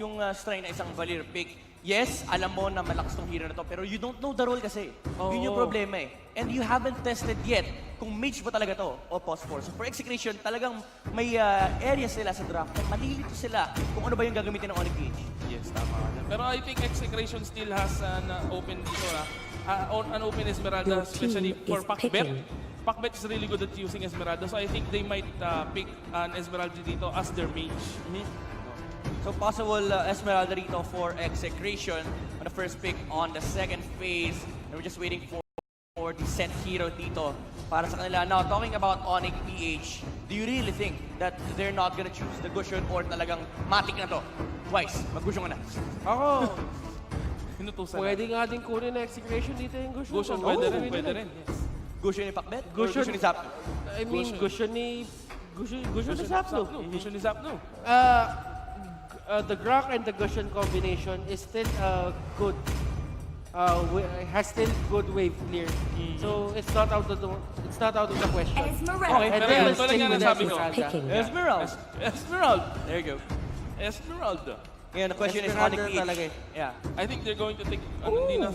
yung strain na isang Valir pick, yes, alam mo na malakas tong hero na to, pero you don't know the role kasi. Yun yung problema eh. And you haven't tested yet kung mage ba talaga to o post-4. So for Execration, talagang may areas sila sa draft na malilito sila kung ano ba yung gagamitin ng ONIC PH. Yes, tama ka. Pero I think Execration still has an open dito an open Esmeralda, especially for Pakbet. Pakbet is really good at using Esmeralda, so I think they might pick an Esmeralda dito as their mage. So possible Esmeralda rito for Execration on the first pick on the second phase. And we're just waiting for the set hero dito para sa kanila. Now, talking about ONIC PH, do you really think that they're not gonna choose the Gusion or talagang matik na to? Wise, mag-Gusion ka na. Ako, Hinutusan pwede nga din kunin na Execration dito yung Gusion. Gusion, pwede rin. Yes. Gusion ni Pakbet? Gusion Gusion ni Zap? I mean, Gusion ni Zapno. Gusion ni Zapno. The Grok and the Gusion combination is still good. Has still good wave clear. So it's not out of the question. Okay, And pero they yan, will tulad stick nga with ng sabi ko. Esmeralda. Esmeralda. Esmeralda. There you go. Esmeralda. Ngayon, the question is Esmeralda ONIC PH. talaga eh. Yeah. I think they're going to take hindi na.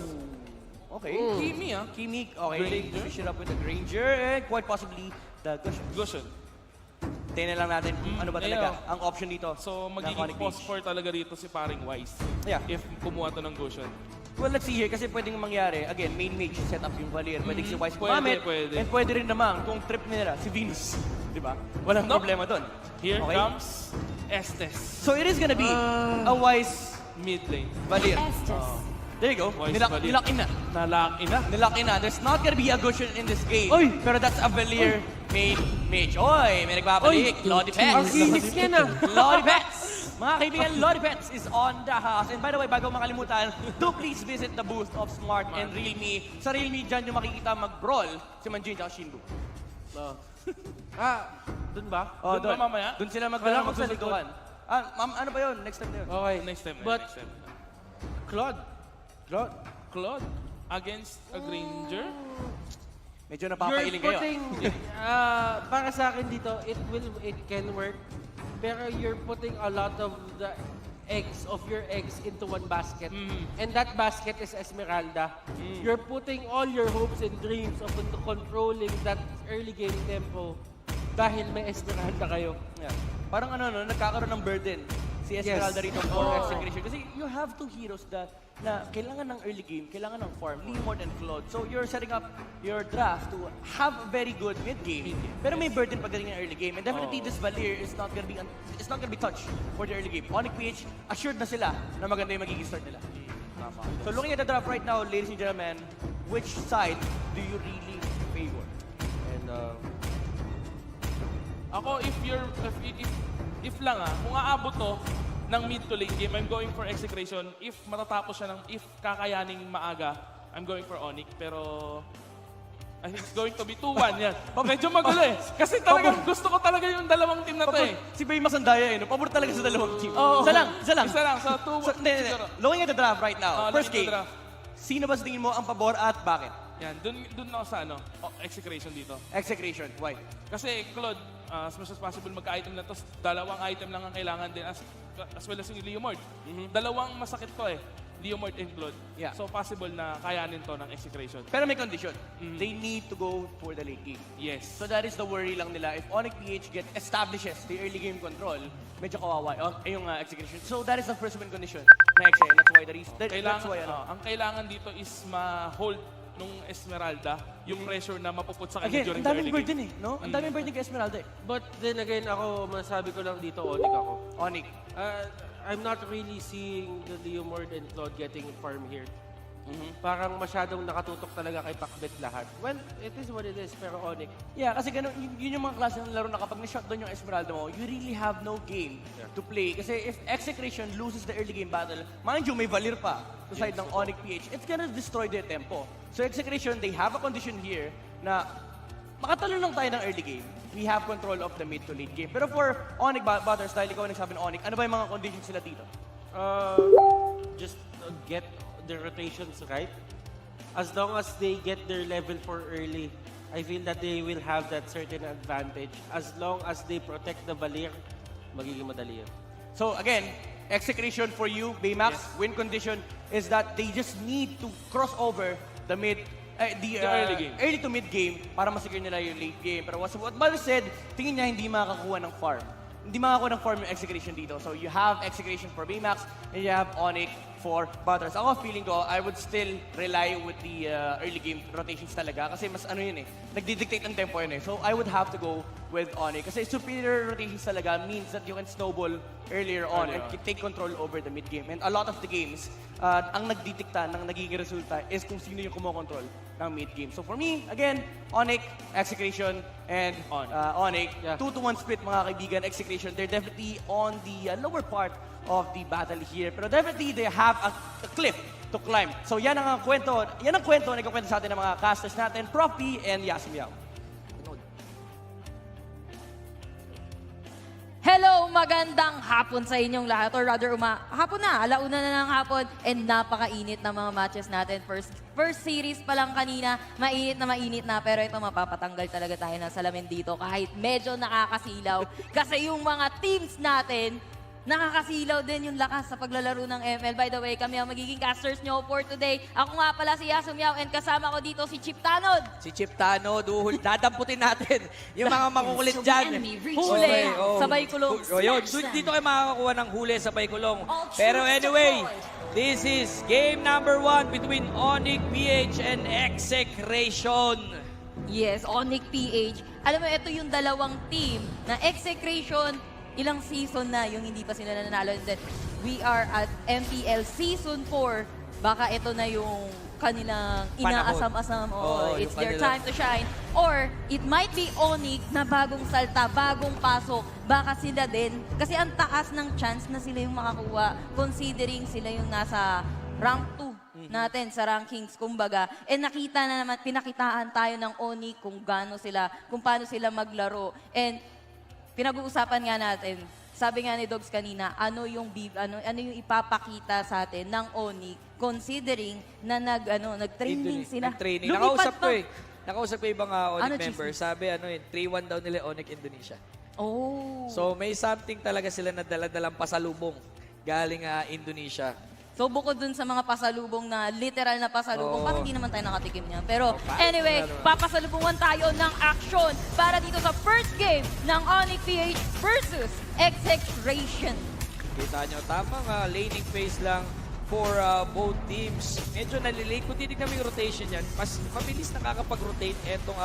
Okay. Kimi Kimi, okay. Granger. Finish it up with the Granger and quite possibly the Gusion. Gusion. Tingnan lang natin kung ano ba talaga ang option dito. So ng magiging ONIC post PH. 4 talaga rito si paring Wise. Yeah. If kumuha to ng Gusion. Well, let's see here kasi pwedeng mangyari. Again, main mage set up yung Valir. Pwedeng si Wise Pwede, gumamit. pwede. And pwede rin naman kung trip nila si Venus. Di ba? Walang No. problema doon. Here Okay? comes Estes. So it is gonna be a Wise Mid lane. Valir. There you go. Wise Valir. Nilaki na. Nalaki na. Nilaki na. There's not gonna be a Gusion in this game. Oy! Pero that's a Valir main mage. Oy! May nagbabalik. Lodi Ang Pets. kinis niya na. Lodi Pets! Mga kaibigan, Lodi Pets is on the house. And by the way, bago makalimutan, do please visit the booth of Smart and Realme. Sa Realme, dyan yung makikita mag-brawl si Manjin at Shinbu. Dun ba? Oh, Doon ba mamaya? Doon sila Wala akong magsusuntukan. Ma'am, ano ba yun? Next time na yun. Okay. Next time. But Next time. Claude. Claude against a Granger. Medyo You're napapailing kayo. putting, para sa akin dito, it can work. Pero you're putting a lot of the your eggs into one basket. And that basket is Esmeralda. You're putting all your hopes and dreams of into controlling that early game tempo dahil may Esmeralda kayo. Yeah. Parang nagkakaroon ng burden si Esmeralda rito for Execration. Kasi you have two heroes na kailangan ng early game, kailangan ng farm, Leomord and Claude. So you're setting up your draft to have a very good mid game. Pero may burden pagdating ng early game. And definitely this Valir is not gonna be touched for the early game. ONIC PH, assured na sila na maganda yung magiging start nila. So looking at the draft right now, ladies and gentlemen, which side do you really favor? And Ako, if lang kung aabot to ng mid to late game, I'm going for Execration. If matatapos siya if kakayaning maaga, I'm going for ONIC. Pero I think it's going to be 2-1 yan. Medyo magulo eh. Kasi talagang gusto ko talaga yung dalawang team na to eh. Si Bay Masandaya pabor talaga sa dalawang team. Oo. Isa lang. Isa lang. So, 2-1. Hindi. Looking at the draft right now, first looking game, at the draft. sino ba sa tingin mo ang pabor at bakit? Yan, dun ako sa Execration dito. Execration, why? Kasi Claude, as much as possible magka-item lang to. Dalawang item lang ang kailangan din as well as yung Leomord. Dalawang masakit to eh. Leomord and Claude. Yeah. So possible na kayanin to ng Execration. Pero may condition. They need to go for the late game. Yes. So that is the worry lang nila. If ONIC PH establishes the early game control, medyo kawawa yung Execration. So that is the first win condition na Exe. That's why the reason. That's why ang kailangan dito is ma-hold nung Esmeralda yung pressure na mapuput sa kanya Again, during ang the daming early burden game. no? Ang daming burden kay Esmeralda But then again, ako, masabi ko lang dito, ONIC ako. ONIC. I'm not really seeing the Leomord and Claude getting farm here. Parang masyadong nakatutok talaga kay Pakbet lahat. Well, it is what it is, pero ONIC. Yeah, kasi ganun, yun yung mga klase ng laro na kapag na-shutdown yung Esmeralda mo, you really have no game to play. Kasi if Execration loses the early game battle, mind you, may Valir pa sa side ng ONIC PH, it's gonna destroy their tempo. So Execration, they have a condition here na makatalo lang tayo ng early game. We have control of the mid to late game. Pero for ONIC Butters, dahil ikaw nagsabi ng ONIC, ano ba yung mga conditions sila dito? Just get the rotations right. As long as they get their level 4 early, I feel that they will have that certain advantage. As long as they protect the Valir, magiging madali yun. So again, Execration for you, Baymax, win condition is that they just need to cross over the early to mid game para masecure nila yung late game. Pero what Bal said, tingin niya hindi makakakuha ng farm. Hindi makakakuha ng farm yung Execration dito. So you have Execration for Baymax and you have ONIC for Butters. Ako feeling ko, I would still rely with the early game rotations talaga kasi mas ano yun eh, nagdidictate ng tempo yun eh. So I would have to go with ONIC kasi superior rotations talaga means that you can snowball earlier on and take control over the mid game. And a lot of the games, ang nagdidikta ng nagiging resulta is kung sino yung kumokontrol ng mid game. So for me, again, ONIC, Execration, and ONIC. 2-to-1 split mga kaibigan, Execration. They're definitely on the lower part of the battle here. Pero definitely they have a cliff to climb. So yan ang kwento, nagkukwento sa atin ng mga casters natin, Prof P and Yasmiao. Hello, magandang hapon sa inyong lahat. Or rather, hapon na, alauna na ng hapon. And napakainit na mga matches natin. First series pa lang kanina, mainit na. Pero ito, mapapatanggal talaga tayo ng salamin dito kahit medyo nakakasilaw. Kasi yung mga teams natin, nakakasilaw din yung lakas sa paglalaro ng ML. By the way, kami ang magiging casters nyo for today. Ako nga pala si Yasumiao and kasama ko dito si Chip Tanod. Si Chip Tanod, dadamputin natin yung mga makukulit dyan. Huli, sabay kulong. Yun, dito kayo makakakuha ng huli sabay kulong. Pero anyway, this is game number 1 between ONIC PH and Execration. Yes, ONIC PH. Alam mo, ito yung dalawang team na Execration, ilang season na yung hindi pa sila nanalo. And then, we are at MPL Season 4. Baka ito na yung kanilang inaasam-asam. It's their time to shine. Or, it might be ONIC na bagong salta, bagong pasok. Baka sila din. Kasi ang taas ng chance na sila yung makakuha considering sila yung nasa rank 2 natin sa rankings, kumbaga. And nakita na naman, pinakitaan tayo ng ONIC kung paano sila maglaro. And pinag-uusapan nga natin, sabi nga ni Dogs kanina, ano yung ipapakita sa atin ng ONIC considering na nag-training sila. Nag-training. Nakausap ko ibang ONIC members. Sabi 3-1 daw nila ONIC Indonesia. Oh. So may something talaga sila na dala-dalang pasalubong galing Indonesia. So bukod dun sa mga pasalubong na literal na pasalubong, parang hindi naman tayo nakatikim niya. Pero anyway, papasalubungan tayo ng action para dito sa first game ng ONIC PH versus Execration. Kita nyo, tamang laning phase lang for both teams. Medyo nalilate. Kung titignan mo yung rotation yan, mas mabilis nakakapag-rotate etong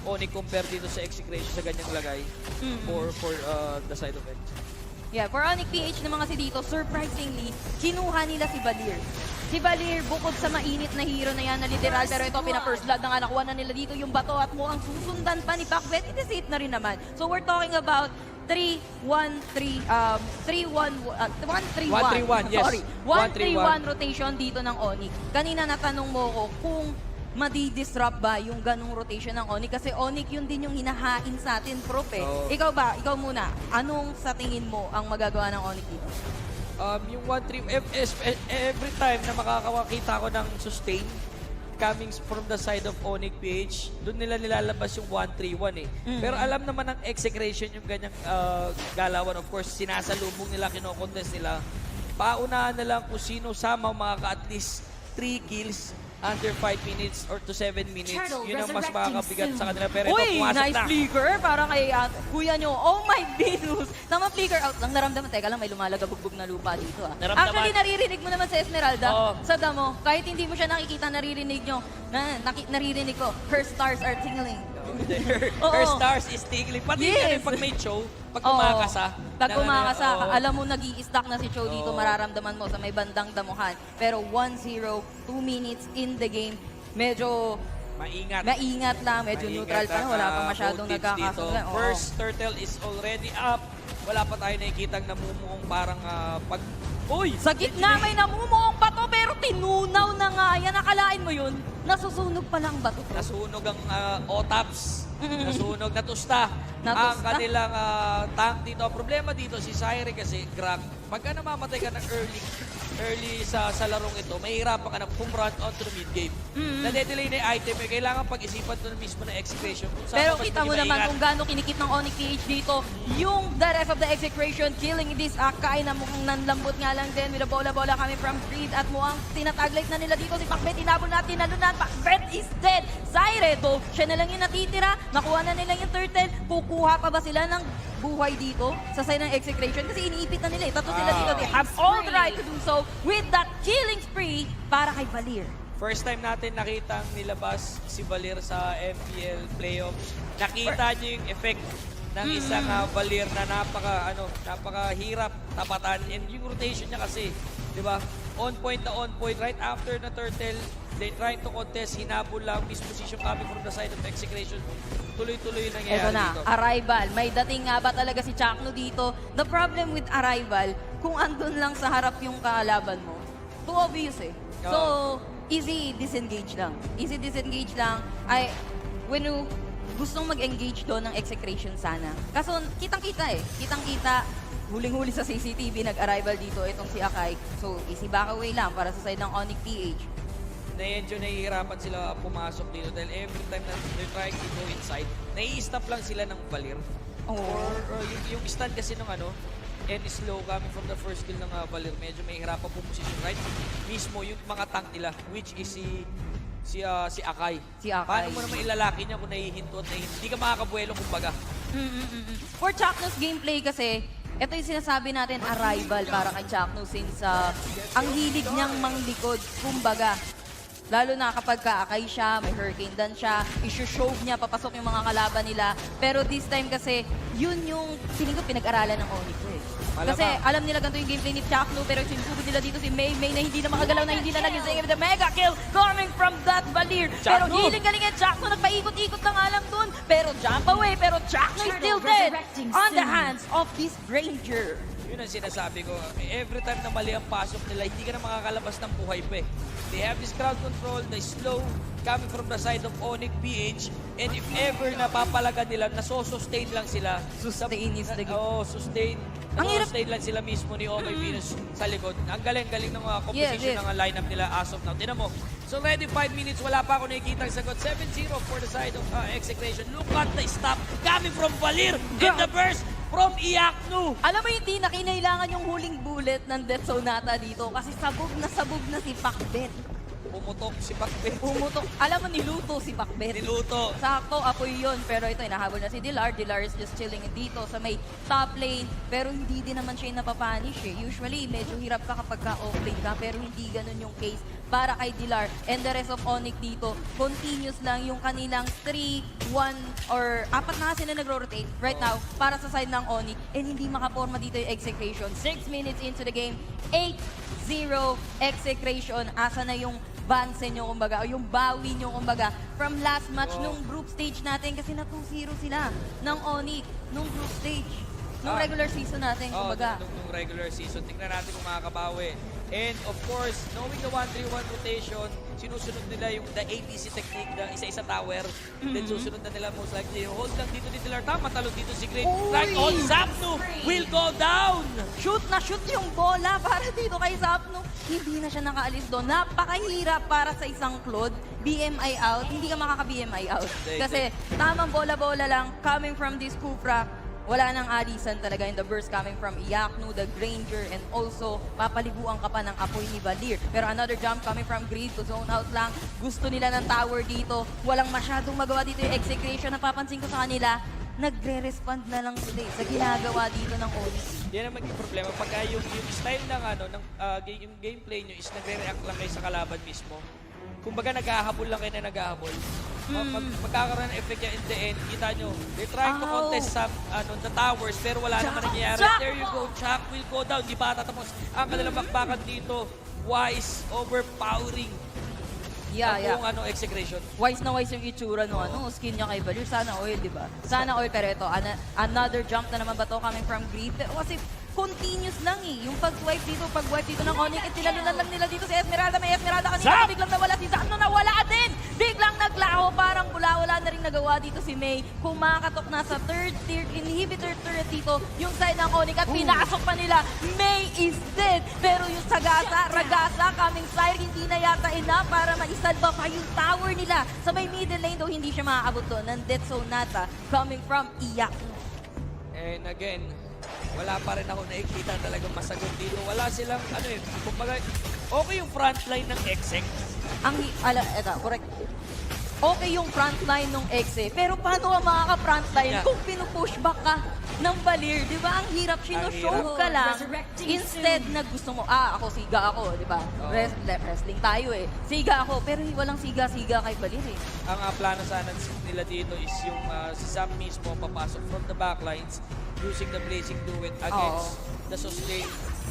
ONIC compare dito sa Execration sa ganyang lagay for the side of Execration. Yeah, for ONIC PH naman kasi dito, surprisingly, kinuha nila si Balir. Si Balir, bukod sa mainit na hero na yan na literal, pero ito, pina-first blood na nga, nakuha na nila dito yung bato at mo ang susundan pa ni Pacbet, it na rin naman. So we're talking about 1-3-1 rotation dito ng ONIC. Kanina natanong mo ko kung madi-disrupt ba yung ganong rotation ng ONIC? Kasi ONIC yun din yung hinahain sa atin, Prof. Ikaw muna, anong sa tingin mo ang magagawa ng ONIC dito? Yung 1-3, every time na makakakita ko ng sustain coming from the side of ONIC PH, doon nila nilalabas yung 1-3-1 eh. Pero alam naman ng Execration yung ganyang galawan. Of course, sinasalubong nila, kinokontest nila. Paunahan na lang kung sino sama makaka at least 3 kills under 5 minutes or to 7 minutes. Yun ang mas makakabigat sa kanila. Pero ito, pumasok nice na. flicker para kay kuya nyo. Oh my Venus! Tama flicker out lang. Naramdaman. Teka lang, may lumalagabugbog na lupa dito. Actually, naririnig mo naman sa Esmeralda. Sa damo. Kahit hindi mo siya nakikita, naririnig nyo. Naririnig ko. Her stars are tingling. Her stars is tingling. Pati yes. Pag may show, pag kumakasa. Pag kumakasa, alam mo nag-i-stack na si Cho dito, mararamdaman mo sa may bandang damuhan. Pero 1-0, 2 minutes in the game, medyo maingat lang, medyo neutral pa. Wala pa masyadong nagkakasunod. First turtle is already up. Wala pa tayo nakikitang namumuong parang pag... Uy! Sa gitna may namumuong bato pero tinunaw na nga yan. Nakalain mo yun? Nasusunog pa lang bato. Nasunog ang OTAPS. Nasunog, natusta. Ang kanilang tank dito. Ang problema dito si Syre kasi crack. Pagka namamatay ka ng early, early sa larong ito, mahihirapan ka na pumrun onto the mid-game. Nade-delay na yung item, kailangan pag-isipan to mismo ng execution. Pero kita mo naman kung gaano kinikip ng ONIC PH dito, yung the rest of the execution, killing this Akai na mukhang nanlambot nga lang din with a bola-bola coming from Creed at mukhang tinataglight na nila dito si Pacbet, tinabol na, tinalunan, Pacbet is dead! Zaire, though, siya na lang yung natitira, nakuha na nila yung turtle, kukuha pa ba sila ng buhay dito sa side ng execution? Kasi iniipit na nila eh, tatlo sila dito, they have all the right to do so with that killing spree para kay Valir. First time natin nakitang nilabas si Valir sa MPL playoffs. Nakita niyo yung effect ng isang Valir na napakahirap tapatan. And yung rotation niya kasi, di ba? On point na on point. Right after na turtle, they trying to contest, hinabol lang, misposition coming from the side of execution. Tuloy-tuloy yung nangyayari Ito na, dito. Arrival. May dating nga ba talaga si Chakno dito? The problem with Arrival, kung andun lang sa harap yung kalaban mo, too obvious eh. So, easy disengage lang. Easy disengage lang. When you gustong mag-engage doon ng execration sana. Kaso, kitang-kita eh. Kitang-kita, huling-huli sa CCTV, nag-arrival dito itong si Akai. So, easy back away lang para sa side ng ONIC PH. Medyo nahihirapan sila pumasok dito dahil every time na they're trying to go inside, nai-stop lang sila ng Valir. Or yung stand kasi ng and slow coming from the first kill ng Valir, medyo mahihirapan po position right mismo yung mga tank nila, which is si Akai. Si Akai. Paano mo naman ilalaki niya kung nahihinto at nahihinto? Hindi ka makakabuelo kumbaga. For Chakno's gameplay kasi, ito yung sinasabi natin, arrival para kay Chakno since ang hilig niyang manglikod, kumbaga. Lalo na kapag kaakay siya, may hurricane dan siya, issue-shove niya, papasok yung mga kalaban nila. Pero this time kasi, yun yung feeling ko pinag-aralan ng ONIC eh. Kasi alam nila ganito yung gameplay ni Chakno, pero sinusugod nila dito si May na hindi na makagalaw, na hindi na nagising. The mega kill coming from that Valir. Pero hiling-galing yan, Chakno, nagpaikot-ikot na nga lang dun. Pero jump away, pero Chakno is still dead on the hands of this Ranger. Yun ang sinasabi ko. Every time na mali ang pasok nila, hindi ka na makakalabas ng buhay pa eh. They have this crowd control, the slow coming from the side of ONIC PH. And if ever napapalaga nila, nasosustain lang sila. Sustain is the game. Sustain. Ang hirap. Nasosustain lang sila mismo ni Omega Venus sa likod. Ang galing-galing ng mga composition ng lineup nila as of now. Tinan mo. So ready 5 minutes, wala pa ako nakikita ang sagot. 7-0 for the side of Execration. Look at the stop coming from Valir in the burst from Iaknu. Alam mo hindi na kinailangan yung huling bullet ng Death Sonata dito kasi sabog na si Pacbet. Pumutok si Pacbet. Pumutok. Alam mo, niluto si Pacbet. Niluto. Sakto, apoy yun. Pero ito, inahabol na si Dilar. Dilar is just chilling dito sa may top lane. Pero hindi din naman siya yung napapanish eh. Usually, medyo hirap ka kapag ka-off-lane ka. Pero hindi ganun yung case para kay Dilar. And the rest of ONIC dito, continuous lang yung kanilang 3-1 or 4 na sila nagro-rotate right now para sa side ng ONIC. And hindi makaporma dito yung execution. 6 minutes into the game, 8-0 execration. Asa na yung banse nyo, kumbaga, o yung bawi nyo, kumbaga, from last match nung group stage natin kasi na 2-0 sila ng ONIC nung group stage. Nung regular season natin, kumbaga. Nung regular season. Tingnan natin kung makakabawi. And of course, knowing the 1-3-1 rotation, sinusunod nila yung the ADC technique, the isa-isa tower. Then susunod na nila most likely. Hold lang dito ni Dilar. Tama, talon dito si Great. Right on, Zapnu will go down! Shoot na shoot yung bola para dito kay Zapno. Hindi na siya nakaalis doon. Napakahirap para sa isang Claude. BMI out. Hindi ka makaka-BMI out. Kasi tamang bola-bola lang coming from this Kufra. Wala nang alisan talaga in the burst coming from Iaknu, the Granger, and also papaliguan ka pa ng apoy ni Valir. Pero another jump coming from Greed to zone out lang. Gusto nila ng tower dito. Walang masyadong magawa dito yung execution. Napapansin ko sa kanila, nagre-respond na lang sila sa ginagawa dito ng ONIC. Yan ang maging problema. Pagka yung style ng, yung gameplay nyo is nagre-react lang kayo sa kalaban mismo. Kumbaga naghahabol lang kayo na naghahabol. Magkakaroon ng effect yan in the end. Kita nyo, they're trying to contest some, the towers pero wala naman nangyayari. There you go, Chuck will go down. Di pa tatapos ang kanilang bakbakan dito. Wise, overpowering. Ang execration. Wise na wise yung itsura no skin niya kay Valir. Sana oil, di ba? Sana oil, pero ito, another jump na naman ba to coming from Greed? Kasi continuous lang eh. Yung pag-wipe dito ng ONIC, at tinalunan lang nila dito si Esmeralda. May Esmeralda kanina, biglang nawala si Zapno, nawala din! Biglang naglao, parang wala na rin nagawa dito si May. Kumakatok na sa third tier inhibitor turret dito, yung side ng ONIC at pinasok pa nila. May is dead. Pero yung Ragasa coming side, hindi na yata enough para maisalba pa yung tower nila. Sa may middle lane daw, hindi siya makakabot doon ng Death Zone Nata coming from Iyak. And again, wala pa rin ako nakikita talagang masagot dito. Wala silang, kumbaga, okay yung frontline ng Exec. Eto, correct. Okay yung frontline ng Exe, pero paano ka makaka-frontline kung pinupushback ka ng Balir? Di ba? Ang hirap, sinoshow ka lang. Instead na gusto mo, ako, siga ako, di ba? Wrestling tayo eh. Siga ako, pero walang siga-siga kay Balir eh. Ang plano sana nila dito is yung si Sam mismo papasok from the backlines using the Blazing Duet against the sustain,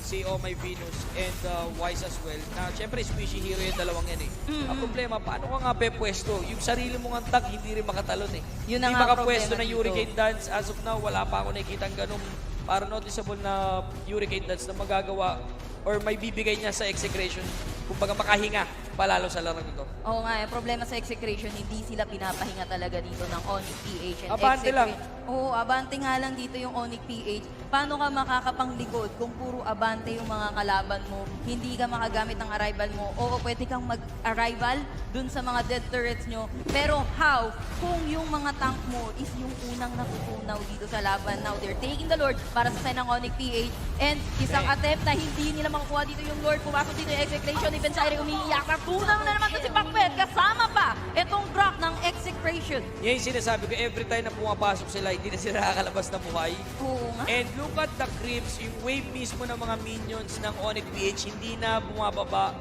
si Oh My Venus and Wise as well. Na syempre squishy hero yung dalawang yan eh. Ang problema, paano ka nga pepwesto? Yung sarili mong antak, hindi rin makatalon eh. Yun na Hindi nga makapwesto problema na Hurricane Dance. As of now, wala pa ako nakikita ganung para noticeable na Hurricane Dance na magagawa or may bibigay niya sa Execration. Kumbaga makahinga palalo sa laro nito. Oo nga, yung problema sa Execration, hindi sila pinapahinga talaga dito ng ONIC PH and Abante lang. Oo, abante nga lang dito yung ONIC PH. Paano ka makakapanglikod kung puro abante yung mga kalaban mo? Hindi ka makagamit ng arrival mo. Oo, pwede kang mag-arrival dun sa mga dead turrets nyo. Pero how? Kung yung mga tank mo is yung unang natutunaw dito sa laban. Now, they're taking the Lord para sa side ng ONIC PH. And isang attempt na hindi nila makukuha dito yung Lord. Pumasok dito yung Execration. Even Sairi umiiyak. Natunaw na naman to si Pacmet. Kasama pa itong drop ng Execration. Yan yung sinasabi ko, every time na pumapasok sila, hindi na sila nakakalabas na buhay. Oo nga. And look at the creeps, yung wave mismo ng mga minions ng ONIC PH, hindi na bumababa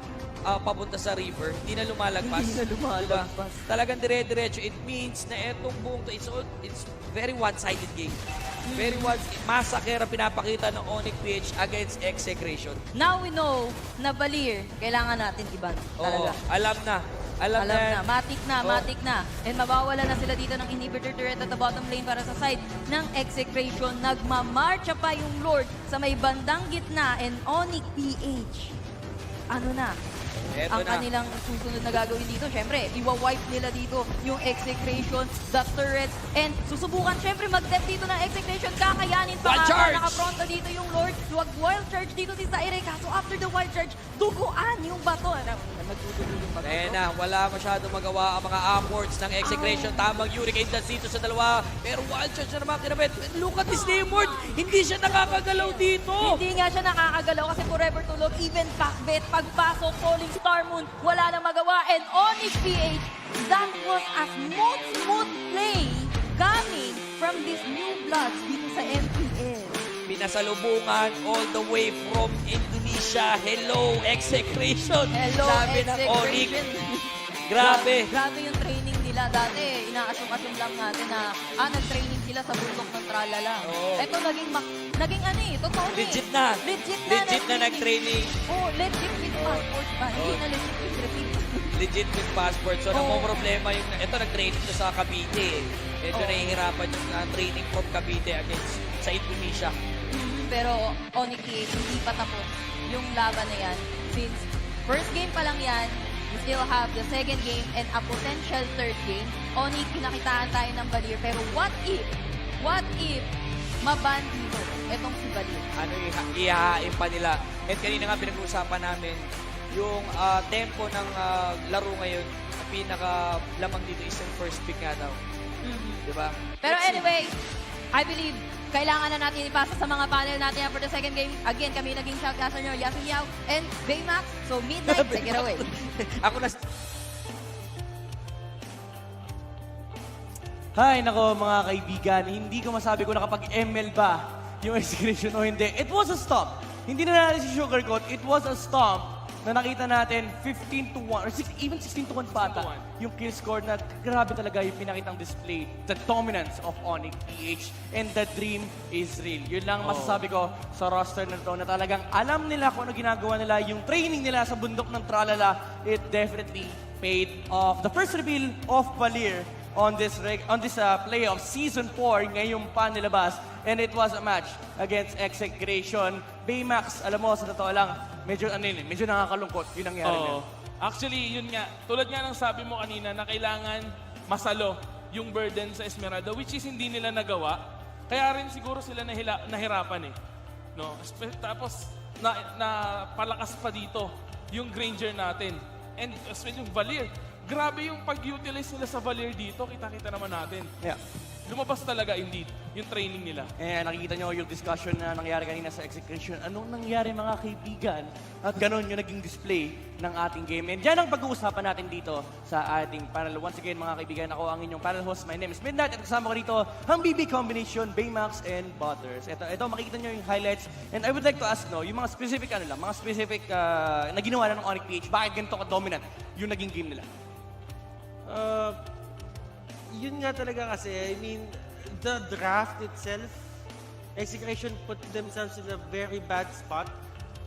papunta sa river, hindi na lumalagpas. Hindi na lumalagpas. Diba? Talagang dire-diretso. It means na etong buong to, it's very one-sided game. Very massacre ang pinapakita ng ONIC PH against Execration. Now we know na Balir, kailangan natin iban. Talaga. Oo, alam na. Alam na. Matik na. Oo. And mawawala na sila dito ng inhibitor turret at the bottom lane para sa side ng Execration. Nagmamarcha pa yung Lord sa may bandang gitna and ONIC PH. Ano na? Eto Ang na. kanilang susunod na gagawin dito, syempre, iwa-wipe nila dito yung Execration, the turrets, and susubukan syempre mag-dep dito ng Execration, kakayanin pa Wild charge! nakapronta dito yung Lord, wild charge dito si Zaire, kaso after the wild charge, duguan yung bato. Nagdudulo yung bato. Ayan na, wala masyadong magawa ang mga upwards ng Execration. Tamang Hurricane Dance dito sa dalawa. Pero wild charge na naman kinabit. Look at this Namord! Hindi siya nakakagalaw dito! Hindi nga siya nakakagalaw kasi forever tulog, even Pacbet, pagpasok, Falling Star Moon, wala nang magawa. And ONIC PH, that was a smooth play coming from these new bloods dito sa MPL. Pinasalubungan all the way from Indonesia. Hello, Execration! Hello, Sabi ng ONIC. Grabe! Grabe yung training nila. Dati, inaasum-asum lang natin na nag-training sila sa bundok ng Tralala. Oo. Ito naging ano eh, totoo na eh. Legit na! Legit na nag-training. Oh, legit with passport ba? Hindi na legit with receipt. Legit with passport. So, Oo. problema yung... Ito, nag-training to sa Cavite. Ito, nahihirapan yung training from Cavite against sa Indonesia. Pero ONIC PH, hindi pa tapos yung laban na yan. Since first game pa lang yan, you still have the second game and a potential third game. ONIC, pinakitaan tayo ng Balir. Pero what if maban dito etong si Balir? Ano yung ihahain pa nila. At kanina nga pinag-uusapan namin yung tempo ng laro ngayon. Ang pinaka-lamang dito is yung first pick nga daw. Diba? Pero Let's see. anyway, I believe kailangan na natin ipasa sa mga panel natin for the second game. Again, kami naging shoutcaster nyo, Yasu Miao and Baymax. So, Midnight, take it away. Ako na... Hi, nako mga kaibigan. Hindi ko masabi kung nakapag-ML ba yung Execration o hindi. It was a stomp. Hindi na natin si sugarcoat. It was a stomp na nakita natin 15-1 or even 16-1 pa ata. 16-1. Yung kill score na grabe talaga yung pinakitang display. The dominance of ONIC PH and the dream is real. Yun lang masasabi ko sa roster na to na talagang alam nila kung ano ginagawa nila. Yung training nila sa bundok ng Tralala, it definitely paid off. The first reveal of Balir on this play of Season 4 ngayong panilabas. And it was a match against Execration. Baymax, alam mo, sa totoo lang, medyo nakakalungkot yung nangyari nila. Actually, yun nga. Tulad nga ng sabi mo kanina na kailangan masalo yung burden sa Esmeralda, which is hindi nila nagawa. Kaya rin siguro sila nahirapan eh. No? Tapos, palakas pa dito yung Granger natin. And as well yung Valier. Grabe yung pag-utilize nila sa Valier dito. Kita-kita naman natin. Yeah. Lumabas talaga indeed yung training nila. Nakikita nyo yung discussion na nangyari kanina sa Execration. Anong nangyari mga kaibigan? At ganun yung naging display ng ating game. And dyan ang pag-uusapan natin dito sa ating panel. Once again mga kaibigan, ako ang inyong panel host. My name is Midnight at kasama ko rito ang BB combination, Baymax and Butters. Ito makikita nyo yung highlights. And I would like to ask, no, yung mga specific na ginawa na ng ONIC PH, bakit ganito ka-dominant yung naging game nila? Yun nga talaga kasi, I mean, the draft itself, Execration put themselves in a very bad spot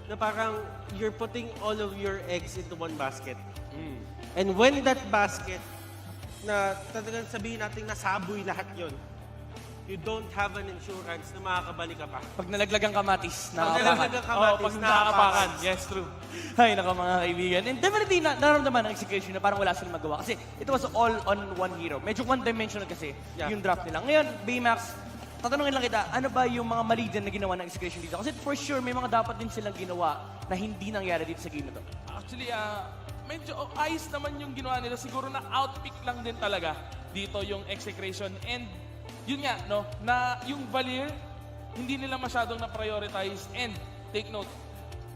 na parang you're putting all of your eggs into one basket. And when that basket, na talagang sabihin natin nasaboy lahat yun, you don't have an insurance na makakabalik ka pa. Pag nalaglagang kamatis, Pag nalaglagang Pag kamatis, nakakapakan. Yes, true. Ay, naka mga kaibigan. And definitely, naramdaman ng Execution na parang wala silang magawa. Kasi it was all on one hero. Medyo one-dimensional kasi yung draft nila. Ngayon, Baymax, tatanungin lang kita, ano ba yung mga mali din na ginawa ng Execution dito? Kasi for sure, may mga dapat din silang ginawa na hindi nangyari dito sa game na to. Actually, medyo ayos naman yung ginawa nila. Siguro na outpick lang din talaga dito yung Execration. And yun nga, no, na yung Valier, hindi nila masyadong na-prioritize. And take note,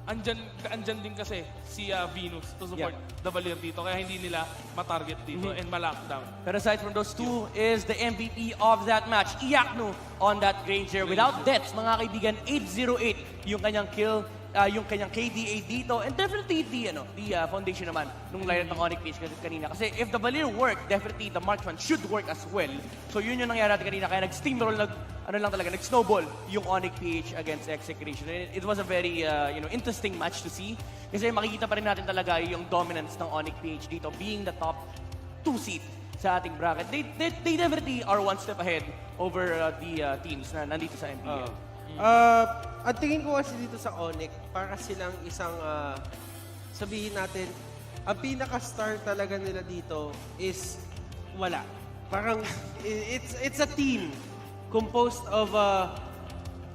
andyan din kasi si Venus to support the Valier dito. Kaya hindi nila matarget dito and ma-lockdown. But aside from those two is the MVP of that match, Iaknu on that Granger. Without deaths, mga kaibigan, 808 yung kanyang kill, yung kanyang KDA dito. And definitely the foundation naman nung lineup ng ONIC PH kanina. Kasi if the Valier work, definitely the Marksman should work as well. So yun yung nangyari natin kanina. Kaya nag-steamroll, nag-snowball yung ONIC PH against Execration. And it was a very interesting match to see. Kasi makikita pa rin natin talaga yung dominance ng ONIC PH dito, being the top 2 seed sa ating bracket. They definitely are one step ahead over the teams na nandito sa MPL. Ang tingin ko kasi dito sa ONIC, para silang isang, sabihin natin, ang pinaka-star talaga nila dito is wala. Parang, it's a team composed of,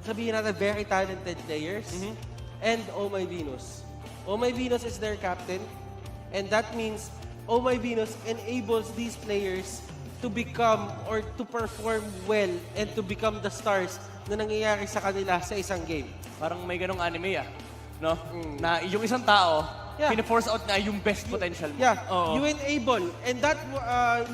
sabihin natin, very talented players and Oh My Venus. Oh My Venus is their captain, and that means Oh My Venus enables these players to become or to perform well and to become the stars na nangyayari sa kanila sa isang game. Parang may ganong anime no? Na yung isang tao, pina-force out na yung best potential mo. Yeah, you enable. And that,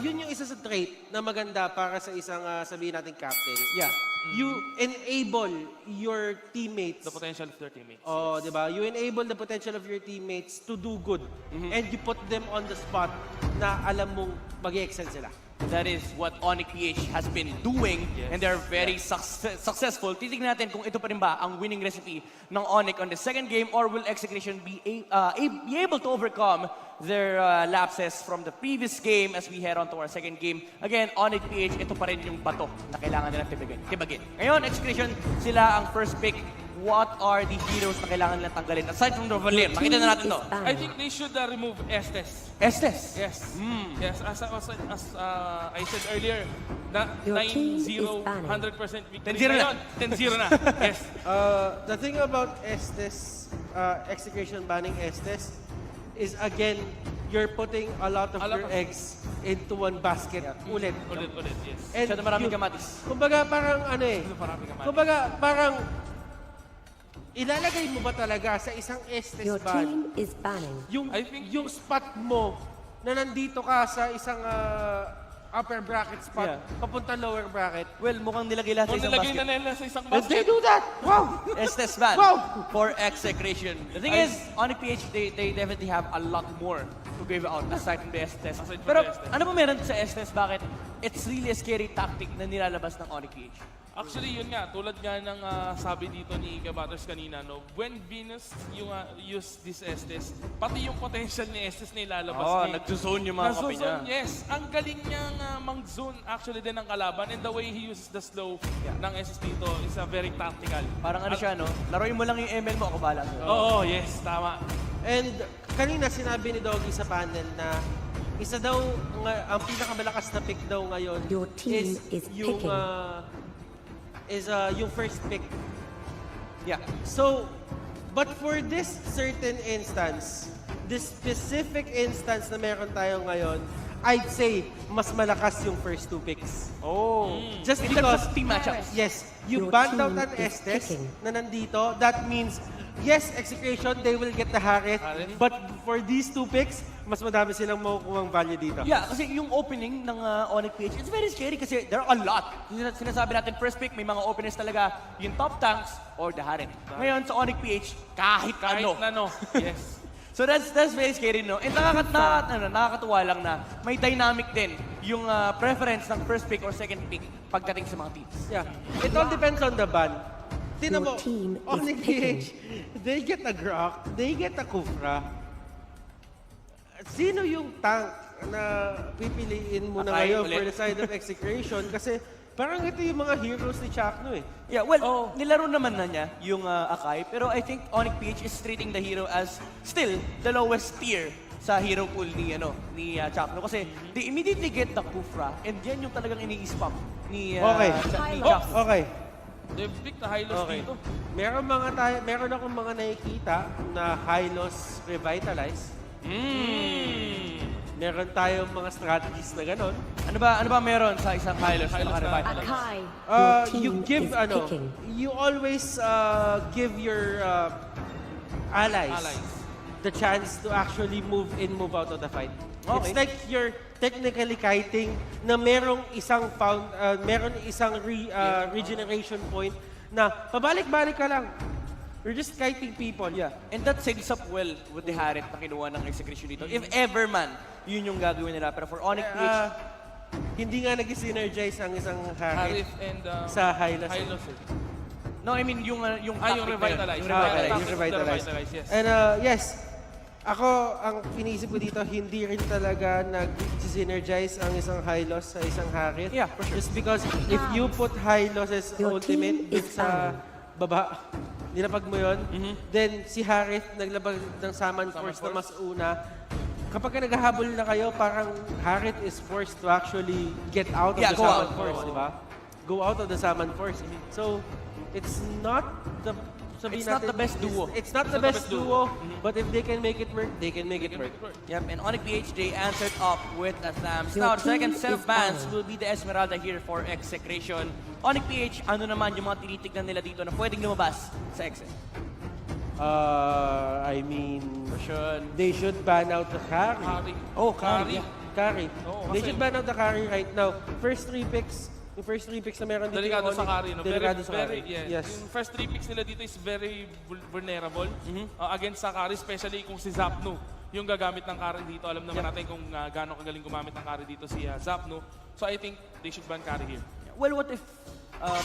yun yung isa sa trait na maganda para sa isang, sabihin natin, captain. Yeah. You enable your teammates. The potential of their teammates. Oh, di ba? You enable the potential of your teammates to do good. And you put them on the spot na alam mong mag-excel sila. That is what ONIC PH has been doing, and they're very successful. Titignan natin kung ito pa rin ba ang winning recipe ng ONIC on the second game, or will Execration be able to overcome their lapses from the previous game as we head on to our second game. Again, ONIC PH, ito pa rin yung bato na kailangan nilang tibagin. Ngayon, Execration, sila ang first pick. What are the heroes na kailangan nilang tanggalin? Aside from the Valier, makita na natin to. I think they should remove Estes. Estes? Yes. Yes, as I said earlier, 9-0, 100% victory. 10-0 na. 10-0 na. Yes. The thing about Estes, Execration banning Estes, is again, you're putting a lot of your eggs into one basket. Ulit, yes. And Masyado maraming kamatis. Kumbaga parang ano Maraming kamatis. kumbaga parang ilalagay mo ba talaga sa isang Estes Your ban team is banning. I think yung spot mo na nandito ka sa isang upper bracket spot, papunta lower bracket? Well, mukhang nilagay lahat sa isang nilagay basket. na nila sa isang And they basket. do that! Wow! Estes ban Wow! for Execration. The thing is, ONIC PH, they definitely have a lot more to give out aside from the Estes. Aside from Pero the Estes. ano ba meron sa Estes? Bakit it's really a scary tactic na nilalabas ng ONIC PH? Actually, yun nga, tulad nga ng sabi dito ni Kabaters kanina, no, when Venus yung use this Estes, pati yung potential ni Estes na ilalabas niya. nagzuzone yung mga kape niya. Nagzuzone, yes. Ang galing niyang mang-zone actually din ng kalaban, and the way he uses the slow ng Estes dito is very tactical. Parang ano siya, no? Laruin mo lang yung ML mo, ako bahala sa'yo. Oo, yes, tama. And kanina sinabi ni Doggy sa panel na isa daw, ang pinakamalakas na pick daw ngayon Your team is yung, picking. yung first pick. Yeah. So, but for this certain instance, this specific instance na meron tayo ngayon, I'd say mas malakas yung first 2 picks. Oh. Just In terms because, of team matchups. yes, you Your banned out team an is Estes picking. na nandito. That means, yes, Execration, they will get the Harith. But for these 2 picks, mas madami silang makukuha value dito. Yeah, kasi yung opening ng ONIC PH, it's very scary kasi there are a lot. Sinasabi natin, first pick, may mga openers talaga, yung top tanks or the Harith. Ngayon sa ONIC PH, kahit ano. Kahit na no. Yes. So that's very scary, no? And nakakatuwa lang na may dynamic din yung preference ng first pick or second pick pagdating sa mga teams. Yeah. It all depends on the ban. Tingnan mo, Your team is ONIC picking. PH, they get a Grok, they get a Kufra. Sino yung tank na pipiliin mo na Akai ngayon ulit. for the side of Execration? Kasi parang ito yung mga heroes ni Chakno eh. Yeah, well, nilaro naman na niya yung Akai, pero I think ONIC PH is treating the hero as still the lowest tier sa hero pool ni Chakno kasi they immediately get the Kufra and yan yung talagang ini-spam ni Okay. ni Chakno. Okay. They've picked the high loss Okay. dito. Meron akong mga nakikita na high-loss revitalize. Meron tayong mga strategies na ganon. Ano ba meron sa isang Hylos na naka-revive? Akai, your You team give, is picking. you always give your allies the chance to actually move in, move out of the fight. Okay. It's like you're technically kiting na merong isang regeneration point na pabalik-balik ka lang. You're just kiting people. Yeah, and that sets up well with the Harith na kinuha ng Execration dito. If ever man, yun yung gagawin nila. Pero for ONIC PH, Hindi nga nag-synergize ang isang Harith Harith and sa Hylos. high loss eh. no, I mean yung Yung tactic na yun. revitalize. Yung revitalize. Yung revitalize. Yes. And yes, ako, ang iniisip ko dito, hindi rin talaga nag-synergize ang isang Hylos sa isang Harith. Yeah, for sure. Just because if you put Hylos' Your ultimate team dun is sa baba, nilapag mo yun, then si Harith naglabag ng Summon Force na mas una. Kapag naghahabol na kayo, parang Harith is forced to actually get out of Yeah, the go Summon out. Force, di ba? Go out of the Summon Force. So, it's not the... sabihin It's not natin, the best duo. It's not the best duo, but if they can make it work, they can make it work. Yep, and ONIC PH, they answered up with a Thams. Your Now, the second team set of is bans down. will be the Esmeralda here for Execration. ONIC PH, ano naman yung mga tinitignan nila dito na pwedeng lumabas sa Exec? I mean, Sure. they should ban out the carry. Carry. Oh, carry. Carry. Oo, They kasi- should ban out the carry right now. Yung first three picks na meron dito Delikado yung sa Onyx, carry, no? Delikado sa carry. Yeah. Yes. Yung first 3 picks nila dito is very vulnerable against sa carry, especially kung si Zapnu yung gagamit ng carry dito. Alam naman natin kung gaano kagaling gumamit ng carry dito si Zapnu. So I think they should ban carry here. Well, what if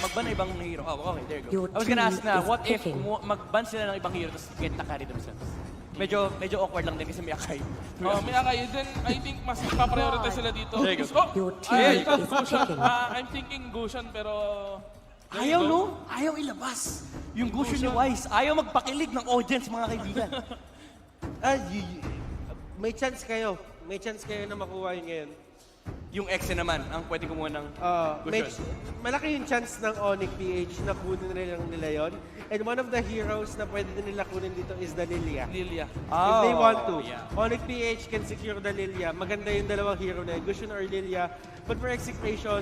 magban na ibang hero? Oh, okay, there you go. Your I was gonna team ask na, is what if picking. magban sila ng ibang hero tapos get na carry themselves? Medyo awkward lang din kasi may Akai. May akay, then I think mas pa-prioritize sila dito. There you go. Oh, Your team is Gushan. picking. I'm thinking Gushan, pero... there you Ayaw, go. no? Ayaw ilabas. Yung gusto ni Wise. Ayaw magpakilig ng audience, mga kaibigan. May chance kayo. May chance kayo na makuha yun ngayon. Yung Exe naman, ang pwede kumuha ng gusto. Malaki yung chance ng ONIC PH na kunin nila yun. And one of the heroes na pwede nila kunin dito is the Lilia. Lilia. If they want to. yeah. ONIC PH can secure the Lilia. Maganda yung dalawang hero na yun, Gushun or Lilia. But for Execration,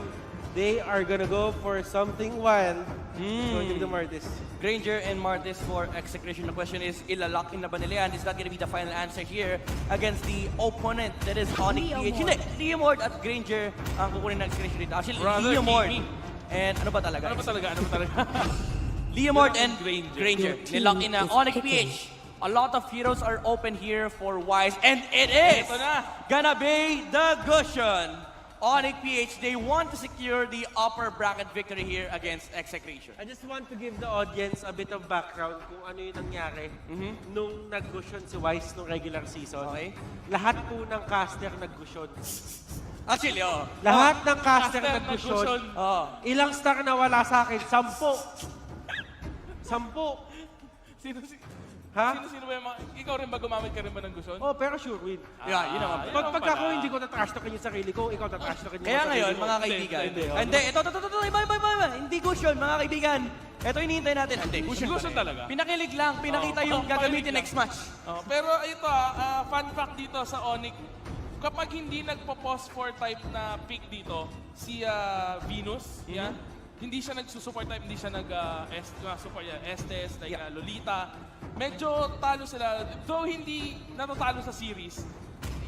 they are gonna go for something wild. So give them Martis. Granger and Martis for Execration. The question is, ilalock in na ba nila yan? Is that gonna be the final answer here against the opponent that is ONIC PH? Hindi, Leomord at Granger ang kukunin ng Execration dito. Actually, Rather Leomord. Kimi. And ano ba talaga? Ano ba talaga? Leomord and Granger. Granger. Your team Nilock in na is ONIC picking. PH. A lot of heroes are open here for Wise. And it is Ito na. gonna be the Gushan. ONIC PH, they want to secure the upper bracket victory here against Execration. I just want to give the audience a bit of background kung ano yung nangyari nung nag-Gushon si Wise nung regular season. Okay. Lahat po ng caster nag-Gushon. Actually, oh. Lahat ng caster caster nag-Gushon. nag-Gushon. Oh. Ilang star na wala sa akin? 10. 10. Sino si... Ha? Sino ba yung mga... Ikaw rin ba gumamit ka rin ba ng gusto? Oh, pero sure win. Yeah, yun naman. Pag ako hindi ko na-trash talkin yung sarili ko, ikaw na-trash talkin yung Kaya sarili ngayon, mo. mga kaibigan. Hindi, Hindi, ito, iba. Hindi cushion, mga kaibigan. Ito hinihintay natin. Hindi, cushion. Gusto talaga. Pinakilig lang, pinakita yung gagamitin next match. Oh, pero ito, fun fact dito sa ONIC, kapag hindi nagpo-pause for type na pick dito, si Venus, yeah, hindi siya nagsusupport type, hindi siya nag-support Estes, like Lolita. Medyo talo sila. Though hindi natatalo sa series,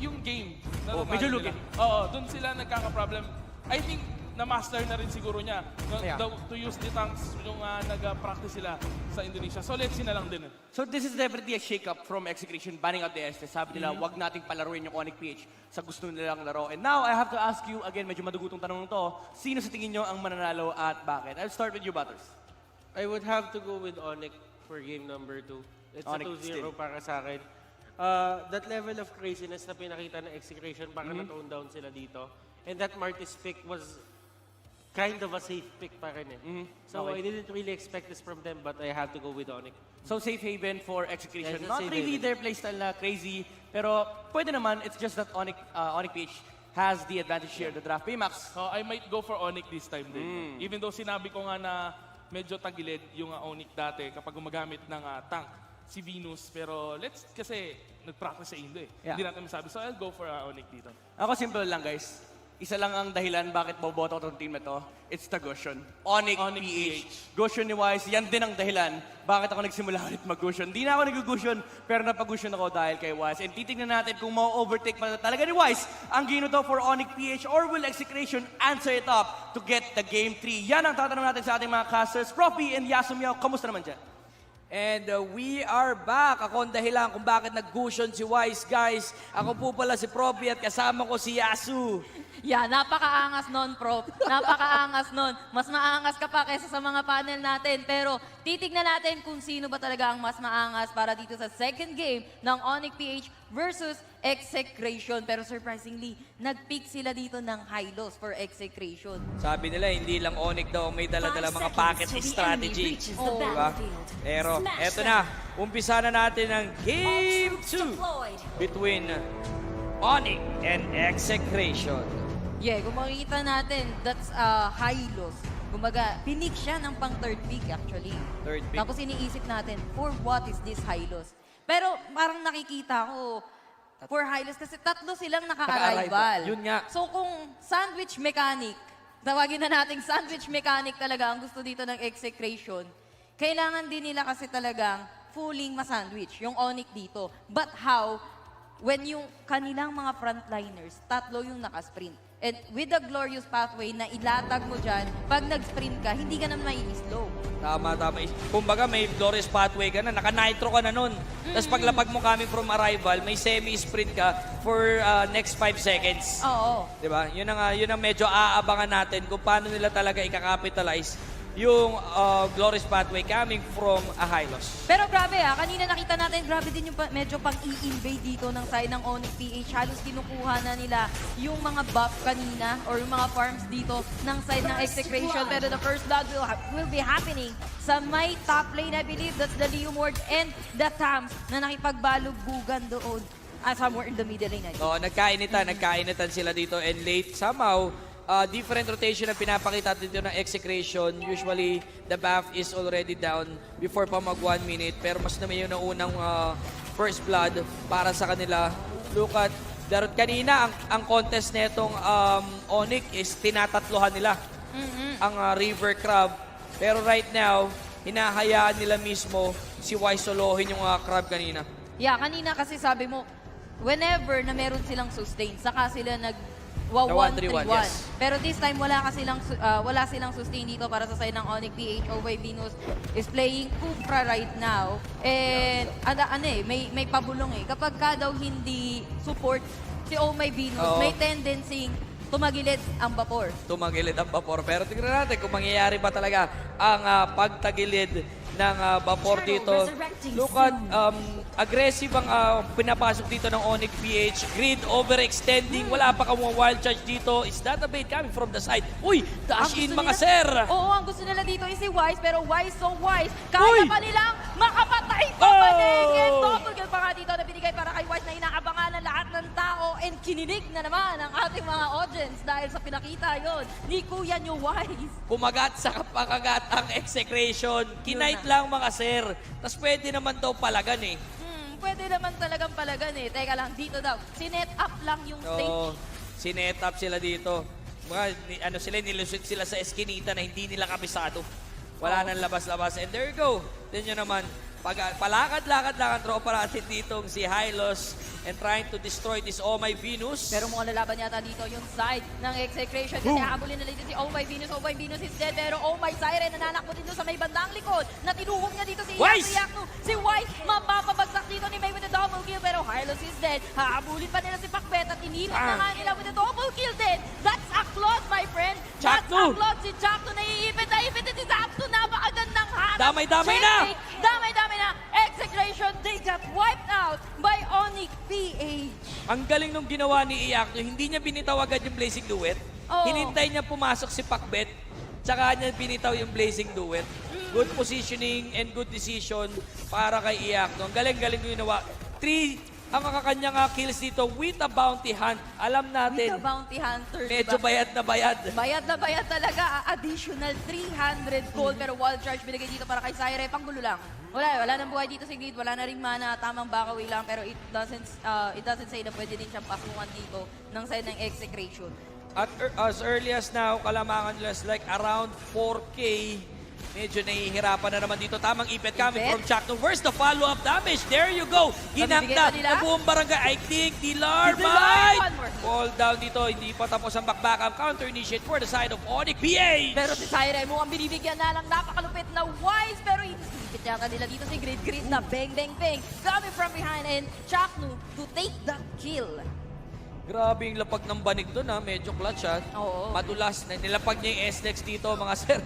yung game, natatalo medyo nila. lugi. Oo, dun sila nagkaka-problem. I think na-master na rin siguro niya Yeah. to use the tanks yung nag-practice sila sa Indonesia. So let's see na lang din. So this is definitely a shake-up from Execration, banning out the Estes. Sabi nila, wag nating palaruin yung ONIC PH sa gusto nilang laro. And now, I have to ask you, again, medyo madugutong tanong to, sino sa tingin nyo ang mananalo at bakit? I'll start with you, Butters. I would have to go with ONIC for game number 2. It's ONIC a 2-0 still. para sa akin. That level of craziness na pinakita ng Execration, baka na-tone down sila dito. And that Martis pick was kind of a safe pick pa rin eh. So I didn't really expect this from them, but I have to go with ONIC. So safe haven for Execration. Yes, Not safe really haven. their playstyle na crazy, pero pwede naman, it's just that ONIC PH has the advantage here, the draft. Max. So I might go for ONIC this time din. Even though sinabi ko nga na medyo tagilid yung ONIC dati kapag gumagamit ng tank si Venus. Pero kasi nag-practice sa Indo eh. Yeah. Hindi natin masabi. So I'll go for ONIC dito. Ako simple lang, guys. Isa lang ang dahilan bakit boboto ko itong team na to. It's the Gushion. ONIC ONIC PH. Gushion ni Wise, yan din ang dahilan bakit ako nagsimula ulit mag-Gushion. Di na ako nag-Gushion, pero napag-Gushion ako dahil kay Wise. And titignan natin kung ma-overtake pa na talaga ni Wise ang game to for ONIC PH or will Execration answer it up to get the game 3. Yan ang tatanong natin sa ating mga casters. Profi and Yasumio, kamusta naman dyan? And we are back. Ako ang dahilan kung bakit nag-Gushion si Wise, guys. Ako po pala si Profi at kasama ko si Yasu. Yeah, napakaangas nun, Prof. Napakaangas nun. Mas maangas ka pa kaysa sa mga panel natin. Pero titignan natin kung sino ba talaga ang mas maangas para dito sa second game ng ONIC PH versus Execration. Pero surprisingly, nag-pick sila dito ng high loss for Execration. Sabi nila, hindi lang ONIC daw may dala-dala mga packet strategy. Diba? Pero eto na, umpisa na natin ang Game 2 between ONIC and Execration. Yeah, kung makikita natin, that's high loss. Kumbaga, pinik siya ng pang third pick actually. Third pick. Tapos iniisip natin, for what is this high loss? Pero parang nakikita ko, for high loss kasi tatlo silang naka-arrival. Yun nga. So kung sandwich mechanic, tawagin na nating sandwich mechanic talaga ang gusto dito ng Execration, kailangan din nila kasi talagang fulling masandwich, yung ONIC dito. But how? When yung kanilang mga frontliners, tatlo yung nakasprint. And with the glorious pathway na ilatag mo dyan, pag nag-sprint ka, hindi ka na mai-slow. Tama. Kumbaga may glorious pathway ka na, naka-nitro ka na nun. Tapos paglapag mo coming from arrival, may semi-sprint ka for next 5 seconds. Oo. Diba? Yun ang medyo aabangan natin kung paano nila talaga i-capitalize yung glorious pathway coming from a high loss. Pero grabe kanina nakita natin, grabe din yung medyo pang i-invade dito ng side ng ONIC PH. Halos kinukuha na nila yung mga buff kanina or yung mga farms dito ng side ng Execration. Pero the first blood will be happening sa may top lane, I believe. That's the Leomord and the Tams na nakipagbalugbugan doon. Somewhere in the middle lane. Nagkainitan sila dito and late somehow. Different rotation ang pinapakita dito ng Execration. Usually, the buff is already down before pa mag 1 minute. Pero mas naman yung naunang first blood para sa kanila. Look at, kanina ang contest netong ONIC is tinatatlohan nila ang River Crab. Pero right now, hinahayaan nila mismo si Wise solohin yung crab kanina. Yeah, kanina kasi sabi mo, whenever na meron silang sustain, saka sila Na 1-3-1. 1-3-1, yes. Pero this time, wala silang sustain dito para sa side ng ONIC PH. Ovay Venus is playing Kufra right now. And, may pabulong Kapag ka daw hindi support si Omay Venus, may tendency tumagilid ang vapor. Tumagilid ang vapor. Pero tignan natin kung mangyayari ba talaga ang pagtagilid ng vapor dito. Look at aggressive ang pinapasok dito ng ONIC PH. Grid overextending. Wala pa kang wild charge dito. Is that a bait coming from the side? Uy! Dash in mga sir! Oo, ang gusto nila dito is si Wise, pero Wise so Wise. Kaya Uy! pa nilang makapatay pa Oh! Banig. And double kill pa nga dito na binigay para kay Wise na inaabangan ng lahat ng tao. And kinilig na naman ang ating mga audience dahil sa pinakita yon ni Kuya New Wise. Kumagat sa kapakagat ang execration. Kinight lang mga sir. Tapos pwede naman daw palagan eh. Pwede naman talagang palagan eh. Teka lang, dito daw. Sinet up lang yung stage. Oo, sinet up sila dito. Mga, nilusot sila sa eskinita na hindi nila kabisado. Wala nang labas-labas. And there you go. Tignan nyo naman. Palakad-lakad lang ang tropa natin ditong si Hylos and trying to destroy this Oh My Venus. Pero mukhang lalaban yata dito yung side ng Execration. Kasi habulin nila dito si Oh My Venus. Oh My Venus is dead. Pero Oh My Siren nananakbo dito sa may bandang likod. Natinuhog niya dito si Wise! Yakno. Si Wise mapapabagsak dito ni May with the double kill. Pero Hylos is dead. Habulin pa nila si Pakbet at inipit na nga nila with the double kill din. That's a close, my friend. That's a Chakno! close. Si Chakno naiipit na si Chakno. Napakagandang hanap. Damay-damay na! Damay-damay na. Execration, they got wiped out by ONIC PH. Ang galing nung ginawa ni Iakno, hindi niya binitaw agad yung Blazing Duet. Oo. Hinintay niya pumasok si Pakbet, tsaka niya binitaw yung Blazing Duet. Good positioning and good decision para kay Iakno. Ang galing-galing yung ginawa. 3 ang kakanyang kills dito with a bounty hunt. Alam natin, With the bounty hunter. medyo diba? bayad na bayad. Bayad na bayad talaga. Additional 300 gold. Pero wall charge binigay dito para kay Syre. Panggulo lang. Wala nang buhay dito si Grid. Wala na ring mana. Tamang bakawi lang. Pero it doesn't say na pwede din siyang pasukan dito ng side ng Execration. At as early as now, kalamangan nila is like around 4K. Medyo nahihirapan na naman dito. Tamang ipet coming Ipet? from Chakno. Where's the follow-up damage? There you go. Nabibigay Ginakta pa nila? na buong barangay. I think Dilar Dilar, might one more. fall down dito. Hindi pa tapos ang back-back. Counter initiate for the side of ONIC PH. Pero si Syre mukhang binibigyan na lang napakalupit na Wise. Pero inisipit yata nila dito si Grid na bang. Coming from behind and Chakno to take the kill. Grabe yung lapag ng banig doon ha. Medyo clutch ha. Oo. Madulas. Nilapag niya yung S-Lex dito mga sir.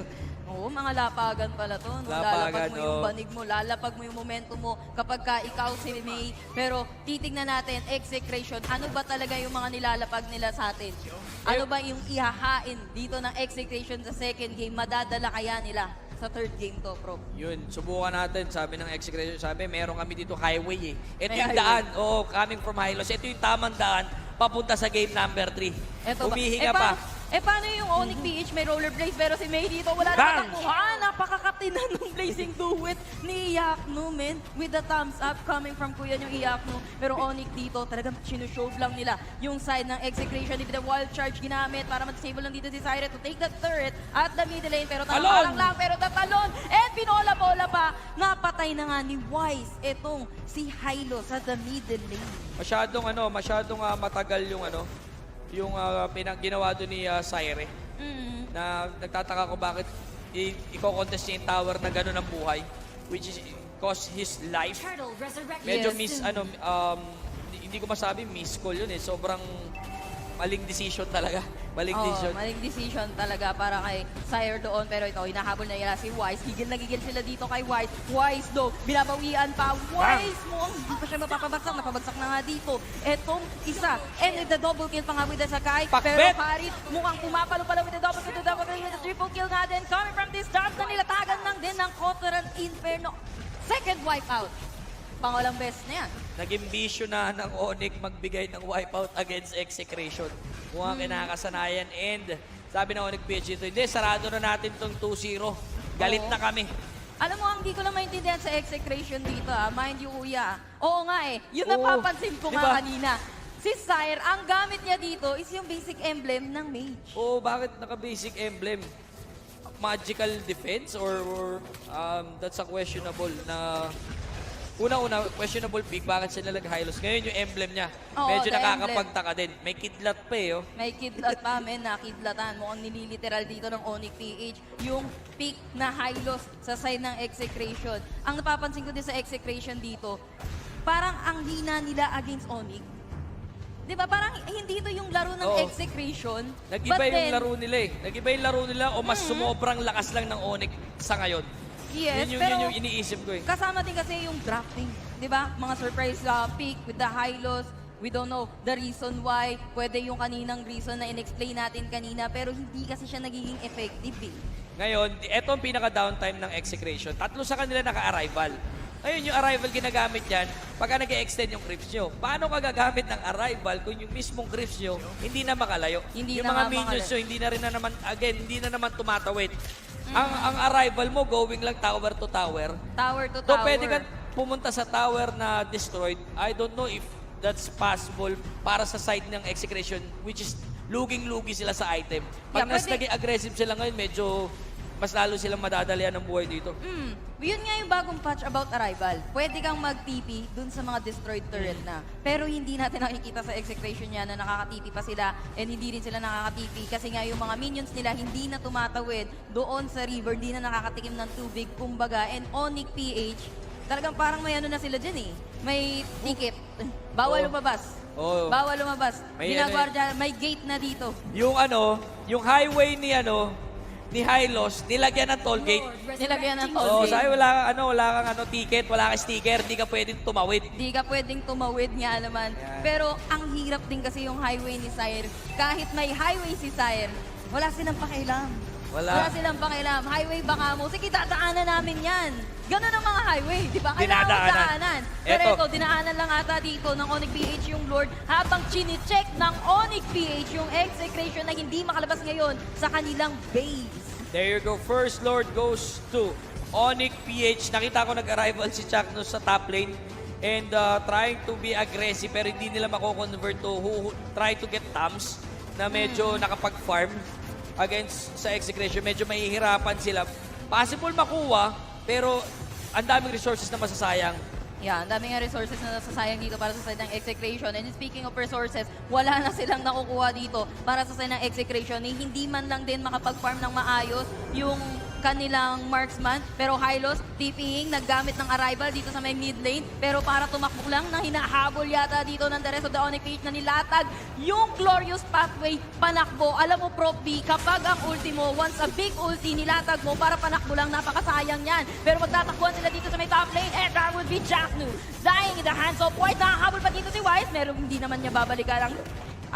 Oo, mga lapagan pala to. No? Lapagan, Lalapag mo yung oo. banig mo, lalapag mo yung momentum mo kapag ka ikaw si May. Pero titignan natin, Execration, ano ba talaga yung mga nilalapag nila sa atin? Ano ba yung ihahain dito ng Execration sa second game? Madadala kaya nila sa third game to, Pro? Yun, subukan natin. Sabi ng execution, sabi, meron kami dito highway eh. Ito May yung highway. daan. Oo, coming from Hylos. Ito yung tamang daan papunta sa game number 3. Eto ba? Humihinga pa. Paano yung ONIC PH may rollerblades pero si May dito wala Bang! na katakbuhan. Napakakatinan ng blazing duet ni Iakno, men. With the thumbs up coming from Kuya yung Iakno. Pero ONIC dito talagang sinushow lang nila yung side ng Execration. With the wild charge ginamit para mag-disable lang dito si Syre to take the turret at the middle lane. Pero Talon! lang pero tatalon. And pinola-bola pa. Napatay na nga ni Wise etong si Hylos sa the middle lane. Masyadong matagal yung ginawa doon ni Syre. Na nagtataka ko bakit i-contest niya yung tower na gano'n ang buhay, which is cost his life. Medyo Yes. hindi ko masabi miscall yun eh. Sobrang maling decision talaga. Maling decision talaga para kay Syre doon. Pero ito, hinahabol na nila si Wise. Gigil na gigil sila dito kay Wise. Wise do, binabawian pa. Wise mo, hindi pa siya mapapabagsak. Napabagsak na nga dito. Etong isa. And with the double kill pa nga with the Sakai. Pakbet! Pero Harit, mukhang pumapalo pala with the double kill. With the triple kill nga din. Coming from this dance na nilatagan lang din ng Kotoran Inferno. Second wipeout. Pangalang best na yan. Naging bisyo na ng ONIC magbigay ng wipeout against Execration. Mukhang kinakasanayan and sabi ng ONIC PH dito, hindi, sarado na natin itong 2-0. Galit Oo. na kami. Alam mo, hindi ko lang maintindihan sa Execration dito, Mind you, Kuya. Oo nga eh. Yun Oo. napapansin ko Diba? nga kanina. Si Syre, ang gamit niya dito is yung basic emblem ng Mage. Bakit naka-basic emblem? Magical defense or that's a questionable na... Una-una, questionable pick. Bakit sila nag-Hylos? Ngayon yung emblem niya. Oo, Medyo the nakakapagtaka din. May kidlat pa eh. Oh. May kidlat pa, men. Nakidlatan. Mukhang nililiteral dito ng ONIC PH. Yung pick na Hylos sa side ng Execration. Ang napapansin ko din sa Execration dito, parang ang hina nila against ONIC. Di ba? Parang hindi ito yung laro ng Oo. Execration. Nag-iba but yung then, laro nila eh. Nag-iba yung laro nila o mas sumobrang lakas lang ng ONIC sa ngayon. Yes, yun pero yung iniisip ko eh. kasama din kasi yung drafting. di ba? Mga surprise pick with the high loss. We don't know the reason why. Pwede yung kaninang reason na in-explain natin kanina, pero hindi kasi siya nagiging effective eh. Ngayon, ito ang pinaka-downtime ng execration. 3 sa kanila naka-arrival. Ngayon, yung arrival ginagamit yan pagka nag-extend yung creeps nyo. Paano ka gagamit ng arrival kung yung mismong creeps nyo hindi na makalayo? Hindi yung na mga nga minions makalayo. nyo, hindi na naman tumatawid. Ang arrival mo, going lang tower to tower. Tower to So, tower. pwede kang pumunta sa tower na destroyed. I don't know if that's possible para sa side ng execration, which is luging-lugi sila sa item. Pag Yeah, pwede. naging aggressive sila ngayon, medyo mas lalo silang madadalian ng buhay dito. Yun nga yung bagong patch about arrival. Pwede kang mag-TP dun sa mga destroyed turret na. Pero hindi natin nakikita sa execration niya na nakaka-TP pa sila and hindi rin sila nakaka-TP kasi nga yung mga minions nila hindi na tumatawid doon sa river, hindi na nakakatikim ng tubig, kumbaga. And ONIC PH, talagang parang may ano na sila dyan eh. May ticket. Bawal lumabas. Oo. Bawal lumabas. May Ginagwardya, may gate na dito. Yung highway ni Hylos, nilagyan ng toll gate. Nilagyan ng toll Oh, gate. sabi wala kang ticket, wala kang sticker, di ka pwedeng tumawid. Di ka pwedeng tumawid nga naman. Pero ang hirap din kasi yung highway ni Sire. Kahit may highway si Sire, wala silang pakialam. Wala. Silang pakialam. Highway baka mo. Sige, dadaanan namin yan. Ganun ang mga highway, di ba? Kailangan Dinadaanan. daanan. Pero Eto. ito, dinaanan lang ata dito ng ONIC PH yung Lord habang chine-check ng ONIC PH yung execration na hindi makalabas ngayon sa kanilang base. There you go. First Lord goes to ONIC PH. Nakita ko nag-arrival si Chakno sa top lane and trying to be aggressive pero hindi nila mako-convert to who try to get Tams na medyo nakapag-farm against sa execration. Medyo mahihirapan sila. Possible makuha pero ang daming resources na masasayang. Yeah, ang daming resources na nasasayang dito para sa side ng execration. And speaking of resources, wala na silang nakukuha dito para sa side ng execration. Eh, hindi man lang din makapag-farm ng maayos yung kanilang marksman. Pero Hylos, TPing, naggamit ng arrival dito sa may mid lane. Pero para tumakbo lang na hinahabol yata dito ng the rest of the ONIC PH na nilatag yung glorious pathway panakbo. Alam mo, Prof B, kapag ang ulti mo, once a big ulti, nilatag mo para panakbo lang, napakasayang yan. Pero magtatakbuhan sila dito sa may top lane, and that would be Jacknu. Dying in the hands of White. Nakahabol pa dito si White. Pero hindi naman niya babalikan.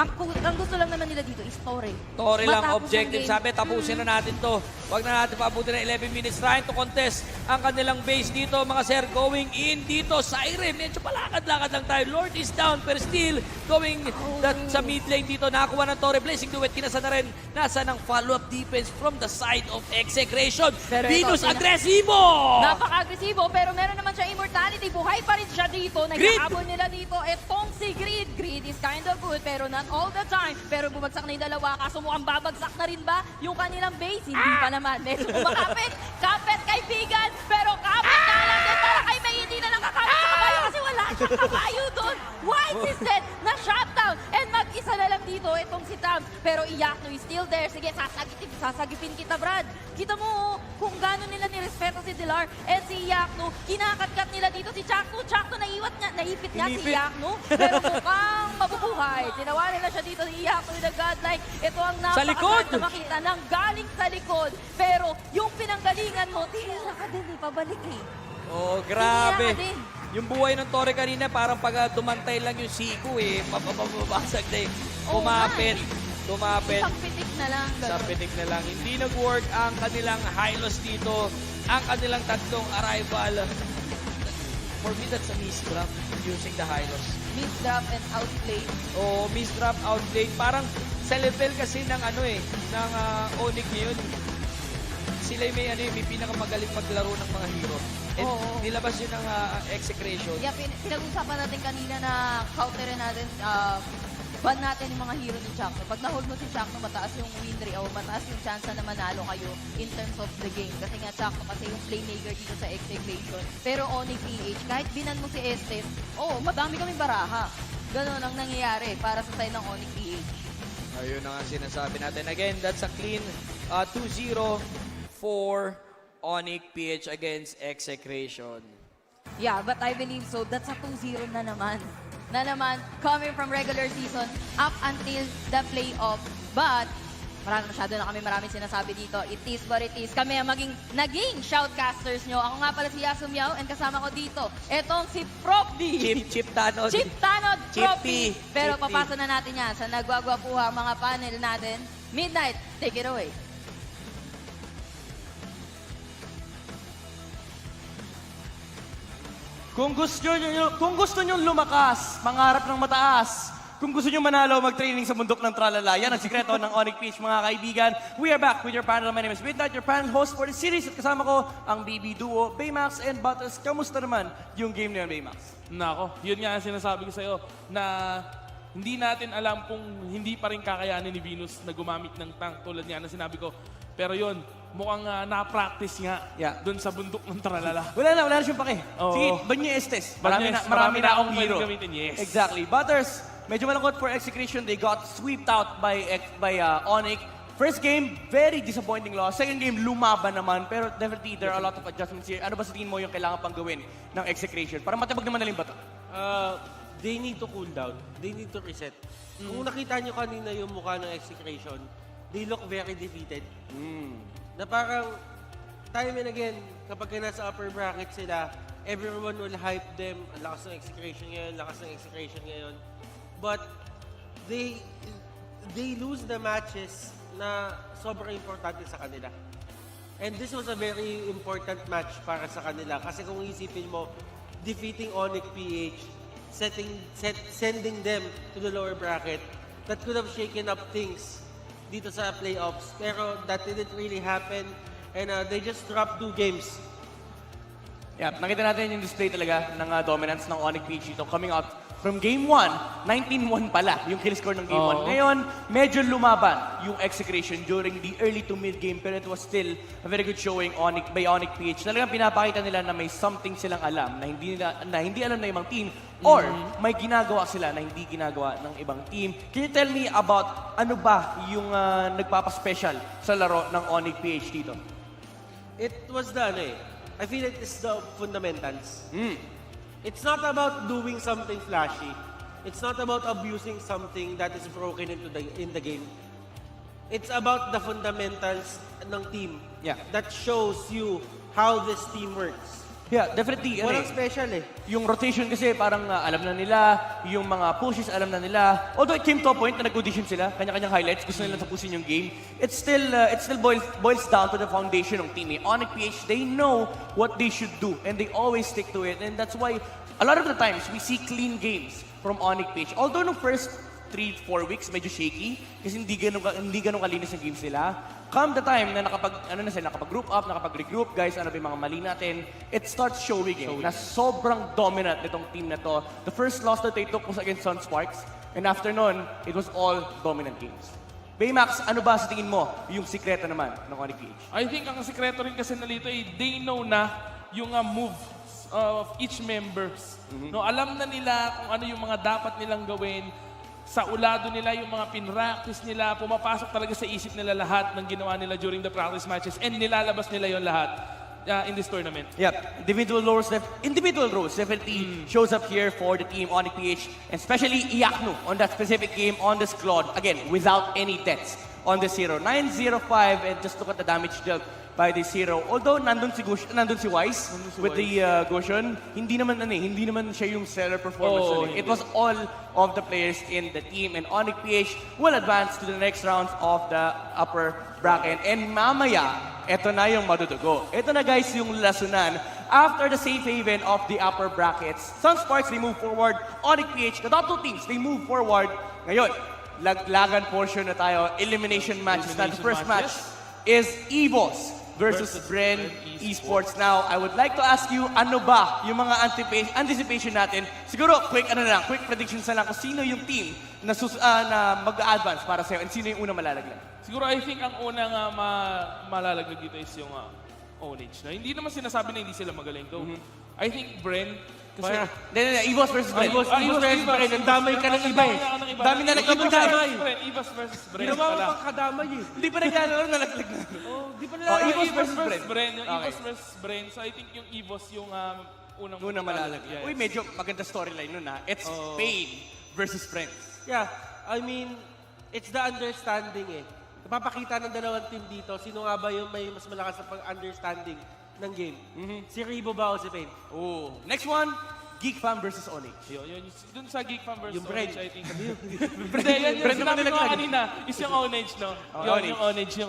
Ang gusto lang naman nila dito is Torre. Torre lang Matapos ang objective. game. Sabi, tapusin na natin to. Huwag na natin paabutin ng 11 minutes trying to contest ang kanilang base dito. Mga sir, going in dito. Siren, medyo palakad-lakad lang tayo. Lord is down, pero still going sa mid lane dito. Nakakuha ng Torre. Blazing Duet, kinasa na rin. Nasa ng follow-up defense from the side of execration. Pero ito, Venus agresibo! Napaka-agresibo, pero meron naman siya immortality. Buhay pa rin siya dito. Naghahabol nila dito. Etong si Greed. Greed is kind of good, pero not all the time. Pero bumagsak na yung dalawa. Kaso mukhang babagsak na rin ba yung kanilang base? Hindi pa naman. Medyo kumakapit. Kapit kaibigan. Pero kapit na lang din para kay May hindi na lang kakapit sa kabayo kasi wala siyang kabayo doon. White is dead. Na-shutdown. And mag-isa na lang dito itong si Tam. Pero Iyakno is still there. Sige, sasagipin kita, Brad. Kita mo kung gano'n nila nirespeto si Dilar and si Iyakno. Kinakatkat nila dito si Chakno. Chakno naipit niya si Iyakno. Pero mukhang mabubuhay. Tinawa nila siya dito si Iyakno with a godlike. Ito ang likod! napakasarap na makita ng galing sa likod. Pero yung pinanggalingan mo, tinira ka din pabalik eh. Oh, grabe. Tinira ka din. Yung buhay ng Torre kanina, parang pag dumantay lang yung siko eh. Mababasag na eh. Oo Kumapit. nga Kumapit. Isang pitik na lang. Sa ganun. pitik na lang. Hindi nag-work ang kanilang Hylos dito. Ang kanilang tatlong arrival. For me, that's a misdrap using the Hylos. Misdrap and outplay. O misdrap, outplay. Parang sa level kasi ng ng ONIC ngayon. Sila yung may pinakamagaling maglaro ng mga hero. And Oo. nilabas yun ng execration. Yeah, pinag-usapan natin kanina na counterin natin, ban natin yung mga hero ni Chakno. Pag na-hold mo si Chakno, mataas yung win rate o mataas yung chance na manalo kayo in terms of the game. Kasi nga Chakno kasi yung playmaker dito sa execution. Pero ONIC PH, kahit binan mo si Estes, madami kaming baraha. Ganon ang nangyayari para sa side ng ONIC PH. Ayun na nga sinasabi natin. Again, that's a clean 2-0 for ONIC PH against Execration. Yeah, but I believe so. That's a 2-0 na naman. Na naman, coming from regular season up until the playoff. But, maraming sinasabi dito. It is what it is. Kami ang naging shoutcasters nyo. Ako nga pala si Yasum Yao and kasama ko dito, etong si Prof D. Chip Tanod. Chip Tanod, Prof Chippy. D. Pero Chippy. papasa na natin yan sa nagwagwapuha mga panel natin. Midnight, take it away. Kung gusto nyo lumakas, mangarap ng mataas, kung gusto nyo manalo, mag-training sa bundok ng tralala, yan ang sikreto ng ONIC PH, mga kaibigan. We are back with your panel. My name is Midnight, your panel host for the series. At kasama ko ang BB duo, Baymax and Butters. Kamusta naman yung game na yun, Baymax? Nako, yun nga ang sinasabi ko sa'yo na hindi natin alam kung hindi pa rin kakayanin ni Venus na gumamit ng tank tulad nga na sinabi ko. Pero yun, mukhang na-practice nga dun sa bundok ng tralala. Wala na siyang pake. Oo. Sige, Banyo Estes. Marami Marami na akong pwedeng hero. gamitin, yes. Exactly. Butters, medyo malungkot for Execration. They got swept out by ONIC. First game, very disappointing loss. Second game, lumaban naman. Pero definitely, there are a lot of adjustments here. Ano ba sa tingin mo yung kailangan pang gawin ng Execration? Para matibag naman naling bato. They need to cool down. They need to reset. Kung nakita nyo kanina yung mukha ng Execration, they look very defeated. Na parang, time and again, kapag nasa upper bracket sila, everyone will hype them. Ang lakas ng Execration ngayon, lakas ng Execration ngayon. But, they lose the matches na sobrang importante sa kanila. And this was a very important match para sa kanila. Kasi kung isipin mo, defeating ONIC PH, sending them to the lower bracket, that could have shaken up things dito sa playoffs. Pero that didn't really happen. And they just dropped 2 games. Yeah, nakita natin yung display talaga ng dominance ng ONIC PH dito. Coming out from Game 1, 19-1 pala yung kill score ng Game 1. Ngayon, medyo lumaban yung Execration during the early to mid-game. Pero it was still a very good showing by ONIC PH. Talagang pinapakita nila na may something silang alam na hindi alam ng ibang team or may ginagawa sila na hindi ginagawa ng ibang team. Can you tell me about ano ba yung nagpapaspecial sa laro ng ONIC PH dito? It was I feel it is the fundamentals. It's not about doing something flashy. It's not about abusing something that is broken in the game. It's about the fundamentals ng team that shows you how this team works. Yeah, definitely. Walang special Yung rotation kasi parang alam na nila, yung mga pushes alam na nila. Although it came to a point na nag-audition sila, kanya-kanyang highlights, gusto nila tapusin yung game. It still boils down to the foundation ng team. ONIC PH, they know what they should do and they always stick to it. And that's why a lot of the times we see clean games from ONIC PH. Although no first 3-4 weeks medyo shaky kasi hindi ganun kalinis ang games nila. Come the time na nakapag-group up, nakapag-regroup, guys, ano ba yung mga mali natin, it starts showing na sobrang dominant nitong team na to. The first loss that they took was against Sunsparks, and after nun, it was all dominant games. Baymax, ano ba sa tingin mo yung sikreto naman ng ONIC PH? I think ang sikreto rin kasi nalito they know na yung moves of each members. No, alam na nila kung ano yung mga dapat nilang gawin. Sa ulado nila, yung mga pinractice nila, pumapasok talaga sa isip nila lahat ng ginawa nila during the practice matches and nilalabas nila yon lahat in this tournament. Yep, individual roles definitely shows up here for the team ONIC PH, and especially Iaknu on that specific game on the squad. Again, without any deaths on the 0. 9-0-5, and just look at the damage dealt by this hero. Although nandun si Wise with the Goshen, hindi naman siya yung stellar performance. It was all of the players in the team, and ONIC PH will advance to the next rounds of the upper bracket. And mamaya, eto na yung madudugo. Eto na guys yung lasunan. After the safe haven of the upper brackets, Sunsparks, they move forward. ONIC PH, the top 2 teams, they move forward. Ngayon, laglagan portion na tayo. Elimination matches na. The first match is EVOS versus Bren eSports. Now, I would like to ask you, ano ba yung mga anticipation natin? Siguro, quick predictions na lang kung sino yung team na mag-advance para sa'yo and sino yung unang malalaglag. Siguro, I think ang unang malalaglag dito is yung Ownage. Na hindi naman sinasabi na hindi sila magaling. Though, I think Bren, kasi... EVOS versus Bren. EVOS versus Bren. Ang damay ka ng iba Dami na nagkakadamay. EVOS versus Bren Ginawa mo pala. pang kadamay Hindi pa naglalaro, nalaglag na. Di pa EVOS versus versus Bren. Yung EVOS versus Bren. So I think yung EVOS yung Unang malalaglag. Yes. Uy, medyo maganda storyline nun ha. It's Pain versus Friends. Yeah, I mean, it's the understanding napapakita ng dalawang team dito, sino nga ba yung may mas malakas na pag-understanding ng game? Si Rebo ba o si Pain? Oh, next one, Geek Fam versus Ownage. Yun, dun sa Geek Fan versus Yung Bren. Ownage, I think. Hindi, yan yung sinabi ko kanina, is yung Ownage, no? Yun, yung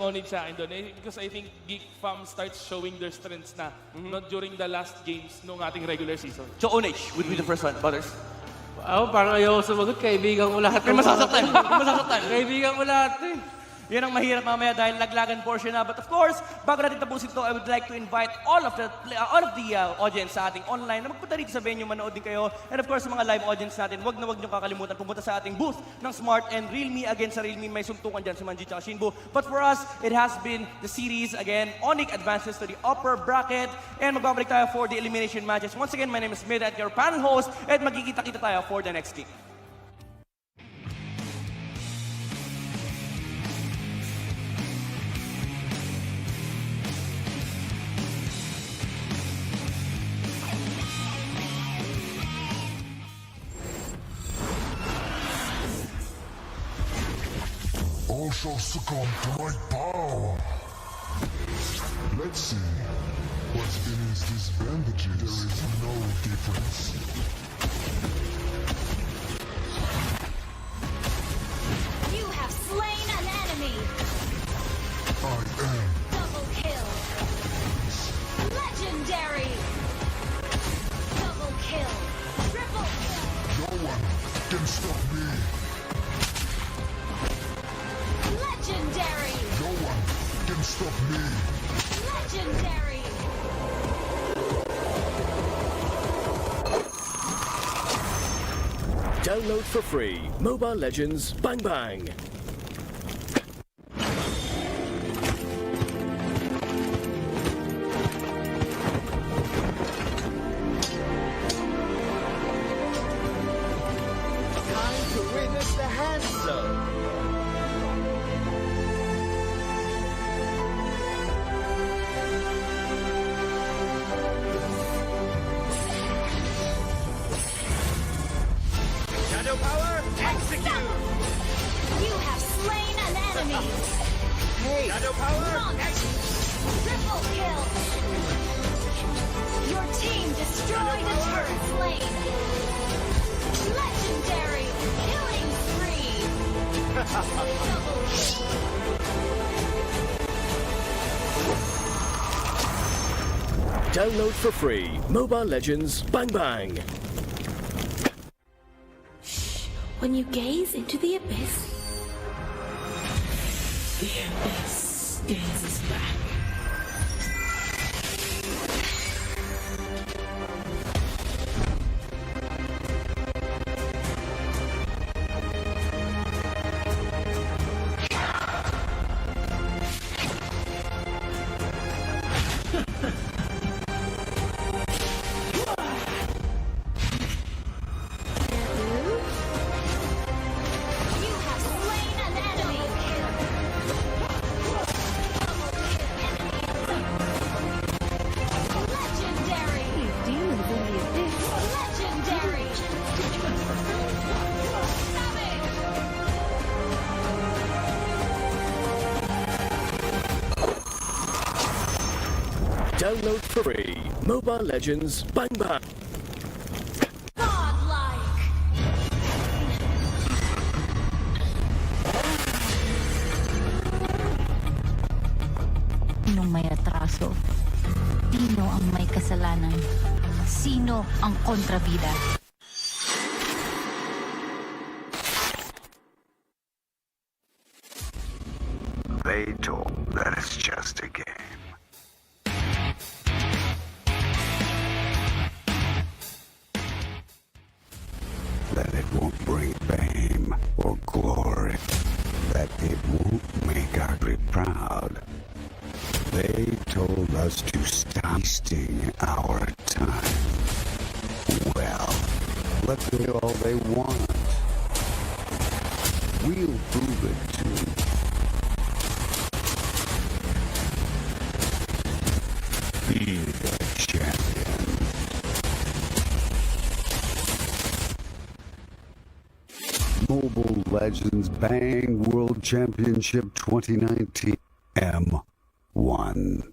Ownage sa akin doon. Because I think Geek Fam starts showing their strengths na, not during the last games nung ating regular season. So Ownage would be the first one, Butters. Ako, parang ayaw sumagot. Kaibigan ko lahat. May masasaktan. Masasaktan. Kaibigan ko lahat eh. Yan ang mahirap mamaya dahil laglagan portion na. But of course, bago natin tapusin ito, I would like to invite all of the audience sa ating online na magpunta dito sa venue, manood din kayo. And of course, sa mga live audience natin, wag na wag nyo kakalimutan pumunta sa ating booth ng Smart and Realme. Again, sa Realme, may suntukan dyan si Manji at Shinbu. But for us, it has been the series. Again, ONIC advances to the upper bracket. And magbabalik tayo for the elimination matches. Once again, my name is Mid at your panel host. At magkikita-kita tayo for the next game. All shall succumb to my power. Let's see. What's beneath these bandages? There is no difference. You have slain an enemy. I am. Double kill. Legendary. Double kill. Triple kill. No one can stop me. Legendary. No one can stop me. Legendary. Download for free. Mobile Legends Bang Bang. Time to witness the hand zone. Shadow power, execute! You have slain an enemy. Hey, shadow power, Triple kill. Your team destroyed a turret slain. Legendary. Killing spree. Double kill. Download for free. Mobile Legends Bang Bang. When you gaze into the abyss, the abyss gazes back. You have slain an enemy. Legendary. Demons in the abyss. Legendary. Savage. Download for free. Mobile Legends Bang Bang. Godlike. Sinong may atraso? Sino ang may kasalanan? Sino ang kontrabida? They told that it's just a game. That it won't bring fame or glory. That it won't make our country proud. They told us to stop wasting our time. Well, let them do all they want. We'll prove it to them. Be the champion. Mobile Mobile Legends Bang World Championship 2019 M1.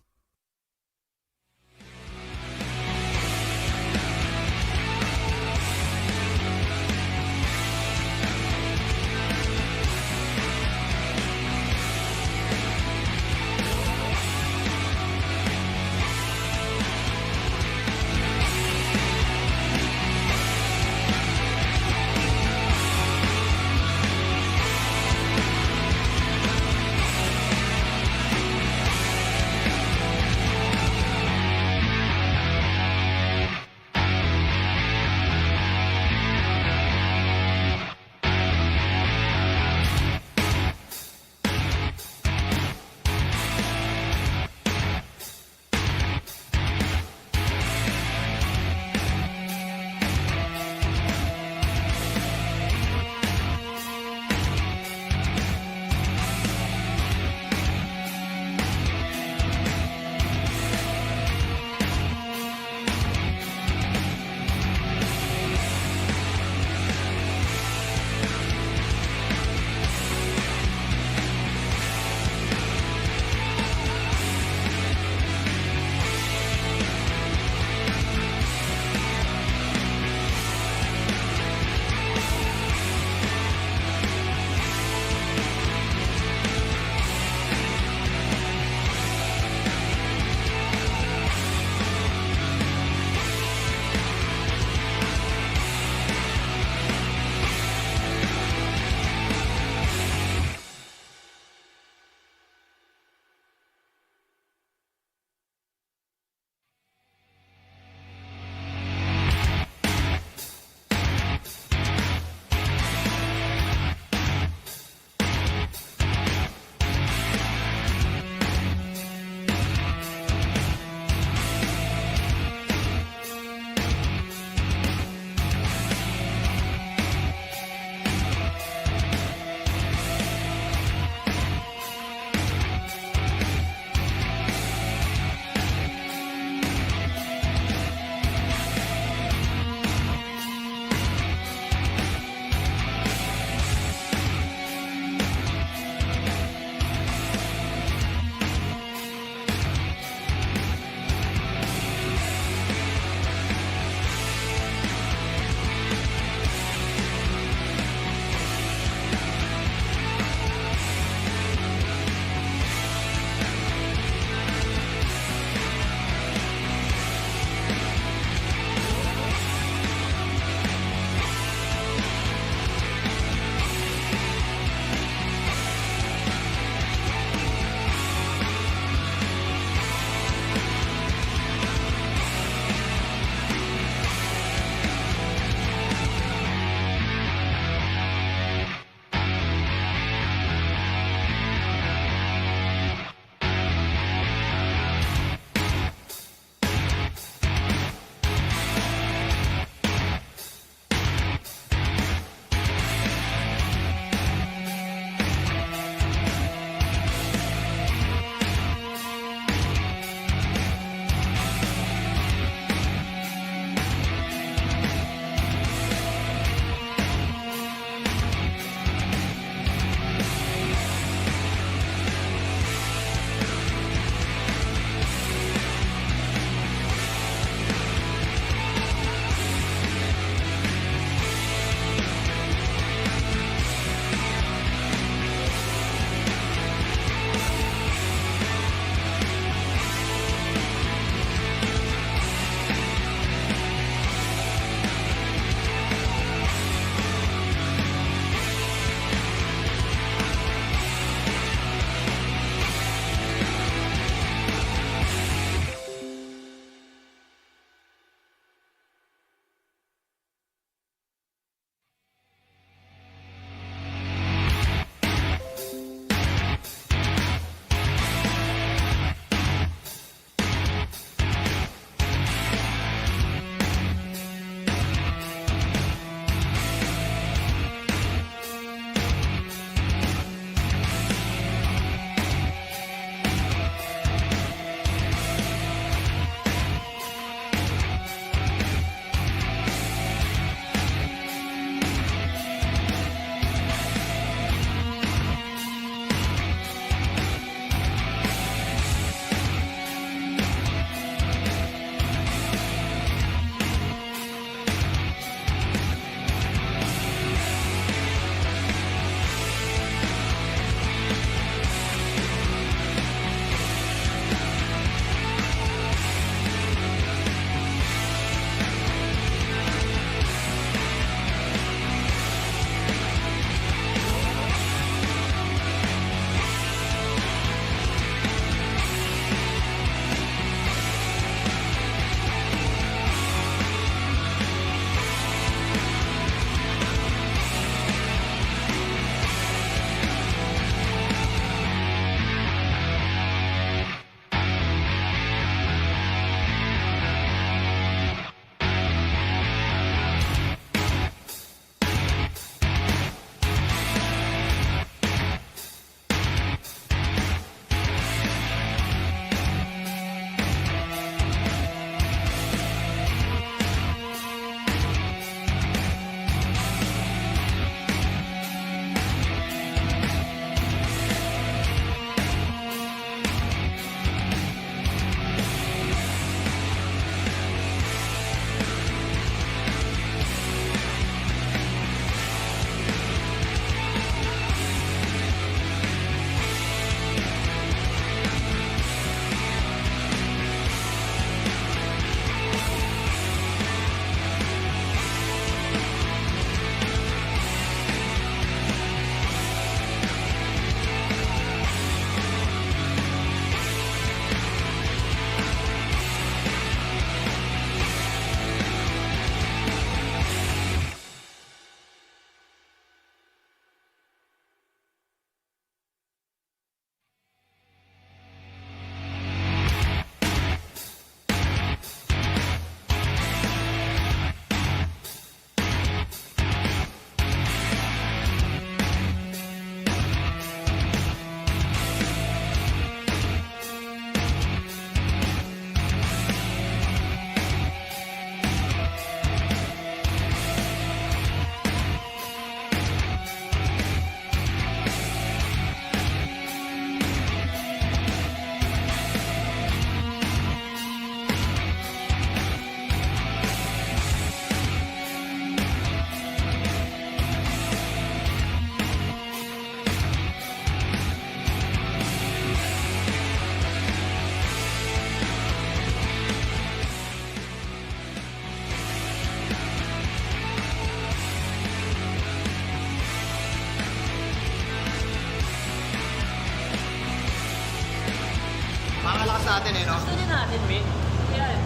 natin eh, no? Gusto din natin, win. Yan.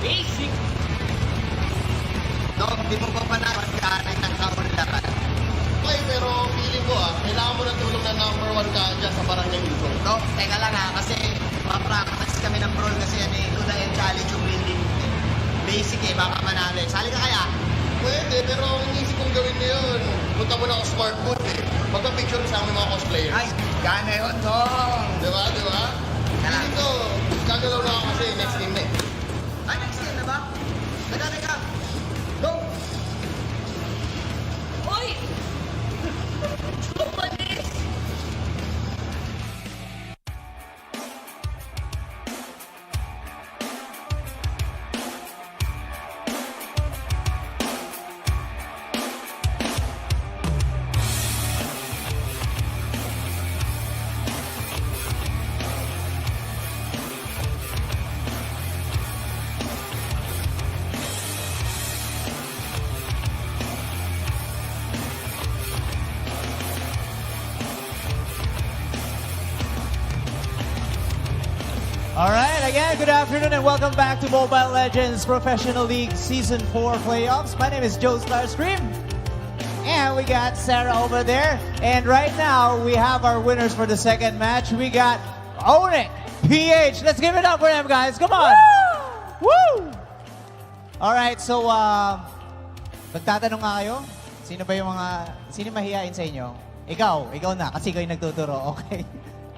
Basic. No, hindi mo pa panawan ka ng kaunlaran. Okay, pero feeling ko kailangan mo ng tulong ng number 1 ka dyan sa barangay dito. No, teka lang kasi ma-practice kami ng brawl kasi yan eh. Ito na yung challenge yung building. Basic eh, baka manalo eh. Sali ka kaya? Pwede, pero ang inisip kong gawin na yun. Punta mo na ako smart boot eh. Magpa-picture sa aming mga cosplayers. Ay, gana yun, Tong! Diba? Feeling ko, gagalaw na ako kasi next team na eh. Ay, next team na ba? Teka. Go! Uy! Chumalis! Alright, again, good afternoon and welcome back to Mobile Legends Professional League Season 4 Playoffs. My name is Joe Starscream. And we got Sarah over there. And right now, we have our winners for the second match. We got ONIC PH. Let's give it up for them, guys. Come on. Woo! Alright, so, magtatanong nga kayo. Sino ba yung sino mahihain sa inyo? Ikaw na, kasi ikaw yung nagtuturo. Okay.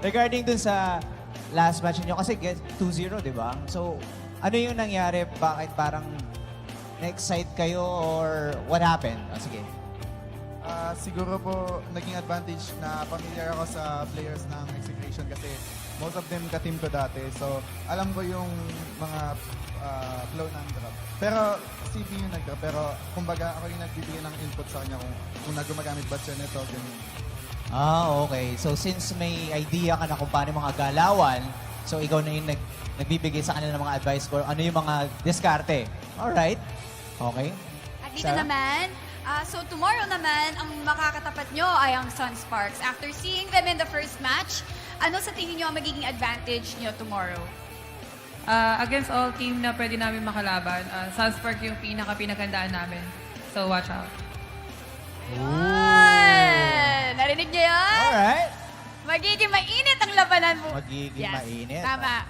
Regarding dun sa last match niyo kasi 2-0, di ba? So, ano yung nangyari? Bakit parang na-excite kayo or what happened? Sige. Siguro po, naging advantage na familiar ako sa players ng Execration kasi most of them ka-team ko dati. So, alam ko yung mga flow ng drop. Pero, CB yung nag-drop. Pero, kumbaga, ako yung nagbibigay ng input sa kanya kung gumagamit ba siya nito, ganyan. Okay. So, since may idea ka na kung paano mga galawan, so ikaw na yung nagbibigay sa kanila ng mga advice ko, ano yung mga diskarte. Alright. Okay. At dito Sarah? naman, so tomorrow naman, ang makakatapat nyo ay ang Sunsparks. After seeing them in the first match, ano sa tingin nyo ang magiging advantage nyo tomorrow? Against all team na pwede namin makalaban, Sunspark yung pinakagandaan namin. So watch out. Narinig nyo yan? Alright. Magiging mainit ang labanan mo. Magiging mainit. Tama.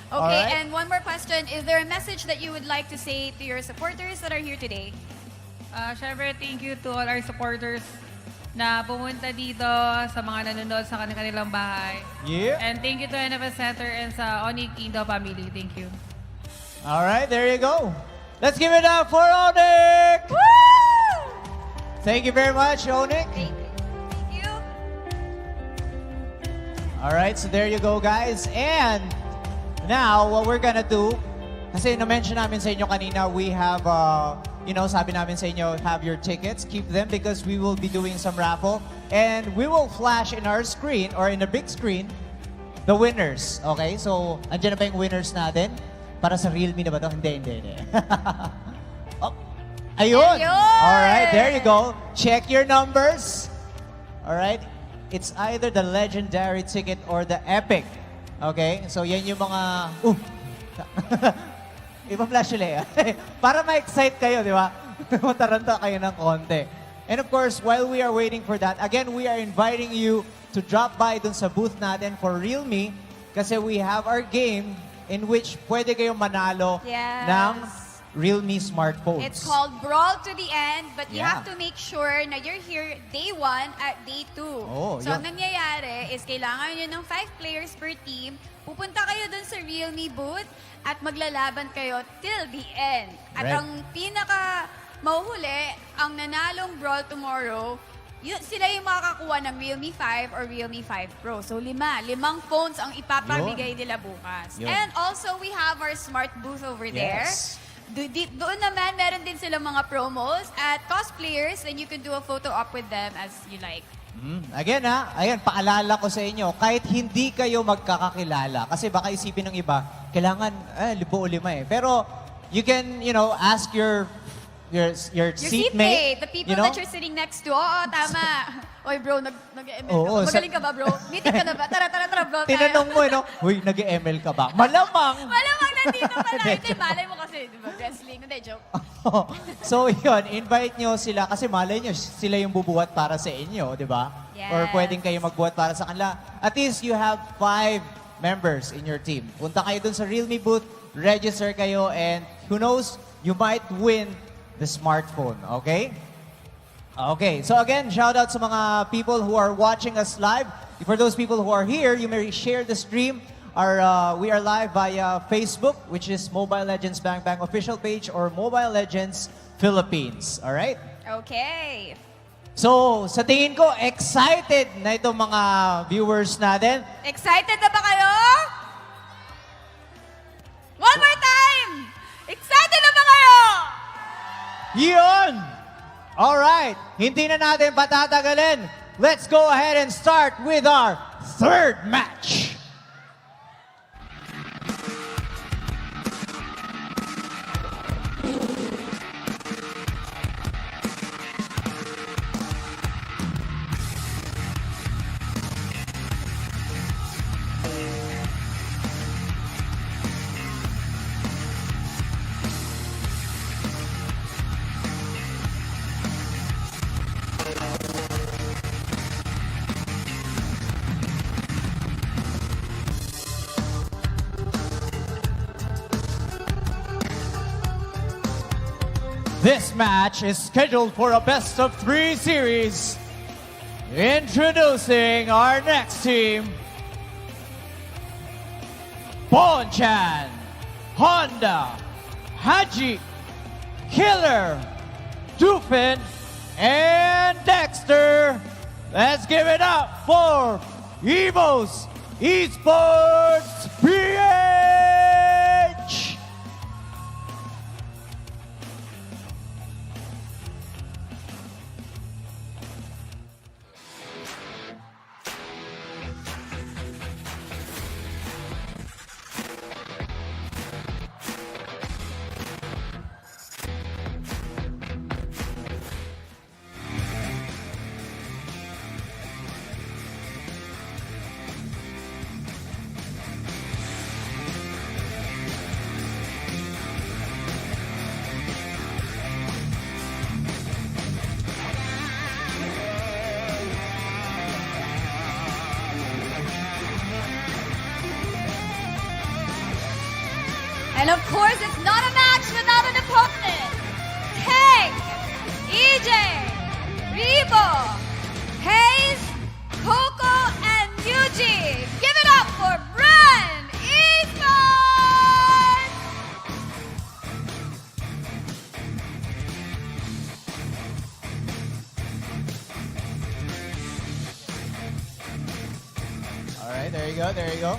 Okay, Alright. and one more question. Is there a message that you would like to say to your supporters that are here today? Syempre, thank you to all our supporters na pumunta dito sa mga nanonood sa kanilang bahay. Yeah. And thank you to NFS Center and sa ONIC Kingdom family. Thank you. Alright, there you go. Let's give it up for ONIC! Woo! Thank you very much, ONIC. Thank you. Alright, so there you go, guys. And now, what we're gonna do, kasi na-mention namin sa inyo kanina, we have, sabi namin sa inyo, have your tickets, keep them because we will be doing some raffle. And we will flash in our screen, or in a big screen, the winners. Okay, so, andyan na ba yung winners natin? Para sa Realme na ba ito? Hindi. Oh, ayun! Alright, there you go. Check your numbers. Alright, it's either the legendary ticket or the epic. Okay, so yan yung mga... Ipa-flash ulit. Para ma-excite kayo, di ba? Mataranta kayo ng konti. And of course, while we are waiting for that, again, we are inviting you to drop by dun sa booth natin for Realme kasi we have our game in which pwede kayong manalo ng Realme smartphones. It's called Brawl to the End, but you have to make sure na you're here day 1 at day 2. So, ang nangyayari is kailangan nyo ng 5 players per team. Pupunta kayo dun sa Realme booth at maglalaban kayo till the end. At ang pinaka mahuhuli, ang nanalong Brawl tomorrow, sila yung makakakuha ng Realme 5 or Realme 5 Pro. So, 5 phones ang ipapabigay nila bukas. And also, we have our smart booth over there. Doon naman, meron din silang mga promos at cosplayers, and you can do a photo op with them as you like. Again paalala ko sa inyo, kahit hindi kayo magkakakilala, kasi baka isipin ng iba, kailangan 5 o 5 eh. Pero you can, ask your your Your seatmate. The people you know? that you're sitting next to. Oo, tama. Oy, bro, nag-ML ka Oo, ba? Magaling ka ba, bro? Meeting ka na ba? Tara, bro. Tayo. Tinanong mo, no? Uy, nag-ML ka ba? Malamang! Malamang nandito pala. Hindi, malay mo kasi, di ba? Wrestling. Hindi, joke. So yun, invite nyo sila kasi malay nyo sila yung bubuhat para sa inyo, di ba? Yes. Or pwedeng kayo magbuhat para sa kanila. At least you have 5 members in your team. Punta kayo dun sa Realme booth, register kayo, and who knows, you might win the smartphone, okay? Okay, so again, shout out sa mga people who are watching us live. For those people who are here, you may share the stream. We are live via Facebook, which is Mobile Legends Bang Bang official page, or Mobile Legends Philippines. All right? Okay. So, sa tingin ko, excited na itong mga viewers natin. Excited na ba kayo? One more time! Excited na ba kayo? Yun! All right, hindi na natin patatagalin. Let's go ahead and start with our third match. This match is scheduled for a best-of-3 series. Introducing our next team, Bonchan, Honda, Haji, Killer, Doofin, and Dexter. Let's give it up for EVOS eSports PH! And of course, it's not a match without an opponent. Tank, EJ, Rebo, Hayes, Coco, and Yuji. Give it up for Bren eSports! All right, there you go, there you go.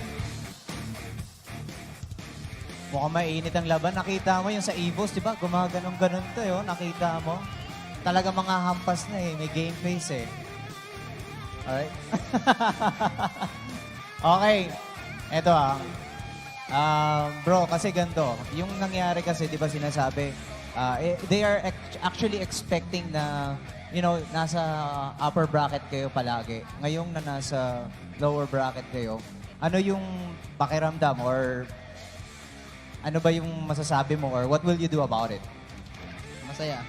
Mukhang mainit ang laban. Nakita mo yung sa EVOS, di ba? Gumaganong-ganon to, yun. Nakita mo. Talaga mga hampas na eh. May game face eh. Alright. Okay. Eto bro, kasi ganito. Yung nangyari kasi, di ba sinasabi, they are actually expecting na, you know, nasa upper bracket kayo palagi. Ngayong na nasa lower bracket kayo, ano yung pakiramdam or ano ba yung masasabi mo or what will you do about it? Masaya.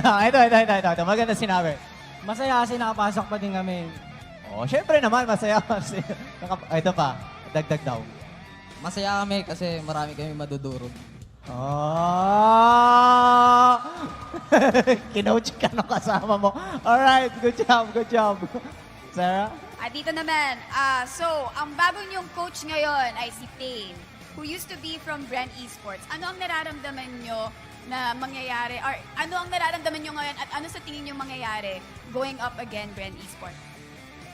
Ito. Maganda sinabi. Masaya kasi nakapasok pa din kami. Oh, syempre naman, masaya. Ito pa, dagdag daw. Masaya kami kasi marami kami madudurog. Oh! Kinouch ka nung kasama mo. Alright, good job. Sarah? Dito naman, so, ang bago niyong coach ngayon ay si Payne, who used to be from Bren eSports. Ano ang nararamdaman niyo na mangyayari, or ano ang nararamdaman niyo ngayon at ano sa tingin niyo mangyayari going up again Bren eSports?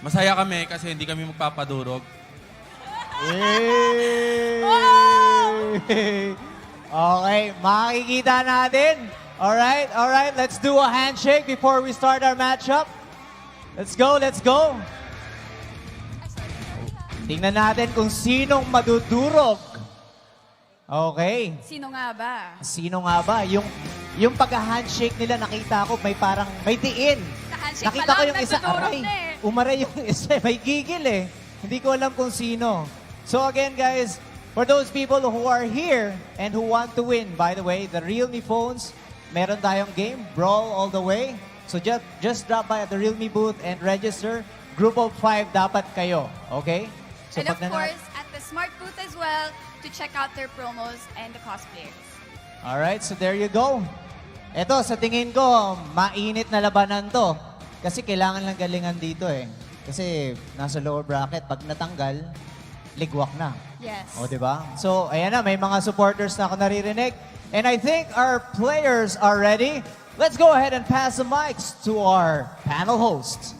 Masaya kami kasi hindi kami magpapadurog. Okay, makikita natin. Alright, let's do a handshake before we start our matchup. Let's go. Tingnan natin kung sinong madudurog Okay. Sino nga ba? Sino nga ba? Yung pag-handshake nila, nakita ko, may diin. Sa-handshake Nakita pa ko lang, yung isa, nagdudurog aray, na eh. umaray yung isa, may gigil eh. Hindi ko alam kung sino. So again, guys, for those people who are here and who want to win, by the way, the Realme phones, meron tayong game, Brawl all the way. So just drop by at the Realme booth and register. Group of 5 dapat kayo, okay? So And of pag course, at the Smart booth as well, to check out their promos and the cosplayers. Alright, so there you go. Ito, sa tingin ko, mainit na labanan to. Kasi kailangan lang galingan dito eh. Kasi nasa lower bracket, pag natanggal, ligwak na. Yes. O, di ba? So, ayan na, may mga supporters na ako naririnig. And I think our players are ready. Let's go ahead and pass the mics to our panel hosts.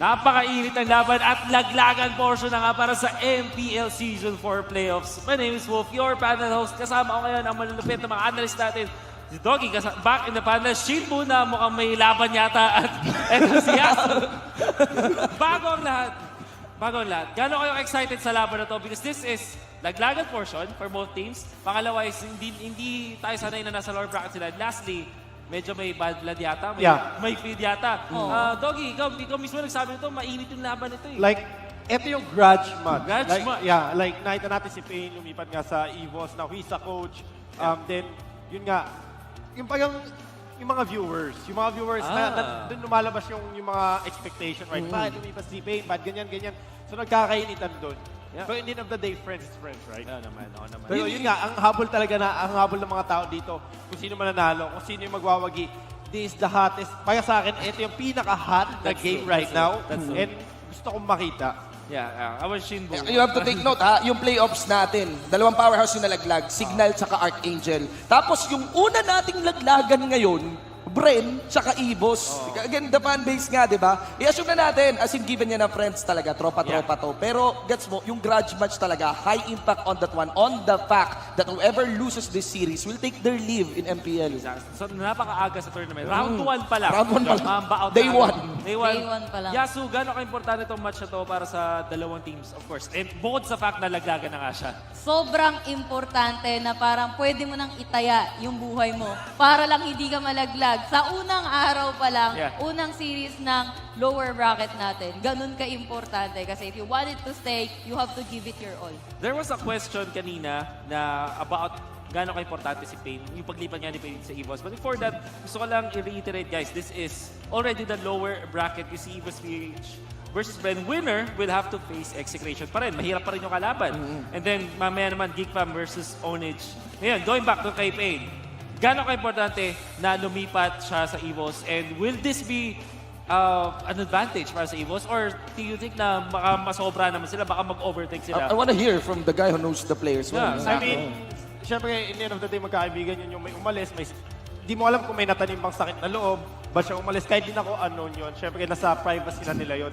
Napakainit ang laban at laglagan portion na nga para sa MPL Season 4 Playoffs. My name is Wolf, your panel host. Kasama ko ngayon ang malulupit na mga analyst natin. Si Doggy, back in the panel. Shin muna, mukhang may laban yata. At eto si Yasu. Bago ang lahat. Gano'n kayo excited sa laban na to? Because this is laglagan portion for both teams. Pangalawa is hindi tayo sanay na nasa lower bracket sila. And lastly, medyo may bad blood yata, may feed yata. Doggy, ikaw mismo nagsabi nito, mainit yung laban nito eh. Like, ito yung grudge match. Grudge match? Yeah, like nakita natin si Payne lumipat nga sa EVOS, now he's a coach. Then, yun nga, yung mga viewers na doon lumalabas yung mga expectation, right? Bakit lumipas si Payne, bad ganyan. So nagkakainitan doon. Yeah. So, in the end of the day, friends is friends, right? Oo naman. Pero yun nga, ang habol ng mga tao dito, kung sino mananalo, kung sino yung magwawagi, this is the hottest. Para sa akin, ito yung pinaka-hot na game right now. And gusto kong makita. Yeah, I was Shinbo. You have to take note, ha? Yung playoffs natin, dalawang powerhouse yung nalaglag, Signal tsaka Archangel. Tapos yung una nating laglagan ngayon, Bren, tsaka EVOS. Again, the fan base nga, di ba? I-assume na natin, as in given niya na friends talaga, tropa-tropa to. Pero, gets mo, yung grudge match talaga, high impact on that one, on the fact that whoever loses this series will take their leave in MPL. So, napakaaga sa tournament. Round 1 pa lang. Round 1 pa lang. Day 1. Day 1 pa lang. Yasu, gano'n ka-importante itong match na to para sa dalawang teams, of course. And bukod sa fact na laglagan na nga siya. Sobrang importante na parang pwede mo nang itaya yung buhay mo para lang hindi ka malaglag. Sa unang araw pa lang, unang series ng lower bracket natin, ganun ka-importante. Kasi if you want it to stay, you have to give it your all. There was a question kanina na about gano'n ka-importante si Payne, yung paglipat nga ni Payne sa EVOS. But before that, gusto ko lang i-reiterate, guys, this is already the lower bracket. You see EVOS PH versus Bren. Winner will have to face Execration pa rin. Mahirap pa rin yung kalaban. And then, mamaya naman, Geek versus Ownage. Ngayon, going back to kay Payne, gano'n ka-importante na lumipat siya sa EVOS? And will this be an advantage para sa EVOS? Or do you think na baka masobra naman sila, baka mag-overtake sila? I want to hear from the guy who knows the players well. I mean, syempre, in the end of the day, magkaibigan yun yung may umalis, di mo alam kung may natanim bang sakit na loob, ba siya umalis, kahit din ako unknown yun. Syempre, nasa privacy na nila yun.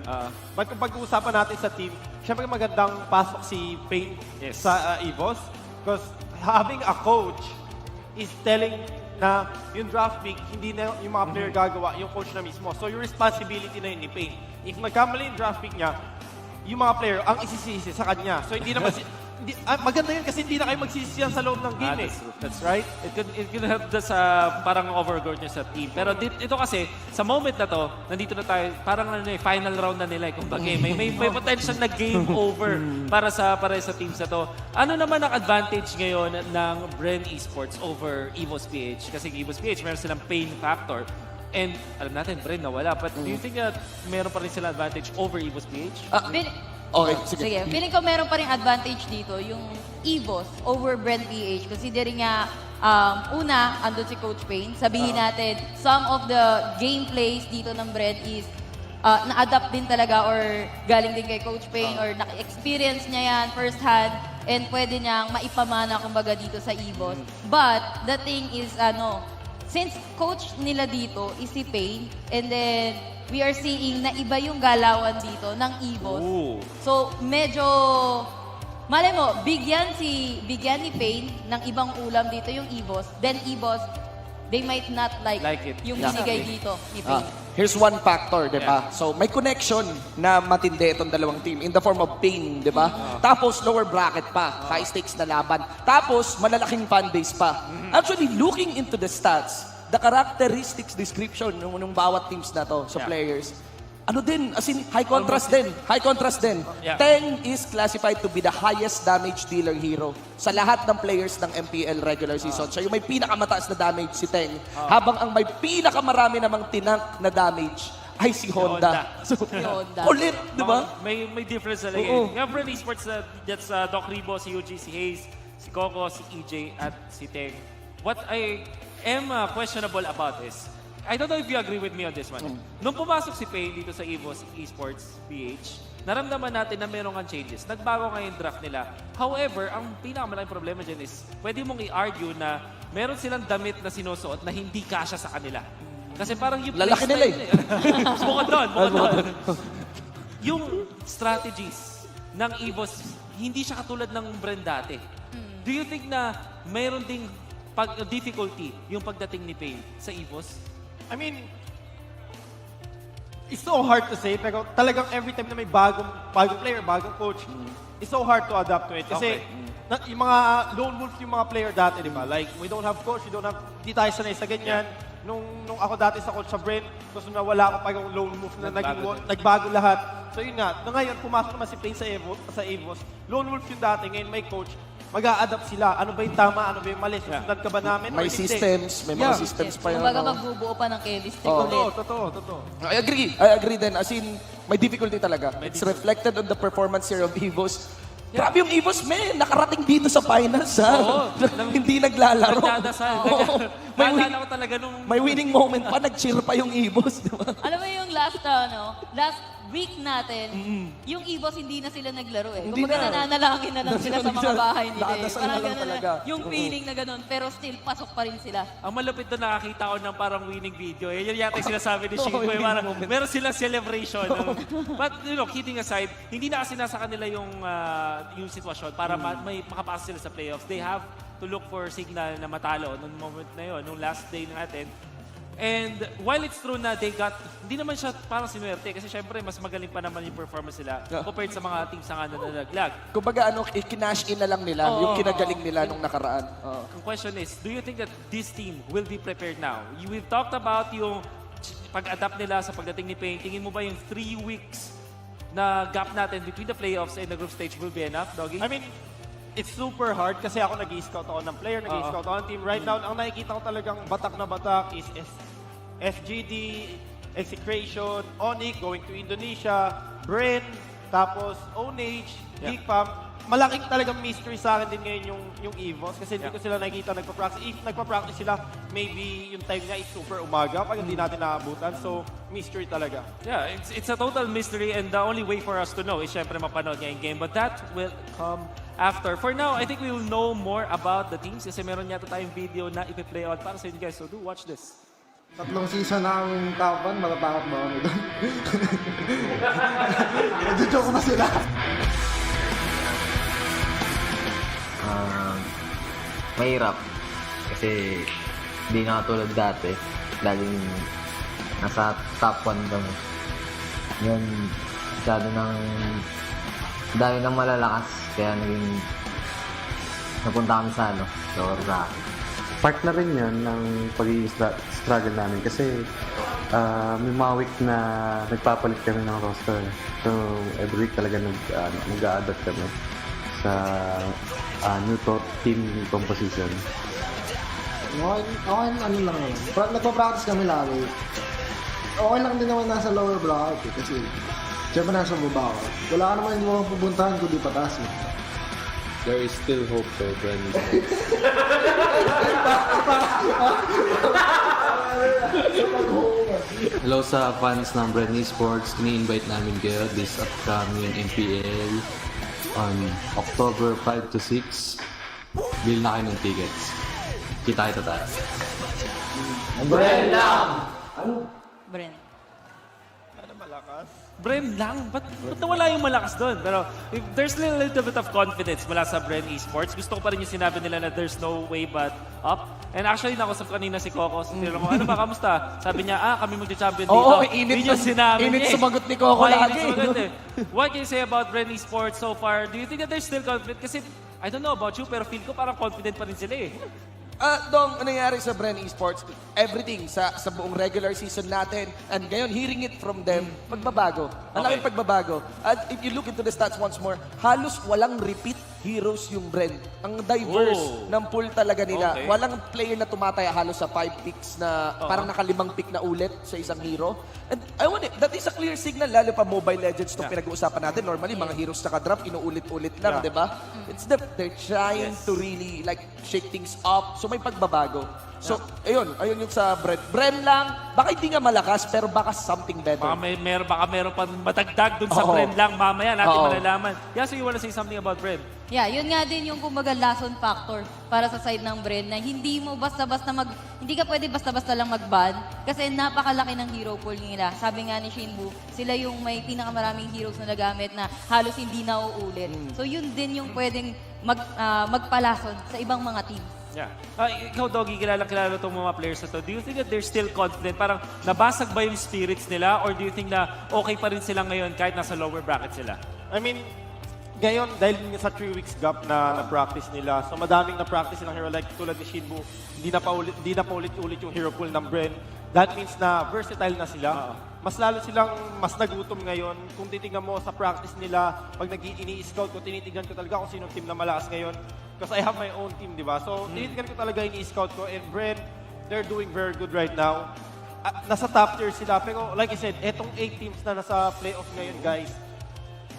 But kung pag-uusapan natin sa team, syempre magandang pasok si Payne sa EVOS. Because having a coach is telling na yung draft pick, hindi na yung mga player gagawa, yung coach na mismo. So yung responsibility na yun ni Payne. If magkamali yung draft pick niya, yung mga player, ang isisisi sa kanya. So hindi naman maganda yun kasi hindi na kayo magsisisiyan sa loob ng game That's right. It could help sa parang overboard niya sa team. Pero ito kasi, sa moment na to, nandito na tayo, parang final round na nila. Kumbaga, may potential na game over para sa teams na to. Ano naman ang advantage ngayon ng Bren eSports over EVOS PH? Kasi EVOS PH, meron silang pain factor. And alam natin, Bren nawala. But do you think that meron pa rin sila advantage over EVOS PH? Okay, sige. Feeling ko meron pa rin advantage dito, yung EVOS over Bren PH. Considering nga, una, andun si Coach Payne. Sabihin natin, some of the gameplays dito ng Bren is na-adapt din talaga or galing din kay Coach Payne or naka-experience niya yan first hand and pwede niyang maipamana kumbaga dito sa EVOS. But the thing is, since coach nila dito is si Payne and then we are seeing na iba yung galawan dito ng EVOS. So, medyo, malay mo, bigyan ni Payne ng ibang ulam dito yung EVOS. Then EVOS, they might not like it. Yung binigay dito ni Payne. here's one factor, di ba? So, may connection na matindi itong dalawang team in the form of pain, di ba? Tapos, lower bracket pa, high stakes na laban. Tapos, malalaking fan base pa. Actually, looking into the stats, the characteristics description ng bawat teams na to, sa players, ano din, as in, high contrast din. High contrast din. Yeah. Teng is classified to be the highest damage dealer hero sa lahat ng players ng MPL regular season. Siya yung may pinakamataas na damage, si Teng. Habang ang may pinakamarami namang tinank na damage ay si Honda. So, kulit, di ba? May difference talaga. Nga Bren eSports, that's Doc Ribo, si UG, si Hayes, si Coco, si EJ, at si Teng. What I am questionable about is, I don't know if you agree with me on this one. Nung pumasok si Payne dito sa EVOS eSports PH, naramdaman natin na meron kang changes. Nagbago nga yung draft nila. However, ang pinakamalaking problema dyan is, pwede mong i-argue na meron silang damit na sinusuot na hindi kasya sa kanila. Kasi parang yung lalaki nila eh. Bukod doon. Yung strategies ng EVOS, hindi siya katulad ng brand dati. Do you think na meron ding difficulty yung pagdating ni Payne sa EVOS? I mean, it's so hard to say, pero talagang every time na may bagong player, bagong coach, it's so hard to adapt to it. Kasi yung mga lone wolf yung mga player dati, di ba? Like, we don't have coach, di tayo sanay sa ganyan. Nung ako dati sa coach sa Bren, gusto na wala ako pagong lone wolf na nagbago lahat. So yun nga, ngayon, pumasok naman si Payne sa EVOS, lone wolf yung dati, ngayon may coach, mag-a-adapt sila. Ano ba yung tama? Ano ba yung mali? Susundan ka ba namin? May systems. May mga systems pa yun. Kumbaga magbubuo pa ng chemistry ulit. Totoo. I agree din. As in, may difficulty talaga. It's reflected on the performance here of EVOS. Grabe yung EVOS, nakarating dito sa finals, ha? Hindi naglalaro. Nagdadasal. Naalala ko talaga nung... May winning moment pa, nag-cheer pa yung EVOS, di ba? Alam mo yung last week natin, yung EVOS hindi na sila naglaro eh. Hindi Kumbaga na. nananalangin na lang sila sa mga bahay nila. Dadasal Parang na lang ganun talaga. Yung feeling na ganun, pero still pasok pa rin sila. Ang malupit doon nakakita ko ng parang winning video. Yan yata yung sinasabi ni Shinko. Meron silang celebration. But kidding aside, hindi na kasi nasa kanila yung sitwasyon para may makapasok sila sa playoffs. They have to look for signal na matalo nung moment na yun, nung last day natin. And while it's true na hindi naman siya parang sinuwerte kasi syempre mas magaling pa naman yung performance nila compared sa mga teams na nalaglag. Kumbaga kinash in na lang nila yung kinagaling nila nung nakaraan. Ang question is, do you think that this team will be prepared now? We've talked about yung pag-adapt nila sa pagdating ni Payne. Tingin mo ba yung 3 weeks na gap natin between the playoffs and the group stage will be enough, Doggy? I mean, it's super hard kasi ako nag-i-scout ako ng player, nag-i-scout ako ng team. Right now, ang nakikita ko talagang batak na batak is SGD, Execration, ONIC, going to Indonesia, Bren, tapos Ownage, Geek. Malaking talagang mystery sa akin din ngayon yung EVOS kasi hindi ko sila nakikita nagpa-practice. If nagpa-practice sila, maybe yung time niya is super umaga pag hindi natin naabutan. So, mystery talaga. Yeah, it's a total mystery and the only way for us to know is syempre mapanood niya yung game. But that will come after. For now, I think we will know more about the teams kasi meron yata tayong video na ipi-play out para sa inyo guys. So do watch this. 3 season na ang top 1, matatakot ba kami doon? Nag-joke na sila. Mahirap. Kasi hindi na katulad dati. Laging nasa top 1 kami. Yun, dahil ng malalakas. Kaya napunta kami sa part na rin yun ng pag-i-struggle namin kasi may mga week na nagpapalit kami ng roster. So, every week talaga nag-a-adapt kami sa new team composition. Okay, ano lang yun. Nagpa-practice kami lagi. Okay lang din naman nasa lower bracket kasi siyempre nasa baba ako. Wala ka naman hindi mo pupuntahan kundi pataas eh. There is still hope though, Bren. Hello sa fans ng Bren eSports. Ini-invite namin kayo this upcoming MPL on October 5 to 6. Bill na kayo ng tickets. Kita tayo. Bren lang! Ano? Bren. Ano malakas? Bren lang. Ba't nawala yung malakas doon? Pero if there's a little bit of confidence mula sa Bren Esports, gusto ko pa rin yung sinabi nila na there's no way but up. And actually, nakusap kanina si Coco. Tinanong ko, ano ba, kamusta? Sabi niya, kami magcha-champion dito. Oo, init Yun yung sinabi init niya. sumagot ni Coco Oo, lagi. init sumagot eh. What can you say about Bren Esports so far? Do you think that they're still confident? Kasi, I don't know about you, pero feel ko parang confident pa rin sila eh. Dong, ano nangyari sa Bren Esports? Everything sa buong regular season natin and ngayon hearing it from them, pagbabago. Ang laking pagbabago. At if you look into the stats once more, halos walang repeat heroes yung Bren. Ang diverse ng pool talaga nila. Okay. Walang player na tumataya halos sa 5 picks na parang nakalimang pick na ulit sa isang hero. And I want it, that is a clear signal, lalo pa Mobile Legends itong pinag-uusapan natin. Normally, mga heroes nakadrop, inuulit-ulit lang, di ba? It's they're trying to really like shake things up. So may pagbabago. So, ayun yung sa Bren. Bren lang, baka hindi nga malakas, pero baka something better. Baka meron pa matagdag dun sa Bren lang. Mamaya natin malalaman. Yeah, so you wanna say something about Bren? Yeah, yun nga din yung kumbaga lason factor para sa side ng Bren na hindi mo basta-basta hindi ka pwede basta-basta lang mag-ban kasi napakalaki ng hero pool nila. Sabi nga ni Shinbu, sila yung may pinakamaraming heroes na nagamit na halos hindi na uulit. So yun din yung pwedeng magpalason sa ibang mga team. Yeah. Ikaw, Doggy, kilala itong mga players na to. Do you think that they're still confident? Parang nabasag ba yung spirits nila? Or do you think na okay pa rin sila ngayon kahit nasa lower bracket sila? I mean, ngayon, dahil sa 3 weeks gap na na-practice nila, so madaming na-practice ng hero like tulad ni Shinbu, hindi na pa ulit-ulit yung hero pool ng Bren. That means na versatile na sila. Mas lalo silang mas nagutom ngayon. Kung titignan mo sa practice nila, pag ini-scout ko, tinitignan ko talaga kung sinong team na malakas ngayon. Because I have my own team, di ba? So, tinitignan ko talaga ini-scout ko. And Bren, they're doing very good right now. Nasa top tier sila. Pero like I said, etong 8 teams na nasa playoff ngayon, guys,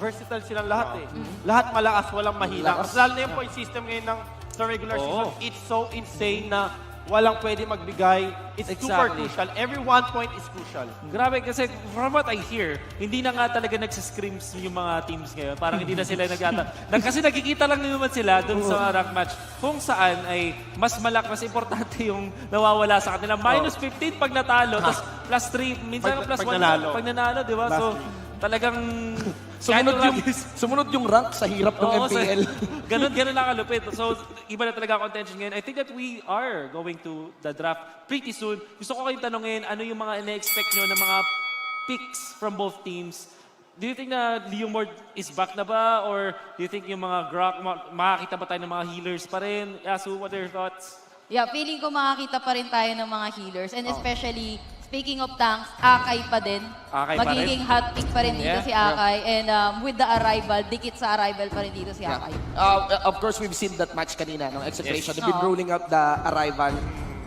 versatile silang lahat eh. Lahat malakas, walang mahina. Mas lalo na yung point system ngayon sa regular season. It's so insane na walang pwede magbigay. It's super crucial. Every 1 point is crucial. Grabe kasi from what I hear, hindi na nga talaga nagsiscreams yung mga teams ngayon. Parang hindi na sila kasi nakikita lang naman sila dun sa rank match kung saan ay mas mas importante yung nawawala sa kanila. Minus 15 pag natalo, tapos plus 3, minsan plus 1 pag nanalo, di ba? So, talagang sumunod yung rank sa hirap ng MPL. Ganun lang kalupit. So, iba na talaga ang contention ngayon. I think that we are going to the draft pretty soon. Gusto ko kayong tanongin, ano yung mga ina-expect nyo ng mga picks from both teams? Do you think na Leomord is back na ba? Or do you think yung mga Grok, makakita ba tayo ng mga healers pa rin? Yasu, what are your thoughts? Yeah, feeling ko makakita pa rin tayo ng mga healers. And especially, speaking of tanks, Akay pa din. Magiging hot pick pa rin dito si Akay. And with the arrival, dikit sa arrival pa rin dito si Akay. Of course, we've seen that match kanina, no? Execration. They've been rolling out the arrival.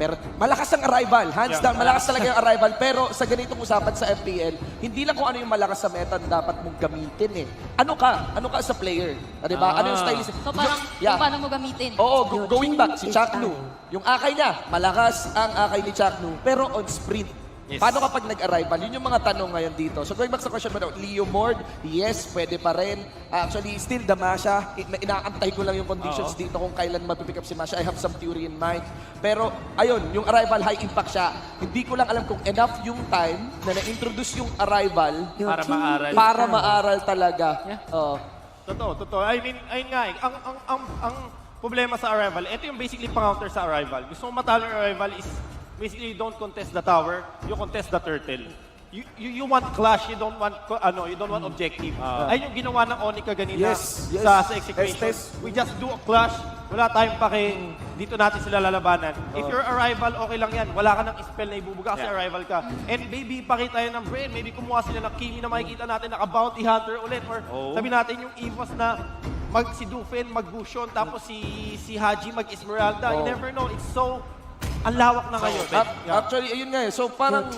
Pero malakas ang arrival. Hands down, malakas talaga yung arrival. Pero sa ganitong usapan sa FPL, hindi lang kung ano yung malakas sa meta dapat mong gamitin eh. Ano ka? Ano ka sa player? Diba? Ano yung style? So parang kung paano mo gamitin. Oo, going back, si Chaknu. Yung Akay niya, malakas ang Akay ni Chaknu, pero on sprint. Paano kapag nag-arrival? Yun yung mga tanong ngayon dito. So going back sa question mo daw, Leomord, yes, pwede pa rin. Actually, still Damasha. Inaantay ko lang yung conditions dito kung kailan mapipick up si Masha. I have some theory in mind. Pero, ayun, yung arrival, high impact siya. Hindi ko lang alam kung enough yung time na na-introduce yung arrival para maaral talaga. Totoo. I mean, ayun nga eh. Ang problema sa arrival, ito yung basically pang-counter sa arrival. Gusto mo matalo yung arrival is basically, you don't contest the tower, you contest the turtle. You want clash, you don't want objective. Ayun yung ginawa ng ONIC kanina sa Execration. We just do a clash, wala tayong pake, dito natin sila lalabanan. If you're a rival, okay lang yan. Wala ka ng spell na ibubuga kasi rival ka. And maybe pakita yun ng Bren, maybe kumuha sila ng Kimi na makikita natin, naka-bounty hunter ulit. Or sabi natin yung EVOS na si Dufen, mag-Gushon, tapos si Haji, mag-Esmeralda. You never know, it's so ang lawak na ngayon. Actually, ayun nga eh. So parang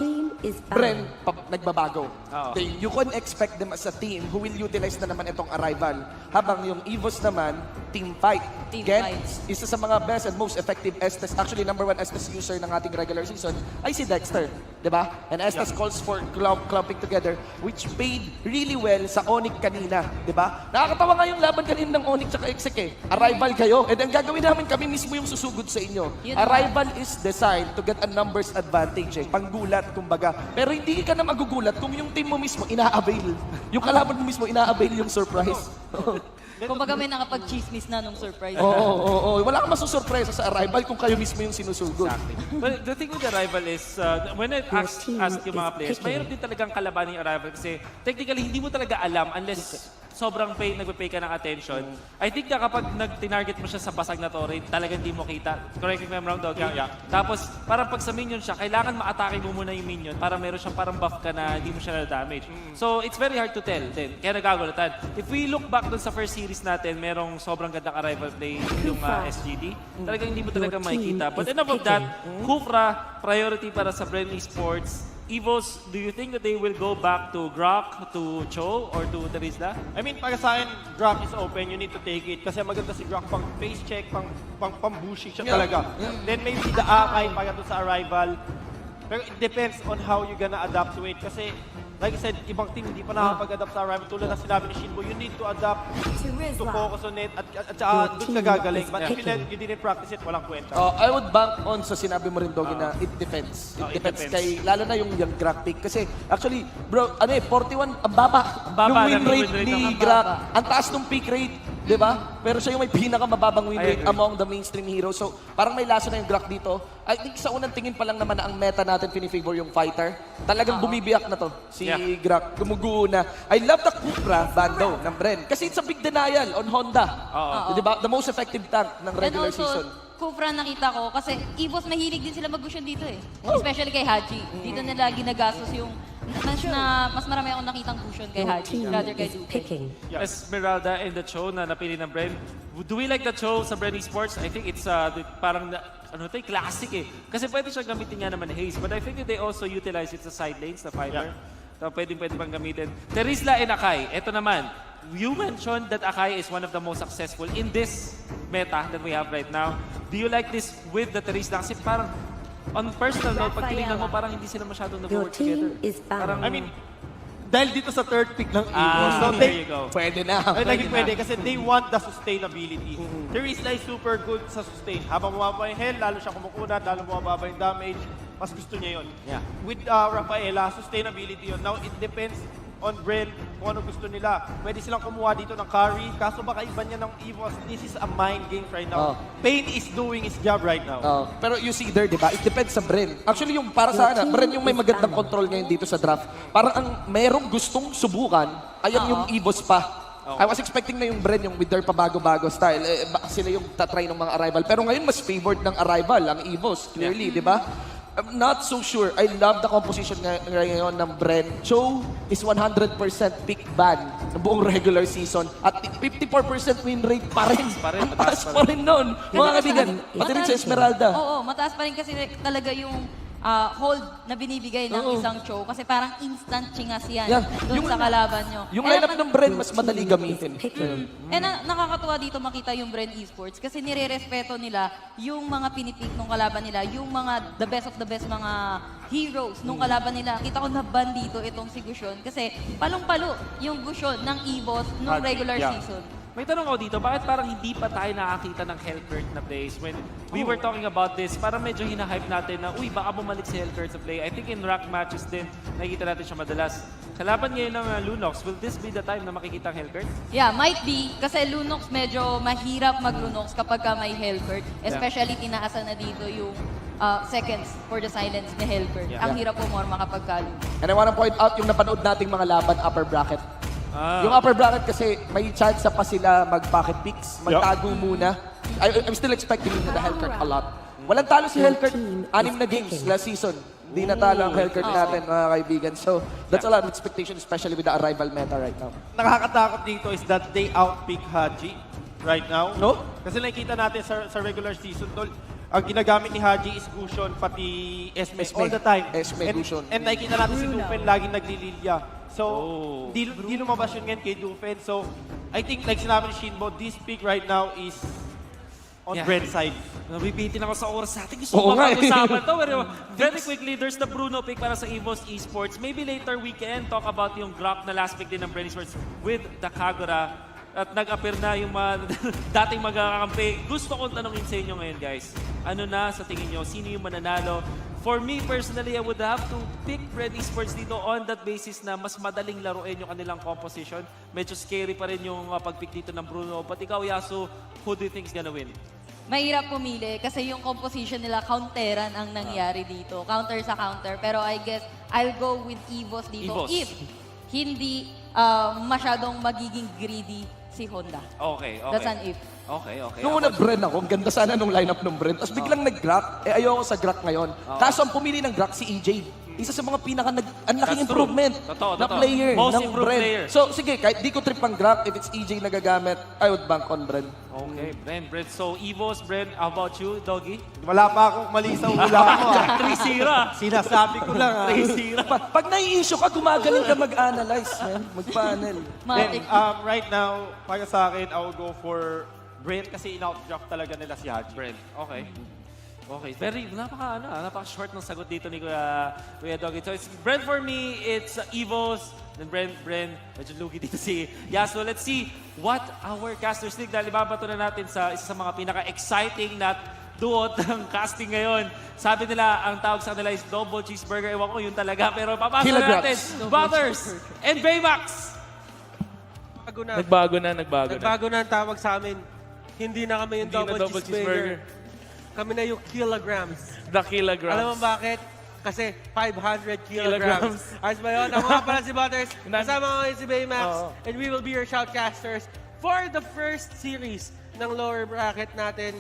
Bren, nagbabago. You can expect them as a team who will utilize na naman itong arrival. Habang yung EVOS naman, team fight. Team Again, fight. isa sa mga best and most effective Estes, actually number 1 Estes user ng ating regular season ay si Dexter, di ba? And Estes calls for clumping together, which paid really well sa ONIC kanina, di ba? Nakakatawa nga yung laban kanina ng ONIC tsaka Exec eh. Arrival kayo, and ang gagawin namin, kami mismo yung susugod sa inyo. Arrival is designed to get a numbers advantage eh. Panggulat, kumbaga. Pero hindi ka na magugulat kung yung team mo mismo ina-avail. Yung kalaban mo mismo ina-avail yung surprise. Kumbaga may nakapag-chismis na nung surprise. Oo. Wala kang masusurpresa sa Arrival kung kayo mismo yung sinusugod. Exactly. But the thing with Arrival is, when I ask yung mga players, mahirap din talagang kalabanin yung Arrival kasi technically hindi mo talaga alam unless sobrang nagpe-pay ka ng attention. I think na kapag tinarget mo siya sa basag na torre, talagang hindi mo kita. Correct me if I'm wrong, Doggy? Yeah. Tapos, parang pag sa minion siya, kailangan ma-atake mo muna yung minion para meron siyang parang buff ka na hindi mo siya na-damage. So, it's very hard to tell din. Kaya nagagulatan. If we look back dun sa first series natin, merong sobrang gandang Arrival play yung SGD. Talagang hindi mo talaga makikita. But enough of that, Kufra, priority para sa Bren eSports. EVOS, do you think that they will go back to Grok, to Cho, or to Terizla? I mean, para sa akin, Grok is open. You need to take it. Kasi maganda si Grok pang face check, pang bushi siya talaga. Then maybe the Akai para doon sa Arrival. Pero it depends on how you gonna adapt to it. Kasi, like I said, ibang team hindi pa nakapag-adapt sa Arrival. Tulad na sinabi ni Shinbo, you need to adapt to focus on it at saka doon ka gagaling. But if you didn't practice it, walang kwenta. I would bank on sa sinabi mo rin, Doggy, na it depends. It depends kay, lalo na yung Grok pick. Kasi actually, bro, 41, ang baba. Yung win rate ni Grok. Ang taas ng pick rate, di ba? Pero siya yung may pinakamababang win rate among the mainstream heroes. So, parang may laso na yung Grok dito. I think sa unang tingin pa lang naman na ang meta natin pinifavor yung fighter. Talagang bumibiyak na to, si Grok. Gumuguho na. I love the Kufra bando ng Bren. Kasi it's a big denial on Honda. Di ba? The most effective tank ng regular season. Kufra nakita ko kasi EVOS mahilig din sila mag-gushon dito eh. Especially kay Haji. Dito nila ginagastos yung mas marami akong nakitang cushion kay Haji rather kay Duke. Esmeralda and the Cho na napili ng Bren. Do we like the Cho sa Bren eSports? I think it's parang classic eh. Kasi pwede siya gamitin nga naman Haze. But I think that they also utilize it sa side lanes, na fighter. So pwede pang gamitin. Terizla and Akai, eto naman. You mentioned that Akai is one of the most successful in this meta that we have right now. Do you like this with the Terizla? Kasi parang on personal note, pag tinignan mo, parang hindi sila masyadong nag-work together. Parang, I mean, dahil dito sa third pick ng EVOS, so there you go. Pwede na. Naging pwede kasi they want the sustainability. Terizla is super good sa sustain. Habang bumaba yung health, lalo siya kumukunat, lalo bumaba yung damage, mas gusto niya yun. With Rafaela, sustainability yun. Now, it depends on Bren kung ano gusto nila. Pwede silang kumuha dito ng carry, kaso baka iba niya ng EVOS. This is a mind game right now. Pain is doing his job right now. Pero you see there, di ba? It depends sa Bren. Actually, yung para sa akin, Bren yung may magandang control ngayon dito sa draft. Parang ang merong gustong subukan, ayan yung EVOS pa. I was expecting na yung Bren, yung with their pabago-bago style. Sila yung tatry ng mga Arrival. Pero ngayon, mas favored ng Arrival, ang EVOS. Clearly, di ba? I'm not so sure. I love the composition ngayon ng Bren. Cho is 100% pick ban ng buong regular season. At 54% win rate pa rin. Ang taas pa rin nun. Mga kaibigan, pati rin sa Esmeralda. Oo, mataas pa rin kasi talaga yung hold na binibigay ng isang Cho. Kasi parang instant chingas yan doon sa kalaban nyo. Yung lineup ng Bren, mas madali gamitin. Nakakatuwa dito makita yung Bren eSports kasi nire-respeto nila yung mga pinipik ng kalaban nila, yung mga the best of the best mga heroes nung kalaban nila. Kita ko na ban dito itong si Gushon kasi palong-palo yung Gushon ng EVOS nung regular season. May tanong ako dito, bakit parang hindi pa tayo nakakita ng Hellcurt na plays? When we were talking about this, parang medyo hinahype natin na, uy, baka bumalik si Hellcurt sa play. I think in rank matches din, nakikita natin siya madalas. Kalaban ngayon ng Lunox, will this be the time na makikita ang Hellcurt? Yeah, might be. Kasi Lunox medyo mahirap mag-Lunox kapag ka may Hellcurt. Especially tinaasan na dito yung seconds for the silence ni Hellcurt. Ang hirap pumorma kapag ka Lunox. And I wanna point out yung napanood nating mga laban upper bracket. Yung upper bracket kasi may chance pa sila mag-pocket picks, magtago muna. I'm still expecting the Hellcurt a lot. Walang talo si Hellcurt, 6 na games last season. Hindi natalo ang Hellcurt natin, mga kaibigan. So, that's a lot of expectation, especially with the Arrival meta right now. Nakakatakot dito is that they outpick Haji right now. Kasi nakikita natin sa regular season, Tol, ang ginagamit ni Haji is Gushon, pati Esme all the time. Gushon. And nakikita natin si Dufen laging naglililya. So, di lumabas yun ngayon kay Dufen. So, I think like sinabi ni Shinbo, this pick right now is on Bren's side. Nabibitin ako sa oras natin. Gusto ko pag-usapan to. Pero very quickly, there's the Bruno pick para sa EVOS Esports. Maybe later we can talk about yung Grok na last pick din ng Bren Esports with the Kagura. At nag-appear na yung mga dating magkakampi. Gusto kong tanongin sa inyo ngayon, guys. Ano na sa tingin nyo? Sino yung mananalo? For me, personally, I would have to pick Bren Esports dito on that basis na mas madaling laruin yung kanilang composition. Medyo scary pa rin yung pag-pick dito ng Bruno. But ikaw, Yasu, who do you think is gonna win? Mahirap pumili kasi yung composition nila counteran ang nangyari dito. Counter sa counter. Pero I guess I'll go with EVOS dito. EVOS. If hindi masyadong magiging greedy si Honda. Okay. That's an if. Okay. Nung una Bren ako, ang ganda sana nung lineup ng Bren. Tapos biglang nag-Grok. Ayoko sa Grok ngayon. Kaso ang pumili ng Grok si EJ. Isa sa mga ang laking improvement na player Most ng improved Bren. player. So sige, kahit di ko trip ang Grok, if it's EJ na gagamit, I would bank on Bren. Okay, Bren. So, EVOS, Bren, how about you, Doggy? Wala pa akong mali sa hula ko. 3-0. Sinasabi ko lang. 3-0. Pag nai-issue ka, gumagaling ka mag-analyze, man. Mag-panel. Then, right now, para sa akin, I will go for Bren kasi in-out-draft talaga nila si Haji. Bren, okay. Okay, napaka-short ng sagot dito ni Kuya Doggy. So, it's Bren for me, it's EVOS, then Bren, medyo lugi dito si Yasu. Let's see what our casters think. Dahil ibabato na natin sa isa sa mga pinaka-exciting na duo ng casting ngayon. Sabi nila, ang tawag sa kanila is double cheeseburger. Ewan ko yun talaga, pero papasok na natin. Butters and Baymax. Nagbago na. Nagbago na ang tawag sa amin. Hindi na kami yung double cheeseburger. Kami na yung kilograms. The kilograms. Alam mo bakit? Kasi 500 kilograms. Ayos ba yun? Ako nga pala si Butters. Kasama ko ngayon si Baymax. And we will be your shoutcasters for the first series ng lower bracket natin.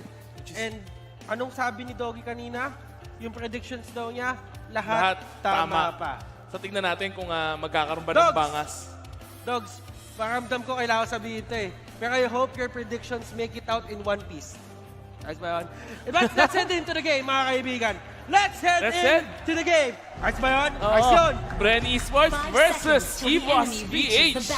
And anong sabi ni Doggy kanina? Yung predictions daw niya, lahat tama pa. So tignan natin kung magkakaroon ba ng bangas. Dogs, paramdam ko kailangan sabihin ito eh. Pero I hope your predictions make it out in one piece. Ayos ba yun? Let's head into the game, mga kaibigan. Let's head into the game. Ayos ba yun? Ayos yun. Bren Esports versus EVOS PH.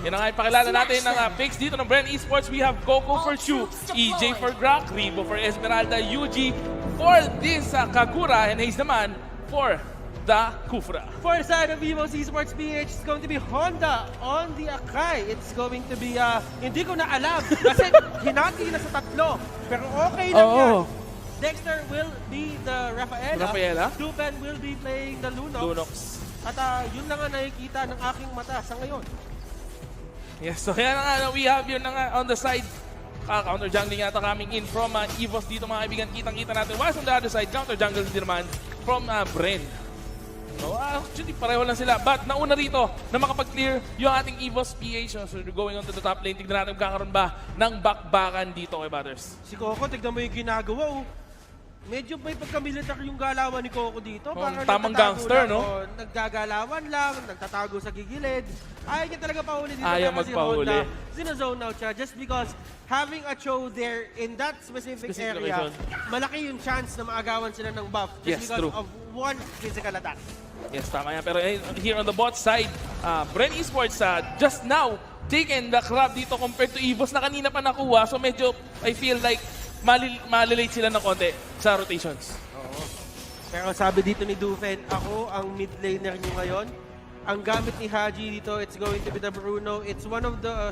Yan ang ipakilala natin ng picks dito ng Bren Esports. We have Coco for Chu, EJ for Grok, Ribo for Esmeralda, UG for this Kagura, and Hayes naman for the Kufra. For the side of EVOS Esports PH, it's going to be Honda on the Akai. It's going to be, hindi ko na alam kasi hinati na sa tatlo. Pero okay lang yan. Dexter will be the Rafaela. Dupen will be playing the Lunox. At yun lang ang nakikita ng aking mata sa ngayon. Yes, so yan nga, we have yun nga on the side. Counter jungling yata coming in from EVOS dito mga kaibigan. Kitang-kita natin. Whilst on the other side, counter jungling din naman from Bren. So, actually, pareho lang sila. But nauna rito na makapag-clear yung ating EVOS PH. So, going on to the top lane. Tignan natin kung kakaroon ba ng bakbakan dito kay Butters. Si Coco, tignan mo yung ginagawa. Medyo may pagka-militar yung galawan ni Coco dito. Tamang gangster, no? Naggagalawan lang, nagtatago sa gigilid. Ayaw niya talaga pahuli dito. Ayaw magpahuli. Sinazone out siya just because having a Cho there in that specific area, malaki yung chance na maagawan sila ng buff just because of one physical attack. Yes, tama yan. Pero here on the bot side, Bren Esports just now taken the crab dito compared to EVOS na kanina pa nakuha. So medyo, I feel like, malilate sila ng konti sa rotations. Oo. Pero sabi dito ni Dufen, ako ang mid laner nyo ngayon. Ang gamit ni Haji dito, it's going to be the Bruno. It's one of the,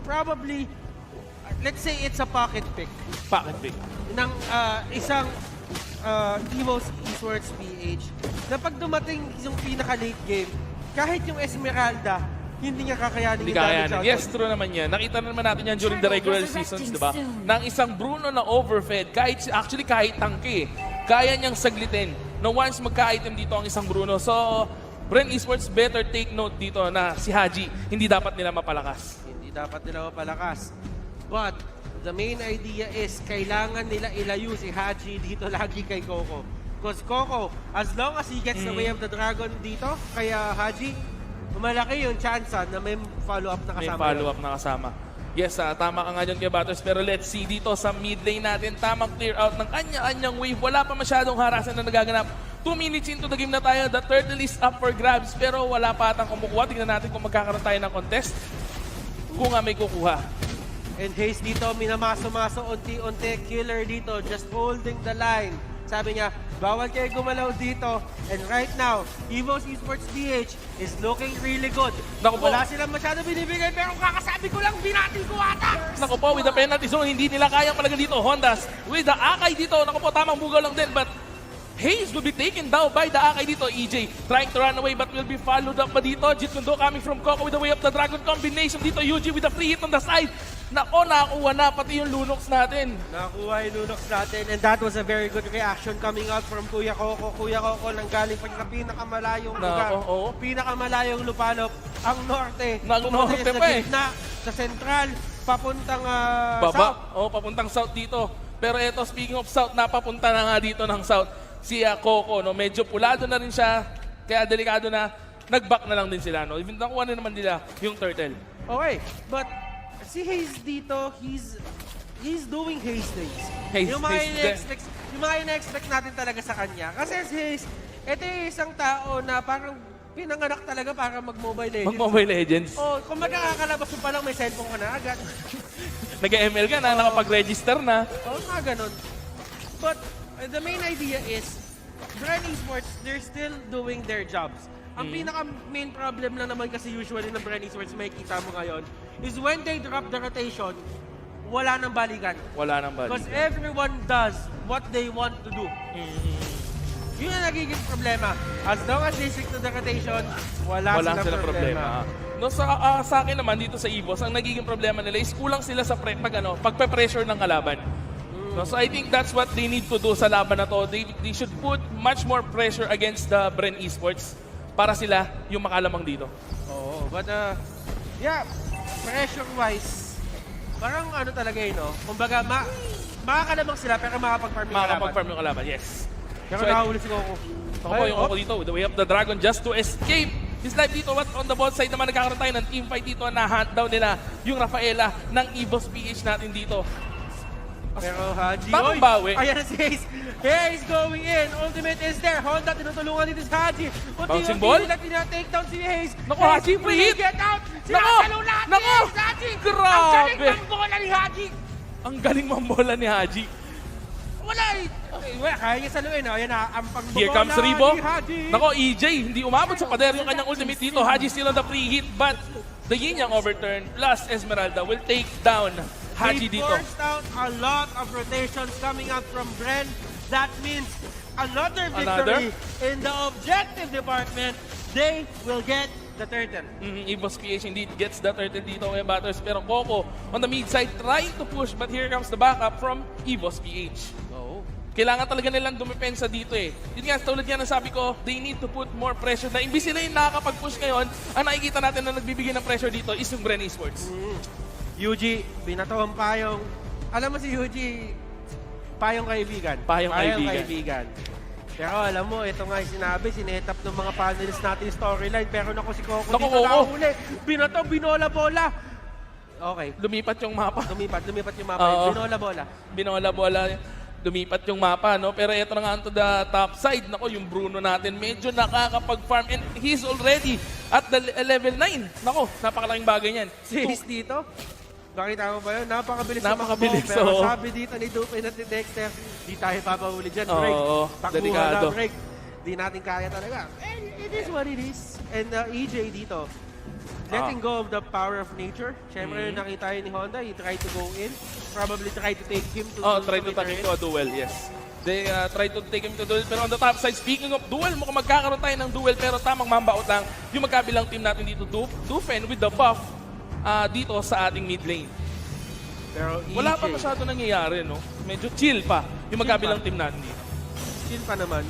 probably, let's say it's a pocket pick. Pocket pick. Ng isang EVOS Esports PH. Na pag dumating yung pinaka-late game, kahit yung Esmeralda, hindi niya kakayanin yung damage output. Yes, true naman yan. Nakita naman natin yan during the regular seasons, di ba? Nang isang Bruno na overfed, kahit tangke, kaya niyang saglitin na once magka-item dito ang isang Bruno. So, Bren Esports better take note dito na si Haji, hindi dapat nila mapalakas. Hindi dapat nila mapalakas. But, the main idea is, kailangan nila ilayo si Haji dito lagi kay Coco. Because Coco, as long as he gets the way of the dragon dito, kaya Haji, malaki yung chance na may follow-up na kasama. May follow-up na kasama. Yes, tama ka nga dyan kay Butters. Pero let's see dito sa mid lane natin. Tamang clear out ng kanya-anyang wave. Wala pa masyadong harasan na nagaganap. 2 minutes into the game na tayo. The turtle is up for grabs. Pero wala pa atang kumukuha. Tingnan natin kung magkakaroon tayo ng contest. kung may kukuha. And Hayes dito, minamaso-maso, unti-unti, killer dito, just holding the line. Sabi niya, bawal kayo gumalaw dito. And right now, EVOS Esports PH is looking really good. Naku po. Wala silang masyado binibigay, pero kakasabi ko lang, binati ko ata. Naku po, with the penalty zone, hindi nila kayang palagan dito. Hondas with the Akay dito. Naku po, tamang bugaw lang din. But Hayes will be taken down by the Akay dito. EJ trying to run away but will be followed up pa dito. Jitkundo coming from Coco with the way of the Dragon combination dito. UG with the free hit on the side. Nako, nakakuha na pati yung Lunox natin. Nakuha yung Lunox natin, and that was a very good reaction coming out from Kuya Coco. Kuya Coco nang galing pa sa pinakamalayong lugar. Pinakamalayong lupalop. Ang norte. Norte sa pa eh. gitna, sa central, papuntang Baba. south. Papuntang south dito. Pero eto, speaking of south, napapunta na nga dito ng south si Coco. No? Medyo pulado na rin siya. Kaya delikado na. Nag-back na lang din sila. No? Even nakuha na naman nila yung turtle. Okay, but si Hayes dito, he's doing Hayes things. Yung mga ina-expect natin talaga sa kanya. Kasi si Hayes, ito yung isang tao na parang pinanganak talaga para mag-Mobile Legends. Mag-Mobile Legends? Oh, kung magkakakalabas mo pa lang, may cellphone ka na agad. Nag-ML ka na, nakapag-register na. Oo, mga ganun. But the main idea is, Bren Esports, they're still doing their jobs. Ang pinaka-main problem lang naman kasi usually ng Bren Esports, may kita mo ngayon, is when they drop the rotation, wala nang balikan. Wala nang balikan. Because everyone does what they want to do. Yun ang nagiging problema. As long as they stick to the rotation, wala silang problema. No, sa akin naman dito sa EVOS, ang nagiging problema nila is kulang sila sa pagpe-pressure ng kalaban. No, so I think that's what they need to do sa laban na to. They should put much more pressure against the Bren Esports para sila yung makalamang dito. Oo, but yeah, pressure-wise, parang ano talaga yun, no? Kumbaga, makakalamang sila pero makapag-farm yung kalaban. Makakapag-farm yung kalaban, yes. Pero nakahuli si Coco. Ako po yung Coco dito with the way of the Dragon just to escape his life dito. But on the bot side naman, nagkakaroon tayo ng teamfight dito na hunt down nila yung Rafaela ng EVOS PH natin dito. Pero Haji, tamang bawi. Ayan na si Hayes. Hayes going in. Ultimate is there. Honda, tinutulungan dito si Haji. Bouncing ball? Take down si Hayes. Naku, Haji, free hit. Get out. Sinasalo lahat ni Haji. Grabe. Ang galing mambola ni Haji. Ang galing mambola ni Haji. Wala eh. Okay, kaya niya saluin. Ayan na, ang pagbobola Here comes Ribo. ni Haji. Nako, EJ, hindi umabot sa pader yung kanyang ultimate dito. Haji still on the free hit, but the yin-yang overturn plus Esmeralda will take down Haji They dito. forced out a lot of rotations coming out from Bren. That means another victory in the objective department. They will get the turtle. EVOS PH indeed gets the turtle dito kay Batters. Pero Coco on the mid side trying to push, but here comes the backup from EVOS PH. Kailangan talaga nilang dumipensa dito eh. Yun nga, tulad nga ng sabi ko, they need to put more pressure. Na imbis sila yung nakakapag-push ngayon, ang nakikita natin na nagbibigay ng pressure dito is yung Bren Esports. Yuji, binato ang payong. Alam mo si Yuji, payong kaibigan. Payong kaibigan. Pero alam mo, ito nga yung sinabi, sinetap ng mga panelists natin yung storyline. Pero naku si Coco Naku, dito Coco. nakahuli. Binato, binola-bola. Okay. Lumipat yung mapa. Lumipat yung mapa. Binola-bola. Binola-bola. Lumipat yung mapa, no? Pero ito na nga to the top side. Nako, yung Bruno natin medyo nakakapag-farm and he's already at the level 9. Nako, napakalaking bagay niyan. Si Hayes dito, bakita mo ba yun? Napakabilis Napakabilis, na pero sabi dito ni Dupe at ni Dexter, di tayo papahuli dyan. Break. Takbuhan na break. Di natin kaya talaga. And it is what it is. And EJ dito, letting go of the power of nature. Siyempre, nakita yun ni Honda, he tried to go in. Probably try to take him to try to take him to a duel, yes. They try to take him to duel. Pero on the top side, speaking of duel, mukhang magkakaroon tayo ng duel. Pero tamang mambaot lang yung magkabilang team natin dito, Dufen with the buff dito sa ating mid lane. Pero wala pa masyado nangyayari, no? Medyo chill pa yung magkabilang team natin dito. Chill pa naman.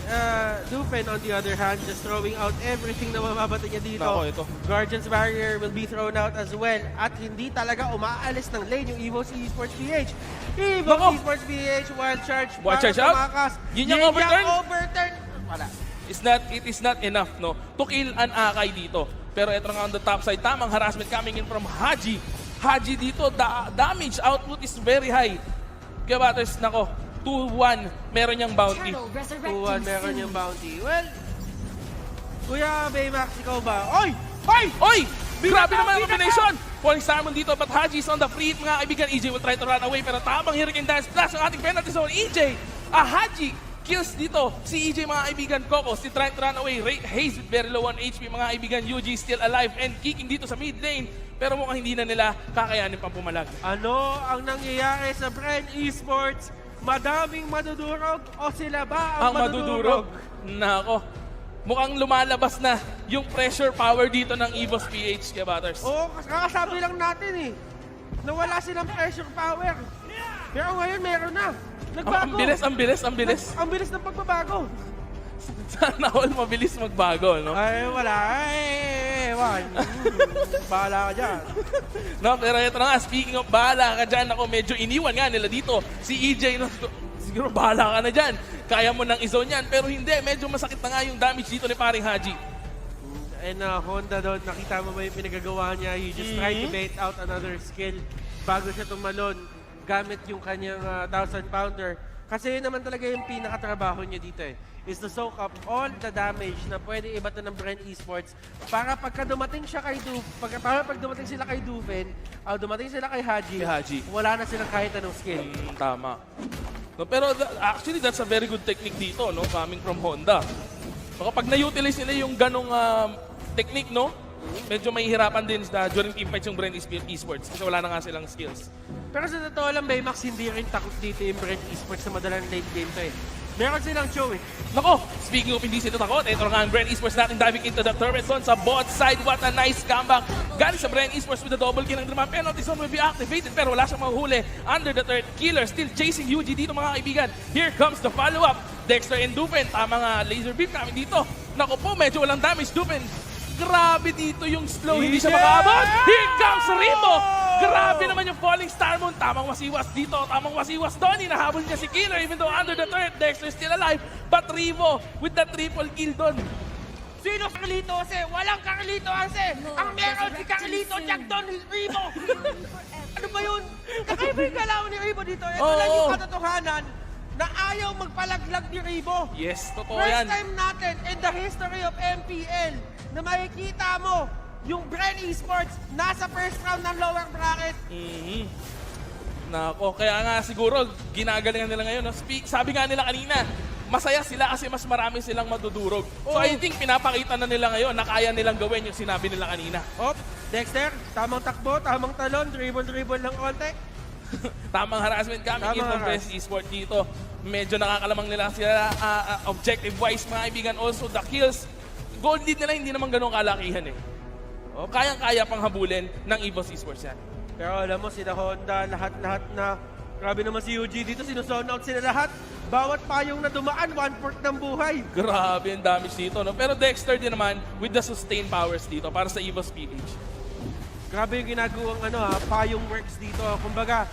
Dufen, on the other hand, just throwing out everything na mababata niya dito. Ito. Guardian's Barrier will be thrown out as well. At hindi talaga umaalis ng lane yung EVOS Esports PH. EVOS Esports PH, wild charge. Wild charge out? Yun yung overturn? Wala. It is not enough, no? To kill an Akay dito. Pero ito nga on the top side, tamang harassment coming in from Haji. Haji dito, damage output is very high. Kaya Batters, nako, 2-1, meron niyang bounty. 2-1, meron niyang bounty. Well, Kuya Baymax, ikaw ba? Oy! Oy! Grabe naman ang combination. Falling Star Moon dito, but Haji is on the free hit, mga kaibigan. EJ will try to run away, pero tamang Hurricane Dance Blast ang ating penalty zone. EJ, Haji kills dito. Si EJ, mga kaibigan. Coco still trying to run away. Hayes with very low on HP, mga kaibigan. UG still alive and kicking dito sa mid lane. Pero mukhang hindi na nila kakayanin pang pumalag. Ano ang nangyayari sa Bren eSports? Madaming madudurog o sila ba ang madudurog? Nako. Mukhang lumalabas na yung pressure power dito ng EVOS PH, kaya Butters. Oo, kakasabi lang natin na wala silang pressure power. Pero ngayon meron na. Nagbago. Ang bilis. Ang bilis ng pagbabago. Sana all mabilis magbago, no? Ay, wala. Ewan. Bahala ka dyan. No, pero ito na nga, speaking of bahala ka dyan, ako medyo iniwan nga nila dito. Si EJ, no, siguro bahala ka na dyan. Kaya mo nang izone yan. Pero hindi, medyo masakit na nga yung damage dito ni paring Haji. And Honda doon, nakita mo ba yung pinagagawa niya? He just tried to bait out another skill bago siya tumalon gamit yung kanyang 1,000 pounder. Kasi yun naman talaga yung pinakatrabaho niya dito is to soak up all the damage na pwede ibata ng Bren eSports para pagka dumating siya kay para pag dumating sila kay Duven, dumating sila kay Haji, wala na silang kahit anong skill. Tama. No, pero actually, that's a very good technique dito, no? Coming from Honda. So, kapag na-utilize nila yung ganong technique, no? Medyo mahihirapan din during team fights yung Bren eSports kasi wala na nga silang skills. Pero sa totoo lang, Baymax, hindi rin takot dito yung Bren eSports sa madalang late game to Meron silang show Nako, speaking of hindi sila takot, ito nga ang Bren eSports natin diving into the turret zone sa bot side. What a nice comeback. Galing sa Bren eSports with the double kill ng Draman. Penalty zone will be activated pero wala siyang mahuhuli. Under the third, Killer still chasing UG dito, mga kaibigan. Here comes the follow-up. Dexter and Dupen, tama nga laser beam kami dito. Nako po, medyo walang damage. Dupen, grabe dito yung slow, hindi siya makaabot. Here comes Rimo! Grabe naman yung Falling Star Moon. Tamang wasiwas dito, tamang wasiwas doon. Hinahabol niya si Killer even though under the third, Dexter still alive. But Rimo with the triple kill doon. Sino Carlito kasi? Walang Carlito kasi! Ang meron si Carlito, Jack Don, Rimo! Ano ba yun? Kakaiba yung galaw ni Rimo dito. Ito lang yung katotohanan na ayaw magpalaglag ni Rimo. Yes, totoo yan. First time natin in the history of MPL na makikita mo yung Bren eSports nasa first round ng lower bracket. Nako, kaya nga siguro ginagalingan nila ngayon. No? Sabi nga nila kanina, masaya sila kasi mas marami silang madudurog. So I think pinapakita na nila ngayon na kaya nilang gawin yung sinabi nila kanina. Dexter, tamang takbo, tamang talon, dribble lang konti. Tamang harassment kami in Bren eSports dito. Medyo nakakalamang nila sila objective-wise, mga kaibigan. Also, the kills, gold lead nila hindi naman ganun kalakihan Kayang-kaya pang habulin ng EVOS eSports yan. Pero alam mo, sila Honda, lahat-lahat na, grabe naman si UG dito, sinusone out sila lahat. Bawat payong na dumaan, 1/4 ng buhay. Grabe ang damage dito, no? Pero Dexter din naman with the sustained powers dito para sa EVOS PH. Grabe yung ginagawang payong works dito. Kumbaga,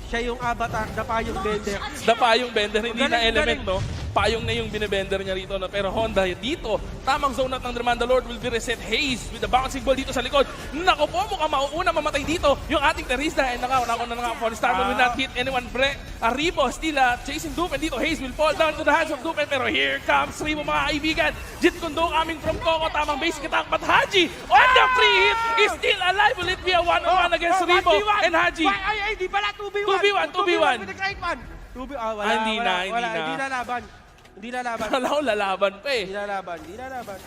siya yung avatar, the payong bender. The payong bender, hindi na element, no? Payong na yung binibender niya rito, no? Pero Honda dito, tamang zone out ng Draman. The Lord will be reset. Hayes with the bouncing ball dito sa likod. Nako po, mukhang mauuna mamatay dito yung ating Teresa. And nako na nga, Falling Star will not hit anyone. Rimo still chasing Dupen dito. Hayes will fall down to the hands of Dupen. Pero here comes Rimo, mga kaibigan. Jit Kundo coming from Coco. Tamang basic attack. But Haji on the free hit is still alive. Will it be a 1-on-1 against Rimo and Haji? Ay, di pala, 2v1. 2v1. Hindi lalaban. Wala ko lalaban pa Hindi lalaban.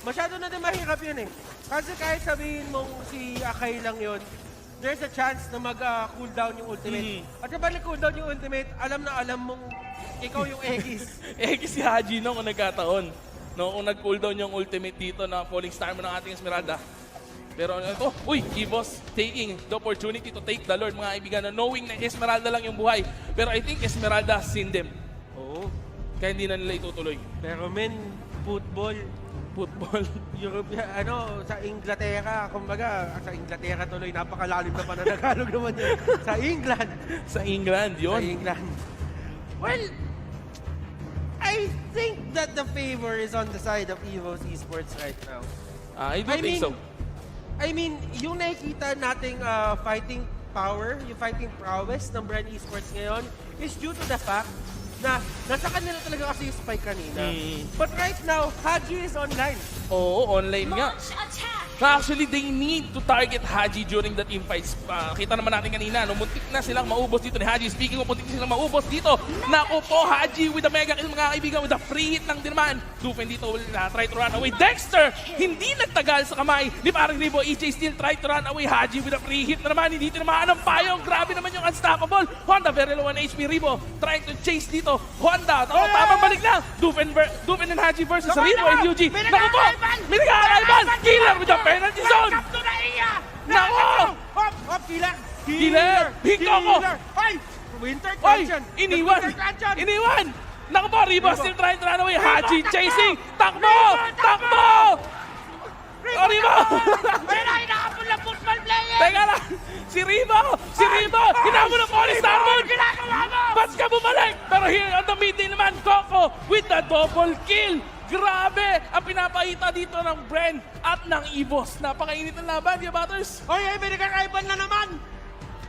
Masyado na din mahirap yun Kasi kahit sabihin mong si Akai lang yun, there's a chance na mag-cooldown yung ultimate. At kapag nag-cooldown yung ultimate, alam na alam mong ikaw yung Egis. Egis si Haji kung nagkataon. Kung nag-cooldown yung ultimate dito na Falling Star mo ng ating Esmeralda. Pero ito, EVOS taking the opportunity to take the Lord, mga kaibigan, na knowing na Esmeralda lang yung buhay. Pero I think Esmeralda seen them. Kaya hindi na nila itutuloy. Pero football, Europe, sa Inglaterra, kumbaga, sa Inglaterra tuloy, napakalalim na pananagalog naman yun. Sa England. Sa England, yun. Sa England. Well, I think that the favor is on the side of EVOS eSports right now. I think so. I mean, yung nakikita nating fighting power, yung fighting prowess ng Bren eSports ngayon is due to the fact na nasa kanila talaga kasi yung spike kanina. But right now, Haji is online. Oo, online nga. Actually, they need to target Haji during the team fights. Kita naman natin kanina, no, muntik na silang maubos dito ni Haji. Speaking of muntik na silang maubos dito, naku po, Haji with the mega kill, mga kaibigan, with the free hit lang din naman. Dufen dito will try to run away. Dexter, hindi nagtagal sa kamay ni parang Ribo. EJ still try to run away. Haji with a free hit na naman, hindi tinamaan ng payong. Grabe naman yung unstoppable. Honda, very low on HP. Ribo trying to chase dito. Honda, tamang balik lang. Dufen and Haji versus Ribo and UG. Naku po, may nagkakaiban. Killer with the penalty zone. Nako! Hop, killer! Killer! Hikoko! Ay! Winter Transition! Iniwan! Naku po, Ribo still trying to run away. Haji chasing! Takbo! Ribo! Ayun na, hinakapon lang football player! Teka lang! Si Ribo! Hinamon ng Pony Starboard! Bats ka bumalik! Pero here on the mid lane naman, Coco with the double kill! Grabe! Ang pinapakita dito ng Bren at ng EVOS. Napakainit ng laban, ya Batters. Oy, may nagkakaiban na naman!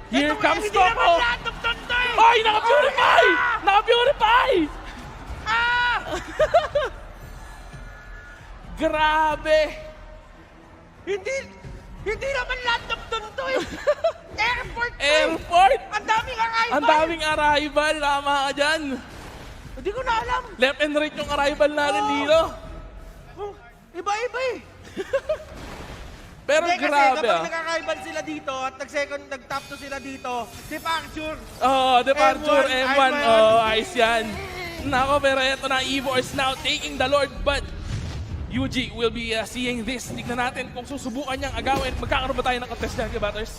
Here comes Coco! Oy, naka-purify! Naka-purify! Grabe! Hindi naman lahat ng tuntoy! Airport! Ang daming arrival! Ang daming arrival! Tama ka dyan! Hindi ko na alam! Left and right yung arrival natin dito. Iba-iba eh! Pero hindi, grabe kasi kapag nagkakaiban sila dito at nag-top 2 sila dito, departure! Departure, M1. Ayos yan. Nako, pero eto na, Evo is now taking the Lord, but UG will be seeing this. Tignan natin kung susubukan niyang agawin. Magkakaroon ba tayo ng contest dyan, Batters?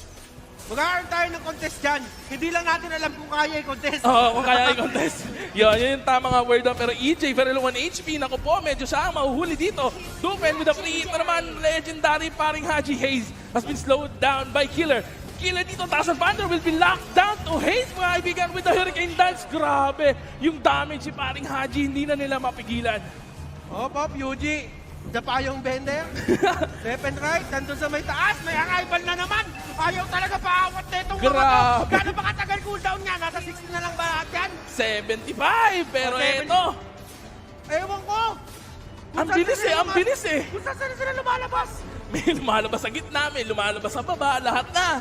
Magkakaroon tayo ng contest dyan. Hindi lang natin alam kung kaya i-contest. Kung kaya i-contest. Yun yung tama nga word doon. Pero EJ, very low on HP. Naku po, medyo siya ang mahuhuli dito. Dupen with a free hit na naman. Legendary paring Haji Hayes has been slowed down by Killer. Killer dito, taas ang Thunder will be locked down to Hayes, mga kaibigan, with the Hurricane Dance. Grabe, yung damage si paring Haji, hindi na nila mapigilan. Pop, UG. Dapa yung bender. Left and right, nandun sa may taas, may arrival na naman. Ayaw talaga paawat na itong mga to. Gano'n ba katagal cooldown niya? Nasa 60 na lang ba lahat yan? 75, pero eto. Ewan ko. Ang bilis eh. Kung saan sila lumalabas? May lumalabas sa gitna, may lumalabas sa baba, lahat na.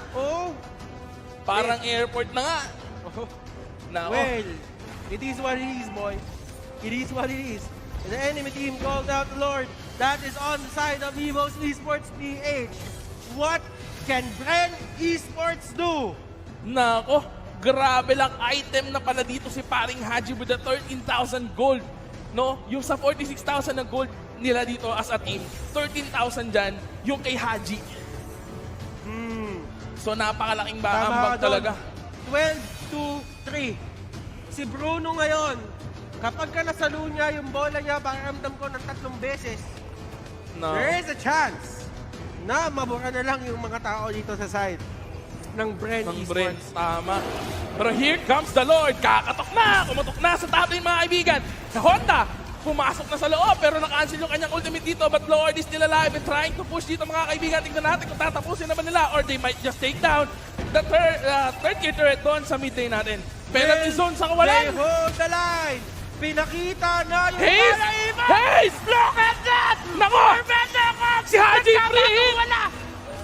Parang airport na nga. Well, it is what it is, boy. It is what it is. The enemy team called out the Lord. That is on the side of EVOS PH. What can Bren eSports do? Nako, grabe lang item na pala dito si paring Haji with the 13,000 gold. No? Yung sa 46,000 na gold nila dito as a team, 13,000 dyan, yung kay Haji. So napakalaking ambag talaga. 12-3. Si Bruno ngayon, kapag ka nasalo niya yung bola niya, pakiramdam ko ng 3 beses, there is a chance na mabura na lang yung mga tao dito sa side ng Bren eSports. Tama. Pero here comes the Lord. Kakatok na! Kumutok na sa top lane, mga kaibigan. Sa Honda, pumasok na sa loob, pero naka-cancel yung kanyang ultimate dito, but Lord is still alive and trying to push dito, mga kaibigan. Tingnan natin kung tatapusin naman nila or they might just take down the third tier turret doon sa mid lane natin. Penalty zone sa kawalan. They hold the line. Pinakita na yung Hayes! Look at that! Nako! Si Haji free hit!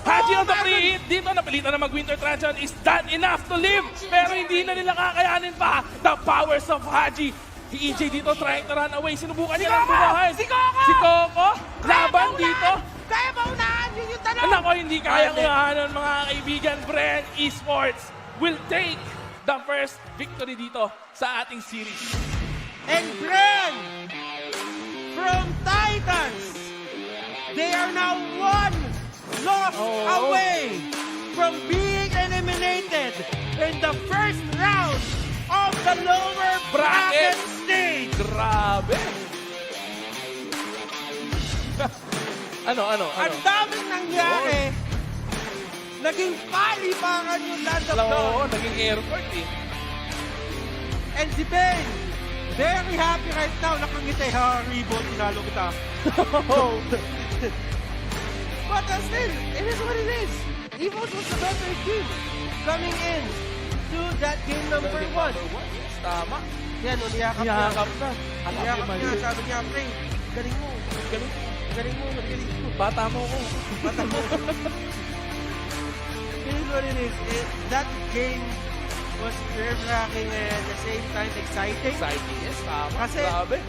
Haji on the free hit. Dito napilitan na mag-Winter Transition. Is that enough to live? Pero hindi na nila kakayanin pa. The powers of Haji. Si EJ dito trying to run away. Sinubukan niya lang bumahay. Si Coco! Laban dito. Kaya ba unahan? Yun yung tanong. Nako, hindi kaya unahan, mga kaibigan. Bren eSports will take the first victory dito sa ating series. And Bren, from Titans, they are now 1 loss away from being eliminated in the first round of the lower bracket stage. Grabe! Ano? Ang daming nangyari. Naging palipangan yung land of Dawn. Oo, naging airport eh. And si Ben, very happy right now. Nakangiti, Ribo, tinalo kita. But still, it is what it is. EVOS was the better team coming in to that game number 1. Yes, tama. Yan, niyakap na. Niyakap na. Niyakap niya, sabi niya, pre, galing mo. Galing mo. Bata mo ko. Bata mo ko. Here's what it is. That game was nerve-wracking and at the same time exciting. Exciting, yes. Tama. Kasi grabe.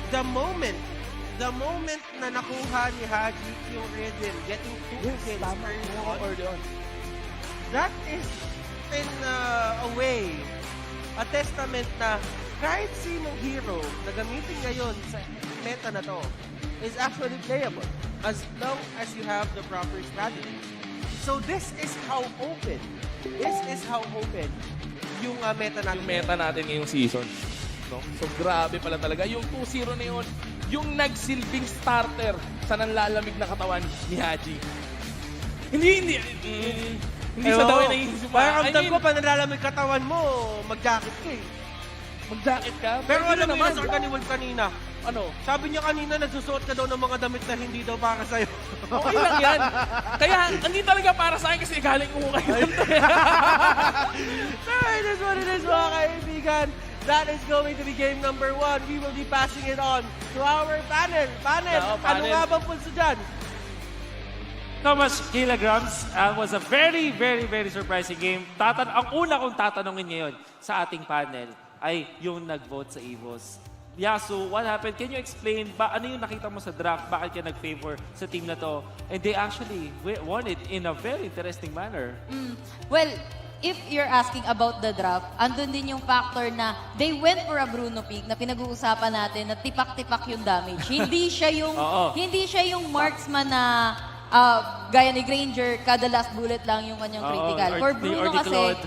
the moment na nakuha ni Haji yung rhythm, getting 2 kills early on, that is in a way, a testament na kahit sinong hero na gamitin ngayon sa meta na to is actually playable as long as you have the proper strategy. So this is how open yung meta natin. Yung meta natin ngayong season. No? So grabe pala talaga. Yung 2-0 na yun, yung nagsilbing starter sa nanlalamig na katawan ni Haji. Hindi sa daw yung naisip. Parang ramdam ko, pa nalalamig katawan mo, mag-jacket ka eh. Mag-jacket ka? Pero alam mo yung sorta ni Wolf kanina. Ano? Sabi niya kanina, nagsusuot ka daw ng mga damit na hindi daw para sa'yo. Okay lang yan. Kaya, hindi talaga para sa akin kasi galing ko kayo. So, it is what it is, mga kaibigan. That is going to be game number 1. We will be passing it on to our panel. Panel. Ano nga bang pulso dyan? Thomas Kilograms, was a very, very, very surprising game. Ang una kong tatanungin ngayon sa ating panel ay yung nag-vote sa EVOS. Yasu, what happened? Can you explain ano yung nakita mo sa draft? Bakit ka nag-favor sa team na to? And they actually won it in a very interesting manner. Well, if you're asking about the draft, andun din yung factor na they went for a Bruno pick na pinag-uusapan natin na tipak-tipak yung damage. Hindi siya yung marksman na gaya ni Granger, kada last bullet lang yung kanyang critical. For Bruno kasi,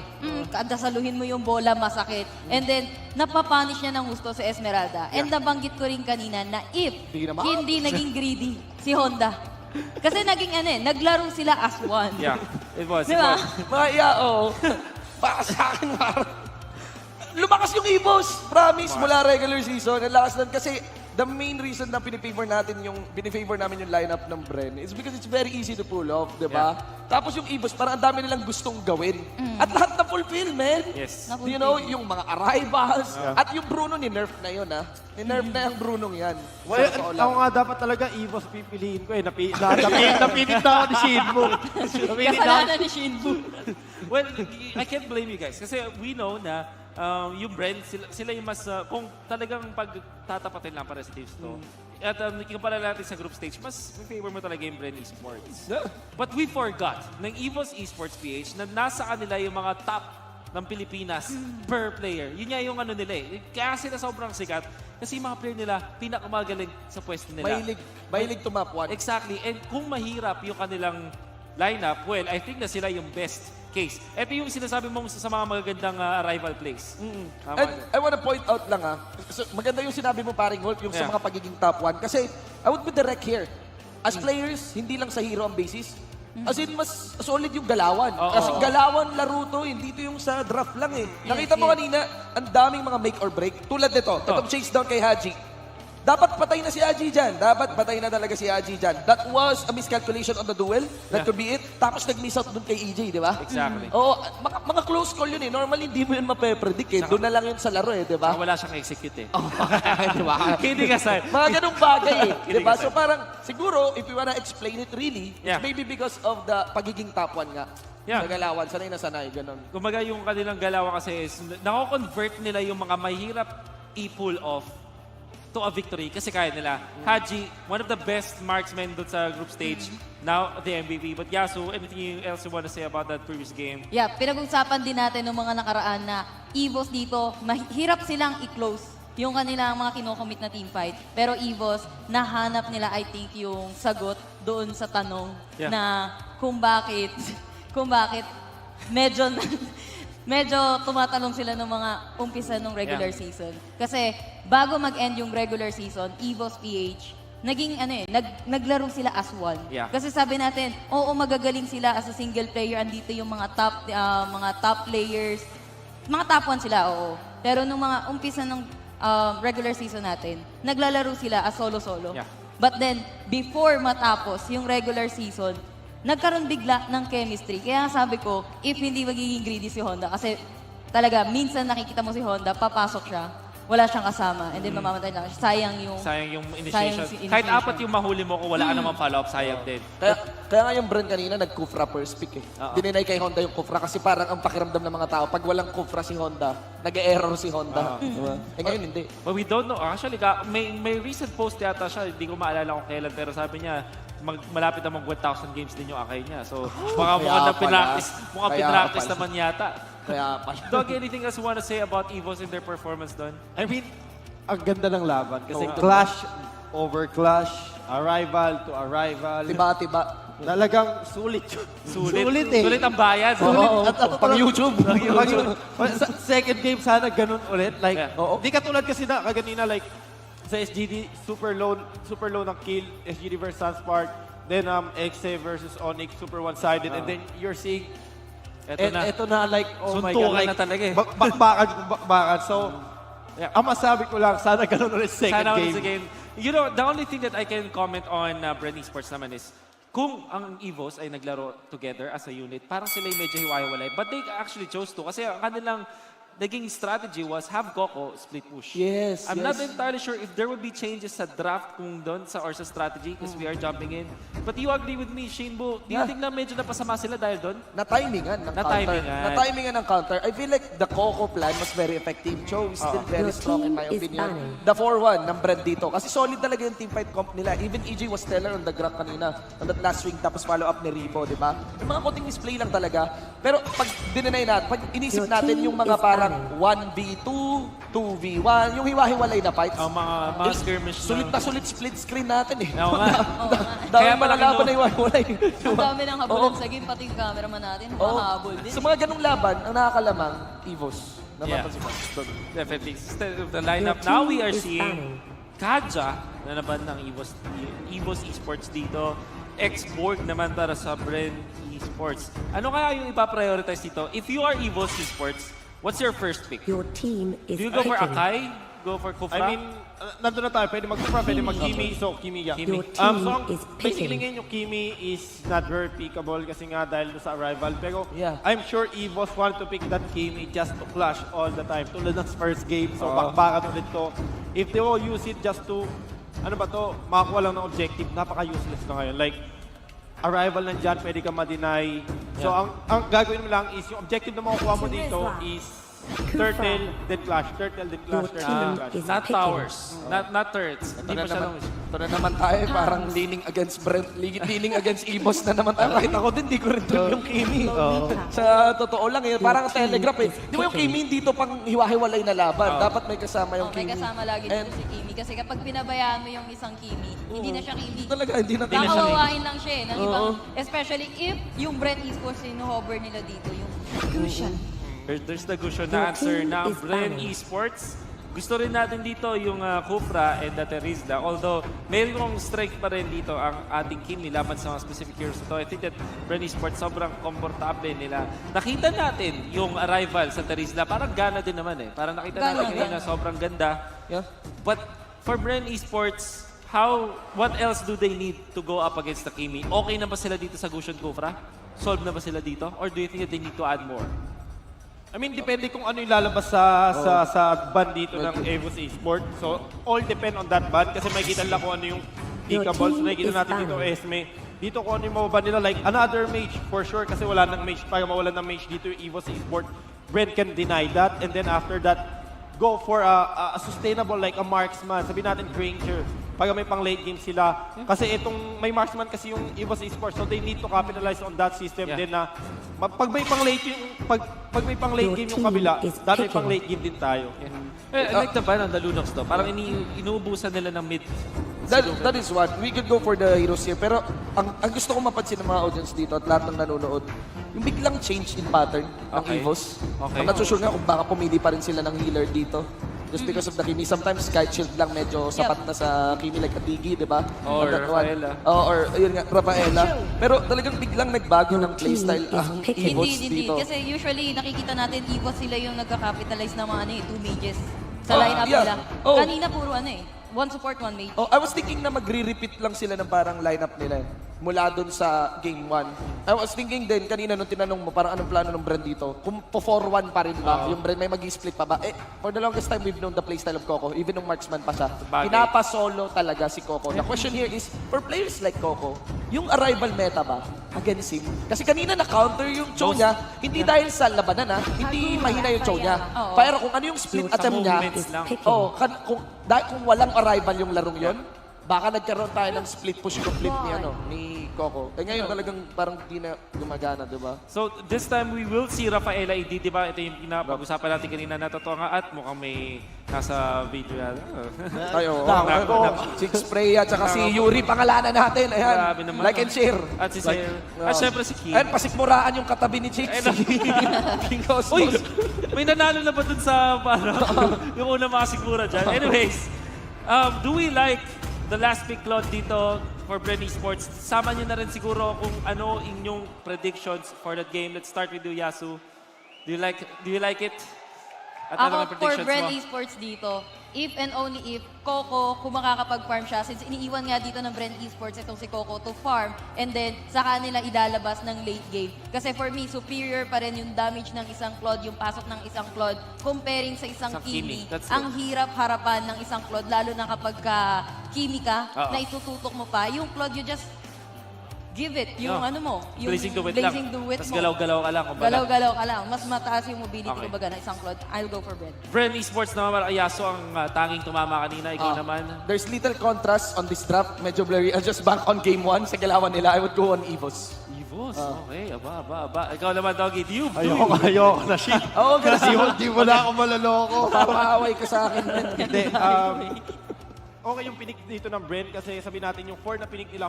dasaluhin mo yung bola, masakit. And then, napapunish niya ng gusto si Esmeralda. And nabanggit ko rin kanina na if hindi naging greedy si Honda. Kasi naglaro sila as one. Yeah, it was. Diba? Baka sa akin, lumakas yung EVOS. Promise, mula regular season. Ang lakas nun kasi the main reason na pinifavor namin yung lineup ng Bren is because it's very easy to pull off, di ba? Tapos yung EVOS, parang ang dami nilang gustong gawin. At lahat na fulfill, man. Yes. You know, yung mga arrivals. At yung Bruno, ni-nerf na yun, ha? Ni-nerf na yung Brunong yan. Well, ako nga dapat talaga EVOS pipiliin ko eh. Napilit na ako ni Shinbu. Kasalanan ni Shinbu. Well, I can't blame you guys. Kasi we know na yung Bren, sila yung mas, kung talagang pagtatapatin lang para sa teams to, at ikumpara natin sa group stage, mas favor mo talaga yung Bren eSports. But we forgot ng EVOS eSports PH na nasa kanila yung mga top ng Pilipinas per player. Yun nga yung nila eh. Kaya sila sobrang sikat kasi yung mga player nila pinakamagaling sa pwesto nila. Mahilig to map 1. Exactly. And kung mahirap yung kanilang lineup, well, I think na sila yung best case. Ito yung sinasabi mo sa mga magagandang arrival plays. And I wanna point out lang so, maganda yung sinabi mo paring Wolf, yung sa mga pagiging top 1. Kasi I would be direct here. As players, hindi lang sa hero ang basis. As in, mas solid yung galawan. Kasi galawan laro to, hindi to yung sa draft lang eh. Nakita mo kanina, ang daming mga make or break. Tulad nito, itong chase down kay Haji. Dapat patay na si Haji dyan. Dapat patay na talaga si Haji dyan. That was a miscalculation on the duel. That could be it. Tapos nag-miss out dun kay EJ, di ba? Exactly. Oo, mga close call yun eh. Normally, hindi mo yun mape-predict eh. Doon na lang yun sa laro eh, di ba? Wala siyang execute eh. Di ba? Hindi ka sa... Mga ganung bagay eh. Di ba? So parang, siguro, if you wanna explain it really, it's maybe because of the pagiging top 1 nga. Sa galawan, sanay na sanay, ganun. Kumbaga yung kanilang galawan kasi is, nako-convert nila yung mga mahirap i-pull off to a victory kasi kaya nila. Haji, one of the best marksmen doon sa group stage, now the MVP. But Yasu, anything else you want to say about that previous game? Yeah, pinag-usapan din natin ng mga nakaraan na EVOS dito, mahirap silang i-close yung kanilang mga kinocommit na teamfight. Pero EVOS, nahanap nila, I think, yung sagot doon sa tanong na kung bakit medyo tumatalong sila ng mga umpisa ng regular season. Kasi bago mag-end yung regular season, EVOS PH, naglaro sila as one. Kasi sabi natin, oo, magagaling sila as a single player. Andito yung mga top players. Mga top 1 sila, oo. Pero nung mga umpisa ng regular season natin, naglalaro sila as solo-solo. But then, before matapos yung regular season, nagkaroon bigla ng chemistry. Kaya sabi ko, if hindi magiging greedy si Honda, kasi talaga, minsan nakikita mo si Honda, papasok siya. wala siyang kasama. And then mamamatay lang siya. Sayang yung initiation. Kahit apat yung mahuli mo, kung wala ka naman follow-up, sayang din. Kaya nga yung Bren kanina, nag-Kufra first pick eh. Dininay kay Honda yung Kufra kasi parang ang pakiramdam ng mga tao, pag walang Kufra si Honda, nag-error si Honda. Diba? Eh ngayon hindi. But we don't know. Actually, may recent post yata siya, hindi ko maalala kung kailan, pero sabi niya, malapit na mag 1,000 games din yung akay niya. So, baka mukhang pinractice naman yata. Kaya pala. Dog, anything else you want to say about EVOS and their performance doon? I mean, ang ganda ng laban kasi clash over clash, arrival to arrival. Tiba-tiba. Talagang sulit yun. Sulit eh. Sulit ang bayad. Pang YouTube. Second game sana ganun ulit. Like, di katulad kasi na kaganina like sa SGD, super low ng kill, SGD versus Sunspark. Then Exe versus ONIC, super one-sided. And then you're seeing Ito na, like, oh my God. Like, na talaga eh. Bakbakan. So, ang masabi ko lang, sana ganun ulit second game. You know, the only thing that I can comment on Bren eSports naman is, kung ang EVOS ay naglaro together as a unit, parang sila yung medyo hiwa-hiwalay. But they actually chose to. Kasi ang kanilang naging strategy was have Coco split push. Yes, I'm not entirely sure if there will be changes sa draft kung doon or sa strategy because we are jumping in. But you agree with me, Shinbo? Do you think na medyo napasama sila dahil doon? Na-timingan ng counter. Na-timingan ng counter. I feel like the Coco plan was very effective. Cho is still very strong in my opinion. The 4-1 ng Bren dito. Kasi solid talaga yung teamfight comp nila. Even EJ was stellar on the ground kanina. On that last swing tapos follow up ni Ripo, di ba? Yung mga konting misplay lang talaga. Pero pag dinenay natin, pag inisip natin yung mga parang 1v2, 2v1, yung hiwa-hiwalay na fights. Mga skirmish sulit na sulit split screen natin eh. Oo nga. Dami mga laban na hiwa-hiwalay. Ang dami ng habulan sa game, pati yung cameraman natin, mahabol din. Sa mga ganung laban, ang nakakalamang, EVOS. Definitely. Instead of the lineup, now we are seeing Kaja na naman ng EVOS eSports dito. X-Borg naman para sa Bren eSports. Ano kaya yung ipa-prioritize dito? If you are EVOS eSports, what's your first pick? Your team is Do you go for Akai? Go for Kufra? I mean, nandun na tayo. Pwede mag-Kufra, pwede mag-Kimi. So, Kimi yan. So, basically ngayon yung Kimi is not very pickable kasi nga dahil sa arrival. Pero I'm sure EVOS want to pick that Kimi just to clash all the time. Tulad ng first game. So, bakbakan ulit to. If they will use it just to, ano ba to, makakuha lang ng objective, napaka-useless na ngayon. Like, arrival nandyan, pwede ka ma-deny. So, ang gagawin mo lang is, yung objective na makukuha mo dito is turtle, then clash. Turtle, then clash. Turtle, then clash. Not towers. Not turrets. Hindi pa siya lang. Ito na naman tayo, parang leaning against Brent, leaning against EVOS na naman tayo. Kahit ako din, di ko rin trip yung Kimi. Sa totoo lang, parang telegraph eh. Di ba yung Kimi dito pang hiwa-hiwalay na laban? Dapat may kasama yung Kimi. May kasama lagi dito si Kimi. Kasi kapag pinabayaan mo yung isang Kimi, hindi na siya Kimi. Talaga, hindi na siya Kakawawain lang siya eh. Ng ibang, especially if yung Bren eSports sinuhover nila dito, yung Gusion. There's the Gusion na answer ng Bren eSports. Gusto rin natin dito yung Kufra and the Terizla. Although, mayroong strength pa rin dito ang ating Kimi laban sa mga specific heroes ito. I think that Bren eSports sobrang komportable nila. Nakita natin yung arrival sa Terizla. Parang gana din naman eh. Parang nakita natin kanina sobrang ganda. But for Bren eSports, what else do they need to go up against the Kimi? Okay na ba sila dito sa Gusion Kufra? Solve na ba sila dito? Or do you think that they need to add more? I mean, depende kung ano yung lalabas sa ban dito ng EVOS eSports. So, all depend on that ban kasi may kita lang kung ano yung pickable. So, nakikita natin dito, Esme. Dito kung ano yung mababan nila. Like, another mage for sure kasi wala ng mage. Para mawalan ng mage dito yung EVOS eSports. Bren can deny that. And then after that, go for a sustainable like a marksman. Sabihin natin Granger. Pag may pang late game sila. Kasi itong may marksman kasi yung EVOS eSports. So they need to capitalize on that system. Then pag may pang late game yung kabila, dati pang late game din tayo. I like the ban on the Lunox to. Parang inuubusan nila ng mid. That is what. We could go for the heroes here. Pero ang gusto ko mapansin ng mga audience dito at lahat ng nanonood, yung biglang change in pattern ng EVOS. I'm not so sure nga kung baka pumili pa rin sila ng healer dito. Just because of the Kimi. Sometimes Sky Shield lang medyo sapat na sa Kimi like Atigi, di ba? Or Rafaela. Or yun nga, Rafaela. Pero talagang biglang nagbago ng playstyle ang EVOS dito. Kasi usually nakikita natin EVOS sila yung nagka-capitalize ng mga 2 mages sa lineup nila. Kanina puro one support, one mage. I was thinking na magre-repeat lang sila ng parang lineup nila. mula dun sa game 1. I was thinking din, kanina nung tinanong mo, parang anong plano ng Bren dito? Kung po 4-1 pa rin ba? Yung Bren may mag-split pa ba? For the longest time, we've known the playstyle of Coco. Even nung marksman pa siya. Pinapa-solo talaga si Coco. The question here is, for players like Coco, yung arrival meta ba against him? Kasi kanina na-counter yung Cho niya, hindi dahil sa labanan hindi mahina yung Cho niya. Pero kung ano yung split attempt niya, kung walang arrival yung larong yon, baka nagkaroon tayo ng split push complete ni Coco. Ngayon talagang parang di na gumagana, di ba? So this time we will see Rafaela AD, di ba? Ito yung pinapag-usapan natin kanina na totoo nga at mukhang may nasa video na. Ayo, si Freya at saka si Yuri, pangalanan natin. Ayan, like and share. At si Sale. At syempre si King. Ayan, pasikmuraan yung katabi ni Chicks. King Cosmos. Uy, may nanalo na ba dun sa yung unang mga sigura dyan? Anyways, do we like the last pick Claude dito for Bren eSports? Sama nyo na rin siguro kung ano inyong predictions for that game. Let's start with you, Yasu. Do you like it? At ano ang Ako for predictions Bren mo? eSports dito, if and only if Coco, kung makakapag-farm siya, since iniiwan nga dito ng Bren eSports itong si Coco to farm, and then saka nila idalabas ng late game. Kasi for me, superior pa rin yung damage ng isang Claude, yung pasok ng isang Claude, comparing sa isang Kimi. Ang hirap harapan ng isang Claude, lalo na kapag Kimi ka, na itututok mo pa. Yung Claude, you just give it. Yung ano mo, yung Blazing the Wit mo. Tapos galaw-galaw ka lang. Galaw-galaw ka lang. Mas mataas yung mobility kumbaga ng isang Claude. I'll go for Bren. Bren eSports naman, Yasu ang tanging tumama kanina. Ikaw naman. There's little contrast on this draft. Medyo blurry. I'll just bank on game 1 sa galawan nila. I would go on EVOS. EVOS? Okay, aba. Ikaw naman, Doggy. Ayoko na shit. Oo, kasi di mo na ako maloloko. Papaaway ka sa akin. Hindi. Okay yung pinik dito ng Bren kasi sabi natin yung 4 na pinik nila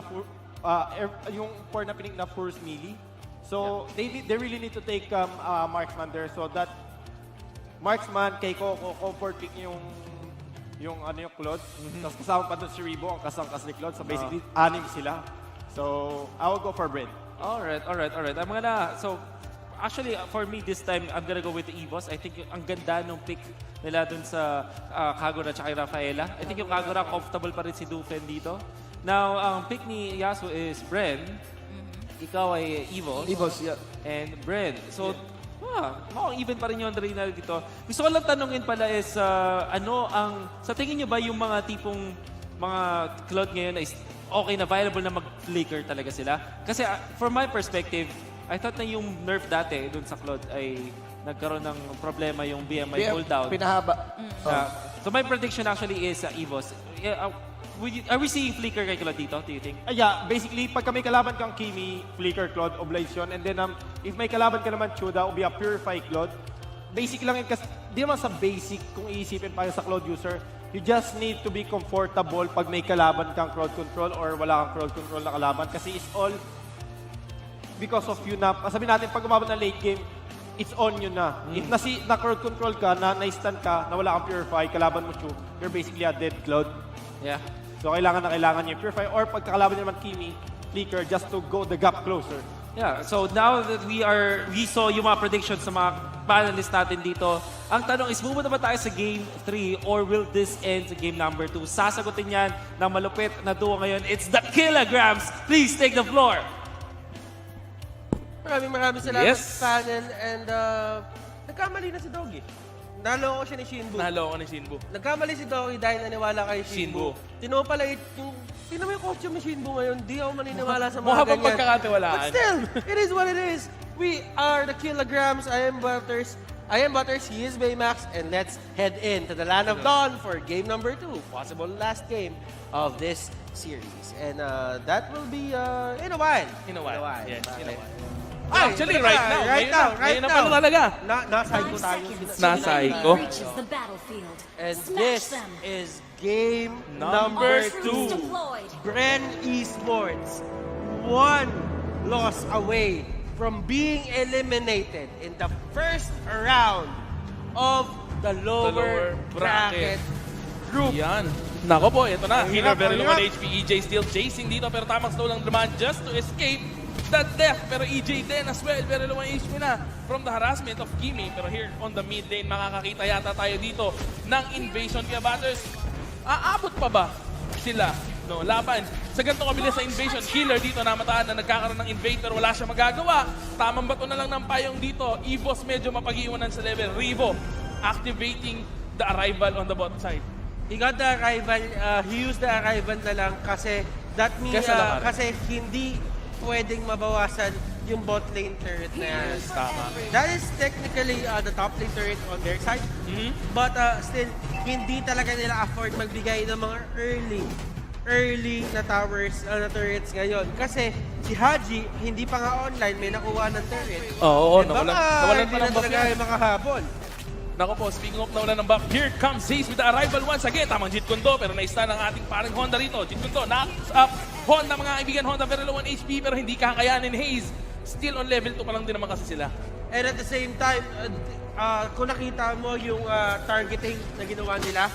yung 4 na pinik na first melee. So they really need to take marksman there so that marksman kay Coco comfort pick yung Claude. Tapos kasama pa doon si Rebo ang kasangkas ni Claude. So basically 6 sila. So I will go for Bren. Alright. I'm gonna, so actually for me this time I'm gonna go with the EVOS. I think ang ganda nung pick nila dun sa Kagura at Rafaela. I think yung Kagura comfortable pa rin si Dufen dito. Now, ang pick ni Yasu is Bren. Ikaw ay EVOS. EVOS, yeah. And Bren. So, mukhang even pa rin yung Andrina dito. Gusto ko lang tanungin pala is, sa tingin nyo ba yung mga tipong mga Claude ngayon is okay na, viable na mag-flicker talaga sila? Kasi from my perspective, I thought na yung nerf dati dun sa Claude ay nagkaroon ng problema yung BMI cooldown. Pinahaba. So my prediction actually is EVOS. Are we seeing flicker kay Claude dito, do you think? Yeah, basically, pagka may kalaban kang Kimi, flicker Claude, Oblage yun. And then, if may kalaban ka naman Chuda, will be a purify Claude. Basic lang yun, kasi di naman sa basic, kung iisipin pa sa Claude user, you just need to be comfortable pag may kalaban kang crowd control or wala kang crowd control na kalaban. Kasi it's all because of you na, sabi natin, pag umabot ng late game, it's on you na. If na crowd control ka, na-stun ka, na wala kang purify, kalaban mo Chu, you're basically a dead Claude. Yeah. So kailangan yung purify or pagkakalaban naman Kimi, flicker just to go the gap closer. Yeah, so now that we saw yung mga predictions sa mga panelists natin dito, ang tanong is, move na ba tayo sa Game 3 or will this end sa Game number 2? Sasagutin yan ng malupit na duo ngayon. It's the Kilograms! Please take the floor! Maraming salamat sa panel and nagkamali na si Doggy. Naloko siya ni Shinbu. Nagkamali si Doggy dahil naniwala kay Shinbu. Tinopala yung yung costume ni Shinbu ngayon. Di ako maniniwala sa mga Mukha ganyan. pang pagkakatiwalaan. But still, it is what it is. We are the Kilograms. I am Butters, he is Baymax, and let's head into the Land of Dawn for game number 2. Possible last game of this series. And that will be in a while. Yes, in a while. Actually, right now. talaga. Nasay ko tayo. Nasay ko. And this is game number 2. Bren eSports, 1 loss away from being eliminated in the first round of the lower bracket group. Yan. Nako po, ito na. Very low on HP. EJ still chasing dito pero tamang slow lang naman just to escape the death. Pero EJ din as well. Very low on HP na from the harassment of Kimi. Pero here on the mid lane, makakakita yata tayo dito ng invasion kaya Batters. Aabot pa ba sila no, laban. Sa ganito kabilis sa invasion, Killer dito namataan na nagkakaroon ng invader, wala siya magagawa. Tamang bato na lang ng payong dito. EVOS medyo mapag-iwanan sa level. Revo activating the arrival on the bottom side. He got the arrival, he used the arrival na lang kasi that means, kasi hindi pwedeng mabawasan yung bot lane turret na yan. Yes, tama. That is technically the top lane turret on their side. But still, hindi talaga nila afford magbigay ng mga early na towers, na turrets ngayon. Kasi si Haji, hindi pa nga online, may nakuha ng turret. Oo, nawalan pa ng buff yan. Makahabol. Nako po, speaking of nawalan ng buff, here comes Ace with the arrival once again. Tamang Jeet Kundo, pero na-stun ng ating parang Honda rito. Jeet Kundo, knocks up Honda, mga kaibigan. Honda very low on HP, pero hindi kakayanin Haze. Still on level 2 pa lang din naman kasi sila. And at the same time, kung nakita mo yung targeting na ginawa nila,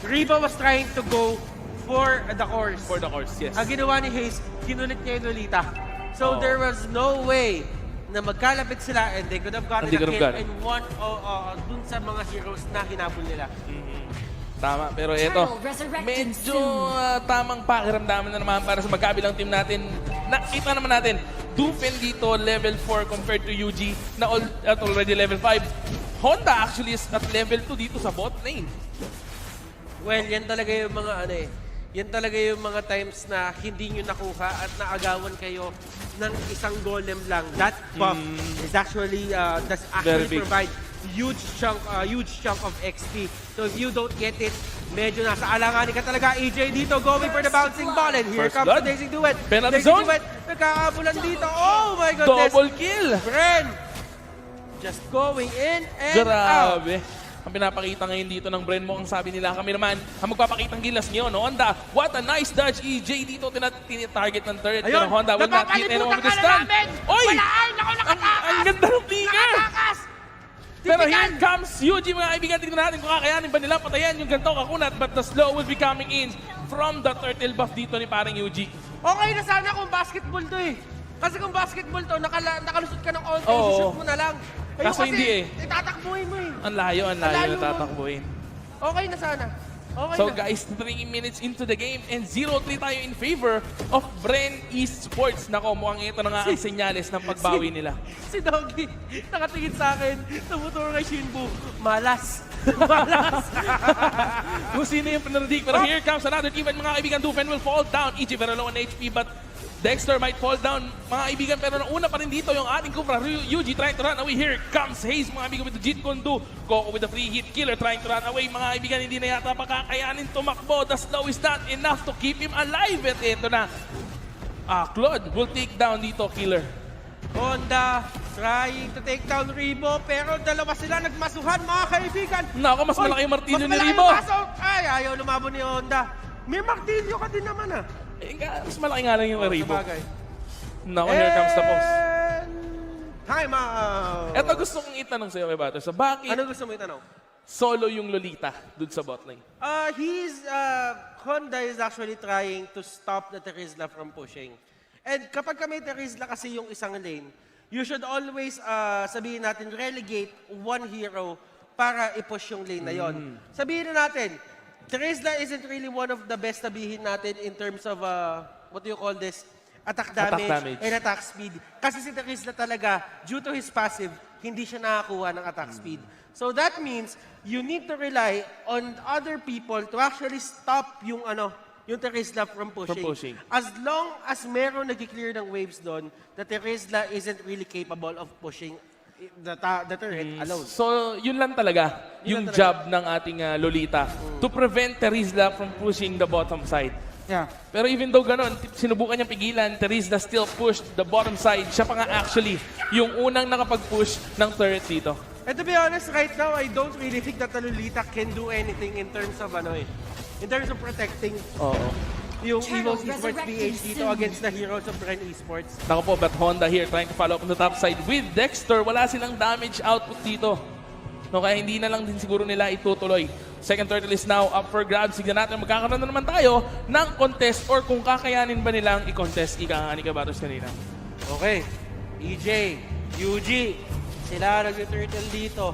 Reba was trying to go for the course. For the course, yes. Ang ginawa ni Haze, kinulit niya yung Lolita. So there was no way na magkalapit sila and they could have gotten a kill in one dun sa mga heroes na hinabol nila. Tama, pero ito, medyo tamang pakiramdaman na naman para sa magkabilang team natin. Nakita naman natin, Dufen dito, level 4 compared to UG na already level 5. Honda actually is at level 2 dito sa bot lane. Well, yan talaga yung mga yan talaga yung mga times na hindi nyo nakuha at naagawan kayo ng isang golem lang. That buff is actually, does actually provide huge chunk of XP. So if you don't get it, medyo nasa alanganin ka talaga. EJ dito going for the bouncing ball. And here comes the Daisy Duet. Penalty zone. Nagkakabulan dito. Oh my goodness. Double kill. Bren. Just going in and out. Grabe. Ang pinapakita ngayon dito ng Bren mo, ang sabi nila, kami naman ang magpapakitang gilas ngayon. Honda, what a nice dodge. EJ dito tinitarget ng turret. Pero Honda will not hit anyone with the stun. Oy! Ang ganda ng flicker! Pero here comes Yuji, mga kaibigan. Tingnan natin kung kakayanin ba nila patayan yung ganito kakunat. But the slow will be coming in from the turtle buff dito ni parang Yuji. Okay na sana kung basketball to eh. Kasi kung basketball to, nakalusot ka ng all shoot mo na lang. Kaso hindi eh. Itatakbuhin mo eh. Ang layo na tatakbuhin. Okay na sana. Okay so na. guys, 3 minutes into the game and 0-3 tayo in favor of Bren eSports. Nako, mukhang ito na nga ang senyales ng pagbawi nila. Si Doggy, nakatingin sa akin, tumuturo kay Shinbu. Malas. Malas. Kung sino yung pinardik. Pero here comes another team and mga kaibigan, Dufen will fall down. EG very low on HP but Dexter might fall down, mga kaibigan, pero nauna pa rin dito yung ating Kufra. Yuji trying to run away. Here comes Haze, mga kaibigan, with the Jeet Kundo. Coco with the free hit. Killer trying to run away. Mga kaibigan, hindi na yata pakakayanin tumakbo. The slow is not enough to keep him alive. At ito na. Claude will take down dito, Killer. Honda trying to take down Rebo, pero dalawa sila nagmasuhan, mga kaibigan. Nako, mas malaki yung martilyo ni Rebo. Ay, ayaw lumabon ni Honda. May martilyo ka din naman ah. Mas malaki nga lang yung Rebo. Nako, here comes the post. Time out! Eto gusto kong itanong sa'yo kay Batters. Bakit ano gusto mo itanong? Solo yung Lolita dun sa bot lane? Honda is actually trying to stop the Terizla from pushing. And kapag may Terizla kasi yung isang lane, you should always, sabihin natin, relegate one hero para i-push yung lane na yon. Sabihin na natin, Terizla isn't really one of the best sabihin natin in terms of, what do you call this? Attack damage and attack speed. Kasi si Terizla talaga, due to his passive, hindi siya nakakuha ng attack speed. So that means, you need to rely on other people to actually stop yung Terizla from pushing. As long as meron nag-clear ng waves doon, the Terizla isn't really capable of pushing the turret alone. So, yun lang talaga yung job ng ating Lolita to prevent Terizla from pushing the bottom side. Yeah. Pero even though ganun, sinubukan niyang pigilan, Terizla still pushed the bottom side. Siya pa nga actually yung unang nakapag-push ng turret dito. And to be honest, right now, I don't really think that the Lolita can do anything in terms of in terms of protecting yung EVOS Esports PH dito against the heroes of Bren Esports. Nako po, but Honda here trying to follow up on the top side with Dexter. Wala silang damage output dito. No, kaya hindi na lang din siguro nila itutuloy. Second turtle is now up for grabs. Signan natin, magkakaroon na naman tayo ng contest or kung kakayanin ba nilang i-contest. Ika nga ni Kabatos kanina. Okay. EJ, UG, sila nag-turtle dito.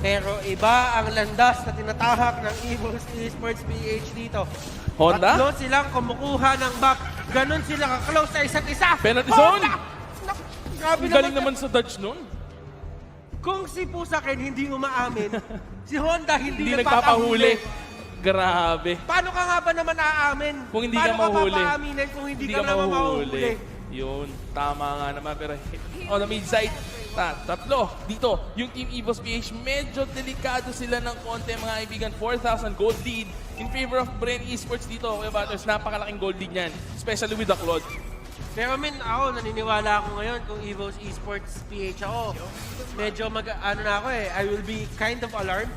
Pero iba ang landas na tinatahak ng EVOS Esports PH dito. Honda? Tatlo silang kumukuha ng back. Ganon sila ka-close sa isa't isa. Penalty zone! Grabe Ang galing naman sa dodge nun. Kung si Pusakin hindi umaamin, si Honda hindi nagpapahuli. Grabe. Paano ka nga ba naman aamin? Kung hindi Paano ka mahuli. Paano ka papaaminin kung hindi ka naman mahuli? Yun, tama nga naman. Pero on the mid-side, tatlo. Dito, yung Team EVOS PH, medyo delikado sila ng konti, mga kaibigan. 4,000 gold lead in favor of Bren eSports dito. Kaya Batters, napakalaking gold lead niyan. Especially with the Claude. Pero ako, naniniwala ako ngayon kung EVOS Esports PH ako. Medyo na ako I will be kind of alarmed.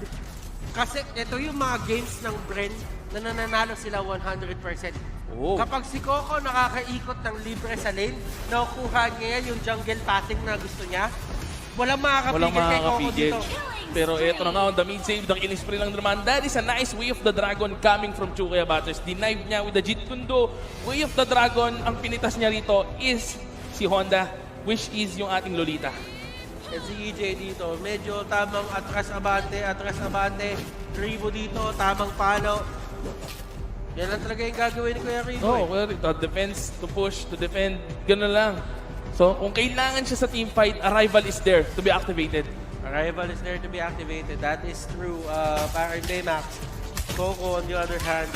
Kasi ito yung mga games ng Bren na nananalo sila 100%. Oh. Kapag si Coco nakakaikot ng libre sa lane, nakukuha niya yung jungle passing na gusto niya, walang makakapigil kay Coco dito. Pero eto na nga, on the mid-save, the killing spree lang naman. That is a nice Way of the Dragon coming from Chukaya Batters. Denied niya with the Jeet Kundo. Way of the Dragon, ang pinitas niya rito is si Honda, which is yung ating Lolita. At si EJ dito, medyo tamang atras-abante. Ribo dito, tamang palo. Yan lang talaga yung gagawin ni Kuya Ribo. Oh, well, defense, to push, to defend, gano'n lang. So, kung kailangan siya sa team fight, Arrival is there to be activated. Arrival is there to be activated. That is true. Para kay Baymax. Coco, on the other hand,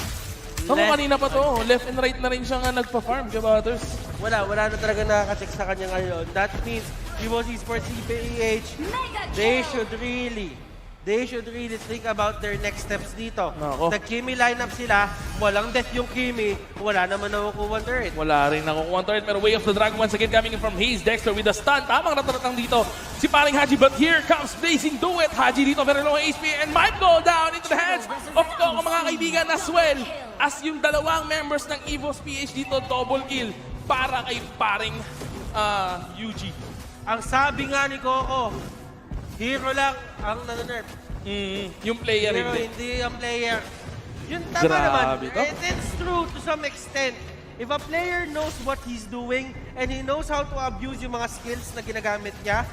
Kanina pa to, left and right na rin siya nga nagpa-farm, kaya Batters. Wala na talaga nakaka-check sa kanya ngayon. That means EVOS Esports PH, they should really think about their next steps dito. Nag-Kimi lineup sila, walang death yung Kimi, wala naman nakukuha turret. Wala rin nakukuha turret, pero Way of the Dragon once again coming in from Hayes Dexter with a stun. Tamang rataratang dito si paring Haji, but here comes Blazing Duet. Haji dito, very low HP and might go down into the hands of Coco, mga kaibigan, as well as yung dalawang members ng EVOS PH dito, double kill para kay paring UG. Ang sabi nga ni Coco, hero lang ang nanonerf. Yung player hindi ang player. Yun tama naman. It's true to some extent. If a player knows what he's doing and he knows how to abuse yung mga skills na ginagamit niya,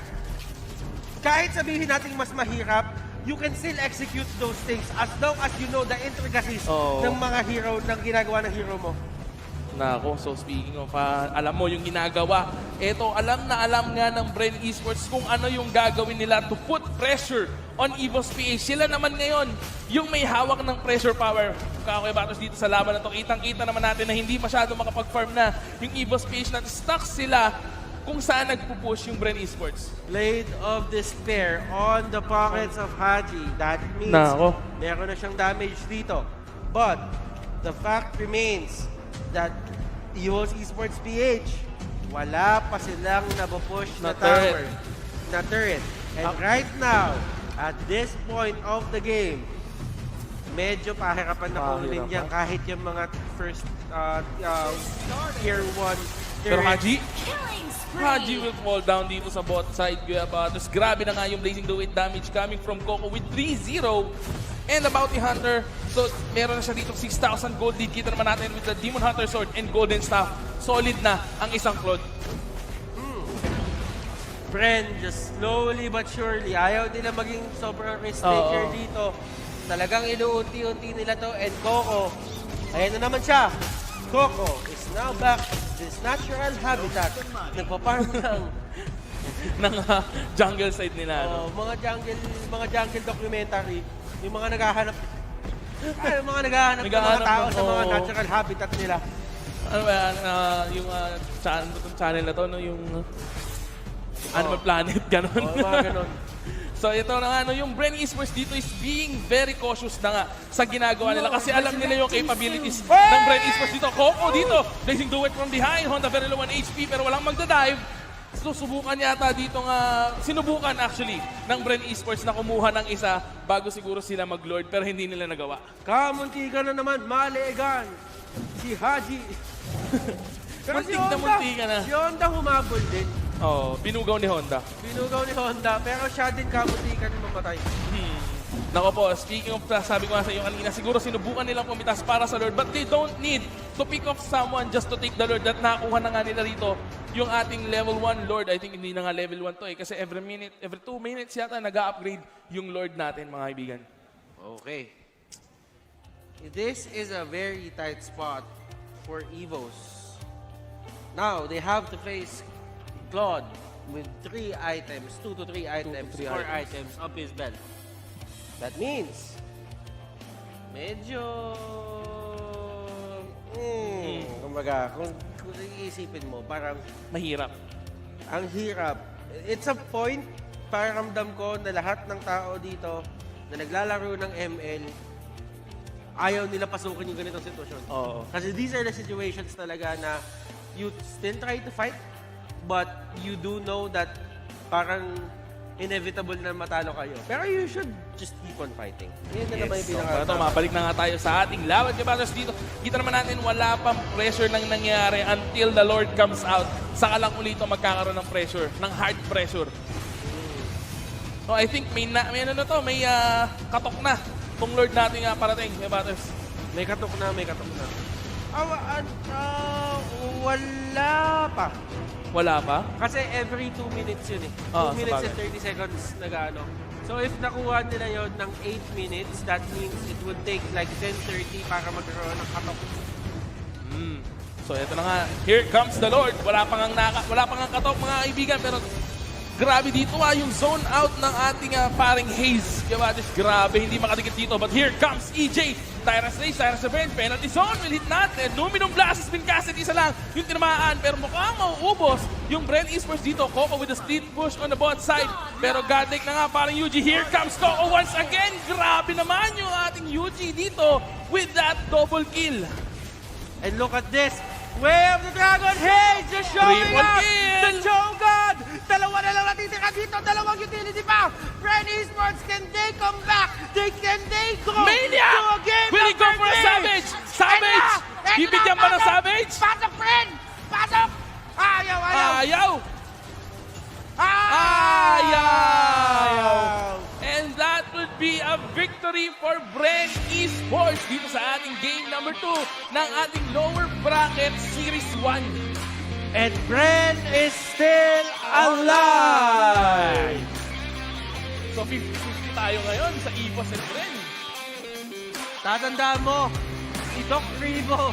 kahit sabihin natin mas mahirap, you can still execute those things as long as you know the intricacies ng mga hero, ng ginagawa ng hero mo. Nako, so speaking of, alam mo yung ginagawa, eto, alam na alam nga ng Bren eSports kung ano yung gagawin nila to put pressure on EVOS PH. Sila naman ngayon, yung may hawak ng pressure power. Kakaway Batters dito sa laban na to, kitang-kita naman natin na hindi masyado makapag-farm na yung EVOS PH na stuck sila kung saan nagpupush yung Bren eSports. Blade of Despair on the pockets of Haji. That means meron na siyang damage dito. But the fact remains that EVOS Esports PH, wala pa silang nabupush na tower, na turret. And right now, at this point of the game, medyo pahirapan na kunin yan kahit yung mga first tier 1 turret. Pero Haji will fall down dito sa bot side. Tapos grabe na nga yung Blazing Duet damage coming from Coco with 3-0. And the Bounty Hunter, so meron na siya dito 6,000 gold lead. Kita naman natin with the Demon Hunter Sword and Golden Staff. Solid na ang isang Claude. Bren, just slowly but surely, ayaw nila maging sobrang risk taker dito. Talagang inuunti-unti nila to. And Coco, ayan na naman siya. Coco is now back to his natural habitat. Nagpa-farm lang ng jungle side nila. Mga jungle documentary. Yung mga naghahanap ng mga tao sa mga natural habitat nila. Ano ba yan? Yung channel na to, no? Yung Animal Planet, gano'n. Mga gano'n. So ito na nga, yung Bren eSports dito is being very cautious na nga sa ginagawa nila kasi alam nila yung capabilities ng Bren eSports dito. Coco dito, Blazing Duet from behind, Honda very low 1 HP pero walang magdadive. Susubukan yata dito nga, sinubukan actually ng Bren eSports na kumuha ng isa bago siguro sila mag-lord pero hindi nila nagawa. Kamuntikan na naman, malegan si Haji. Pero muntik na. Si Honda humabol din. Binugaw ni Honda. Pero siya din kamuntikan yung mamatay. Nako po, speaking of, sabi ko nga sa iyo kanina, siguro sinubukan nilang pumitas para sa Lord, but they don't need to pick off someone just to take the Lord. That nakuha na nga nila rito yung ating level 1 Lord. I think hindi na nga level 1 to kasi every 2 minutes yata nag-upgrade yung Lord natin, mga kaibigan. Okay. This is a very tight spot for EVOS. Now, they have to face Claude with 3 items, 2 to 3 items, 4 items up his belt. That means, medyo... kumbaga, kung iisipin mo, parang... Mahirap. Ang hirap. It's a point, parang ramdam ko na lahat ng tao dito na naglalaro ng ML, ayaw nila pasukin yung ganitong sitwasyon. Oo. Kasi these are the situations talaga na you still try to fight, but you do know that parang inevitable na matalo kayo. Pero you should just keep on fighting. Yan na naman yung pinaka... Ito, mabalik na nga tayo sa ating laban. Kabatas dito, kita naman natin wala pang pressure nang nangyari until the Lord comes out. Saka lang ulit magkakaroon ng pressure, ng hard pressure. So I think may katok na kung Lord natin nga parating, Kabatas. May katok na. Wala pa. Wala pa? Kasi every 2 minutes yun eh. 2 minutes and 30 seconds nag-ano. So if nakuha nila yon ng 8 minutes, that means it would take like 10:30 para magkaroon ng katok. So ito na nga, here comes the Lord. Wala pang ang katok mga kaibigan, pero grabe dito yung zone out ng ating paring Hayes. Kabatis, grabe, hindi makadikit dito. But here comes EJ. Tyrus Race, Tyrus Bren, penalty zone, will hit natin. Luminong blast has been casted, isa lang yung tinamaan. Pero mukhang mauubos yung Bren eSports dito. Coco with a split push on the bot side. Pero godlike na nga parang UG. Here comes Coco once again. Grabe naman yung ating UG dito with that double kill. And look at this. Way of the Dragon, Hayes just showing up! The Shogun! Dalawa na lang natitira dito, dalawang utility pa! Bren eSports, can they come back? Can they go Maniac! to a game Will he go for a day? Savage? Savage! Bibigyan ba ng Savage? Pasok, Bren! Pasok! Ayaw! And that would be a victory for Bren eSports dito sa ating game number 2 ng ating lower bracket Series 1. And Bren is still alive! So 50-50 tayo ngayon sa EVOS and Bren. Tatandaan mo, si Doc Rivo,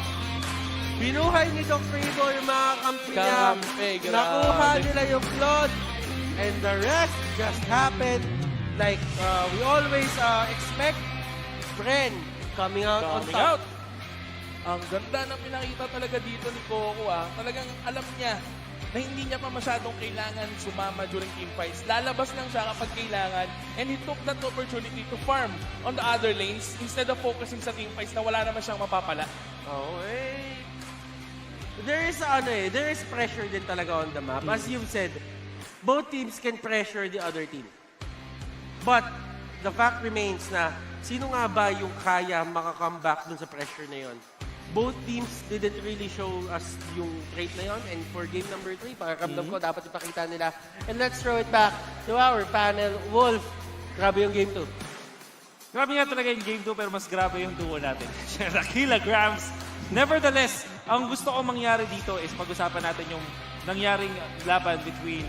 binuhay ni Doc Rivo yung mga kampi niya. Nakuha nila yung Claude. And the rest just happened like we always expect. Bren coming out on top. Ang ganda ng pinakita talaga dito ni Coco. Talagang alam niya na hindi niya pa masyadong kailangan sumama during team fights. Lalabas lang siya kapag kailangan. And he took that opportunity to farm on the other lanes instead of focusing sa team fights na wala naman siyang mapapala. There is pressure din talaga on the map. As you've said, both teams can pressure the other team. But the fact remains na sino nga ba yung kaya makakomeback dun sa pressure na yon? Both teams didn't really show us yung trait na yon. And for game number 3, pakakamdam ko, dapat ipakita nila. And let's throw it back to our panel. Wolf, grabe yung game 2. Grabe nga talaga yung game 2, pero mas grabe yung duo natin. Kilograms. Nevertheless, ang gusto ko mangyari dito is pag-usapan natin yung nangyaring laban between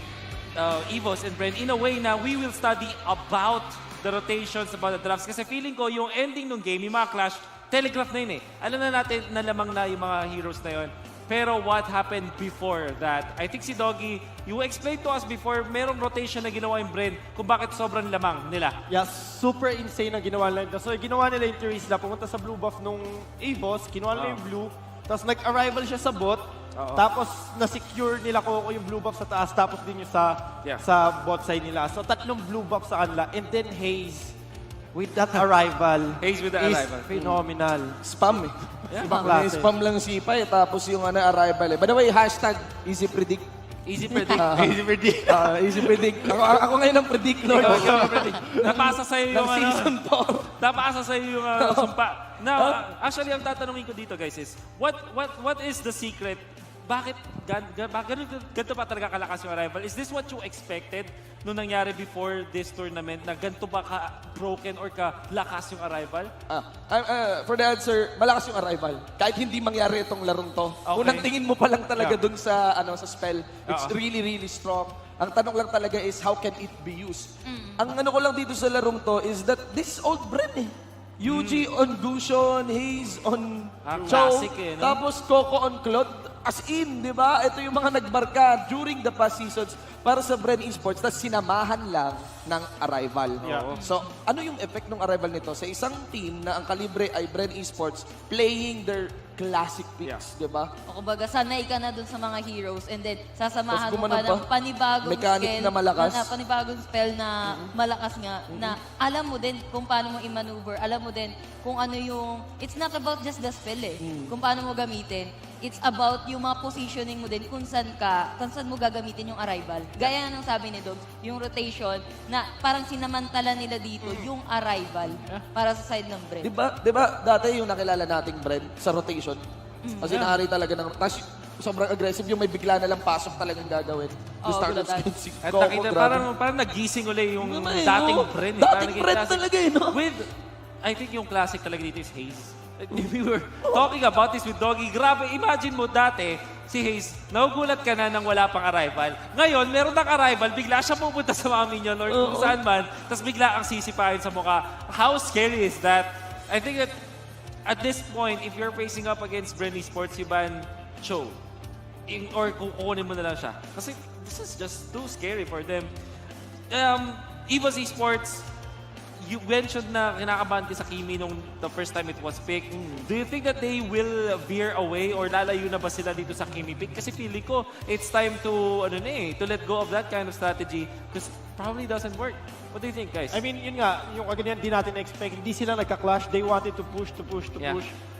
EVOS and Bren in a way na we will study about the rotations, about the drafts. Kasi feeling ko yung ending ng game, yung mga clash, telegraph na yun eh. Alam na natin na lamang na yung mga heroes na yun. Pero what happened before that? I think si Doggy, you explained to us before, merong rotation na ginawa yung Bren kung bakit sobrang lamang nila. Yeah, super insane ang ginawa nila. So ginawa nila yung Teres na pumunta sa blue buff nung EVOS, kinuha nila yung blue, tapos nag-arrival siya sa bot, tapos na-secure nila Coco yung blue buff sa taas, tapos din yung sa bot side nila. So 3 blue buff sa kanila, and then Hayes with that arrival. Hayes with the arrival. Phenomenal. Spam eh. Yeah, ibang klase. Spam lang si Pai, tapos yung arrival eh. By the way, hashtag easy predict. Easy predict. Easy predict. Easy predict. Ako ngayon ang predict, Lord. Napasa sa'yo yung season 4. Napasa sa'yo yung sumpa. Now, actually, ang tatanungin ko dito, guys, is what is the secret? Bakit ganito pa talaga kalakas yung arrival? Is this what you expected nung nangyari before this tournament na ganito ba ka-broken or ka-lakas yung arrival? For the answer, malakas yung arrival. Kahit hindi mangyari itong larong to. Okay. Unang tingin mo pa lang talaga dun sa spell, it's really, really strong. Ang tanong lang talaga is how can it be used? Ang ano ko lang dito sa larong to is that this is old Bren eh. Yuji on Gusion, Hayes on Chow, classic no? tapos Coco on Claude. As in, di ba? Ito yung mga nagbarka during the past seasons para sa Bren Esports, tapos sinamahan lang ng arrival. Yeah. So, ano yung effect ng arrival nito? Sa isang team na ang kalibre ay Bren Esports playing their classic picks, di ba? O kumbaga, sanay ka na dun sa mga heroes and then sasamahan Tapos mo pa gumanon ng pa. panibagong Mechanic skill. na malakas. Panibagong spell na malakas nga. Na alam mo din kung paano mo i-maneuver. Alam mo din kung ano yung... It's not about just the spell eh. Kung paano mo gamitin. It's about yung mga positioning mo din kung saan mo gagamitin yung arrival. Gaya ng sabi ni Dogs, yung rotation na parang sinamantala nila dito yung arrival para sa side ng Bren. Di ba dati yung nakilala nating Bren sa rotation? Kasi naari talaga ng... Tapos sobrang aggressive yung may bigla na lang pasok talagang gagawin. Yung start of si At Coco, nakita, grabe. parang nagising ulit yung Naman, dating no? Bren. Dating Bren talaga no? With, I think yung classic talaga dito is Hayes. We were talking about this with Doggy. Grabe, imagine mo dati, si Hayes, nagugulat ka na nang wala pang arrival. Ngayon, meron ng arrival, bigla siya pupunta sa mga minion or kung saan man, tapos bigla ang sisipahin sa mukha. How scary is that? I think that at this point, if you're facing up against Bren Esports, you ban Cho. Or kukunin mo na lang siya. Kasi this is just too scary for them. EVOS Esports, you mentioned na kinakabahan ka sa Kimi nung the first time it was picked. Do you think that they will veer away or lalayo na ba sila dito sa Kimi pick? Kasi feeling ko, it's time to, to let go of that kind of strategy because probably doesn't work. What do you think, guys? I mean, yun nga, yung ganyan di natin expect. Hindi sila nagka-clash. They wanted to push.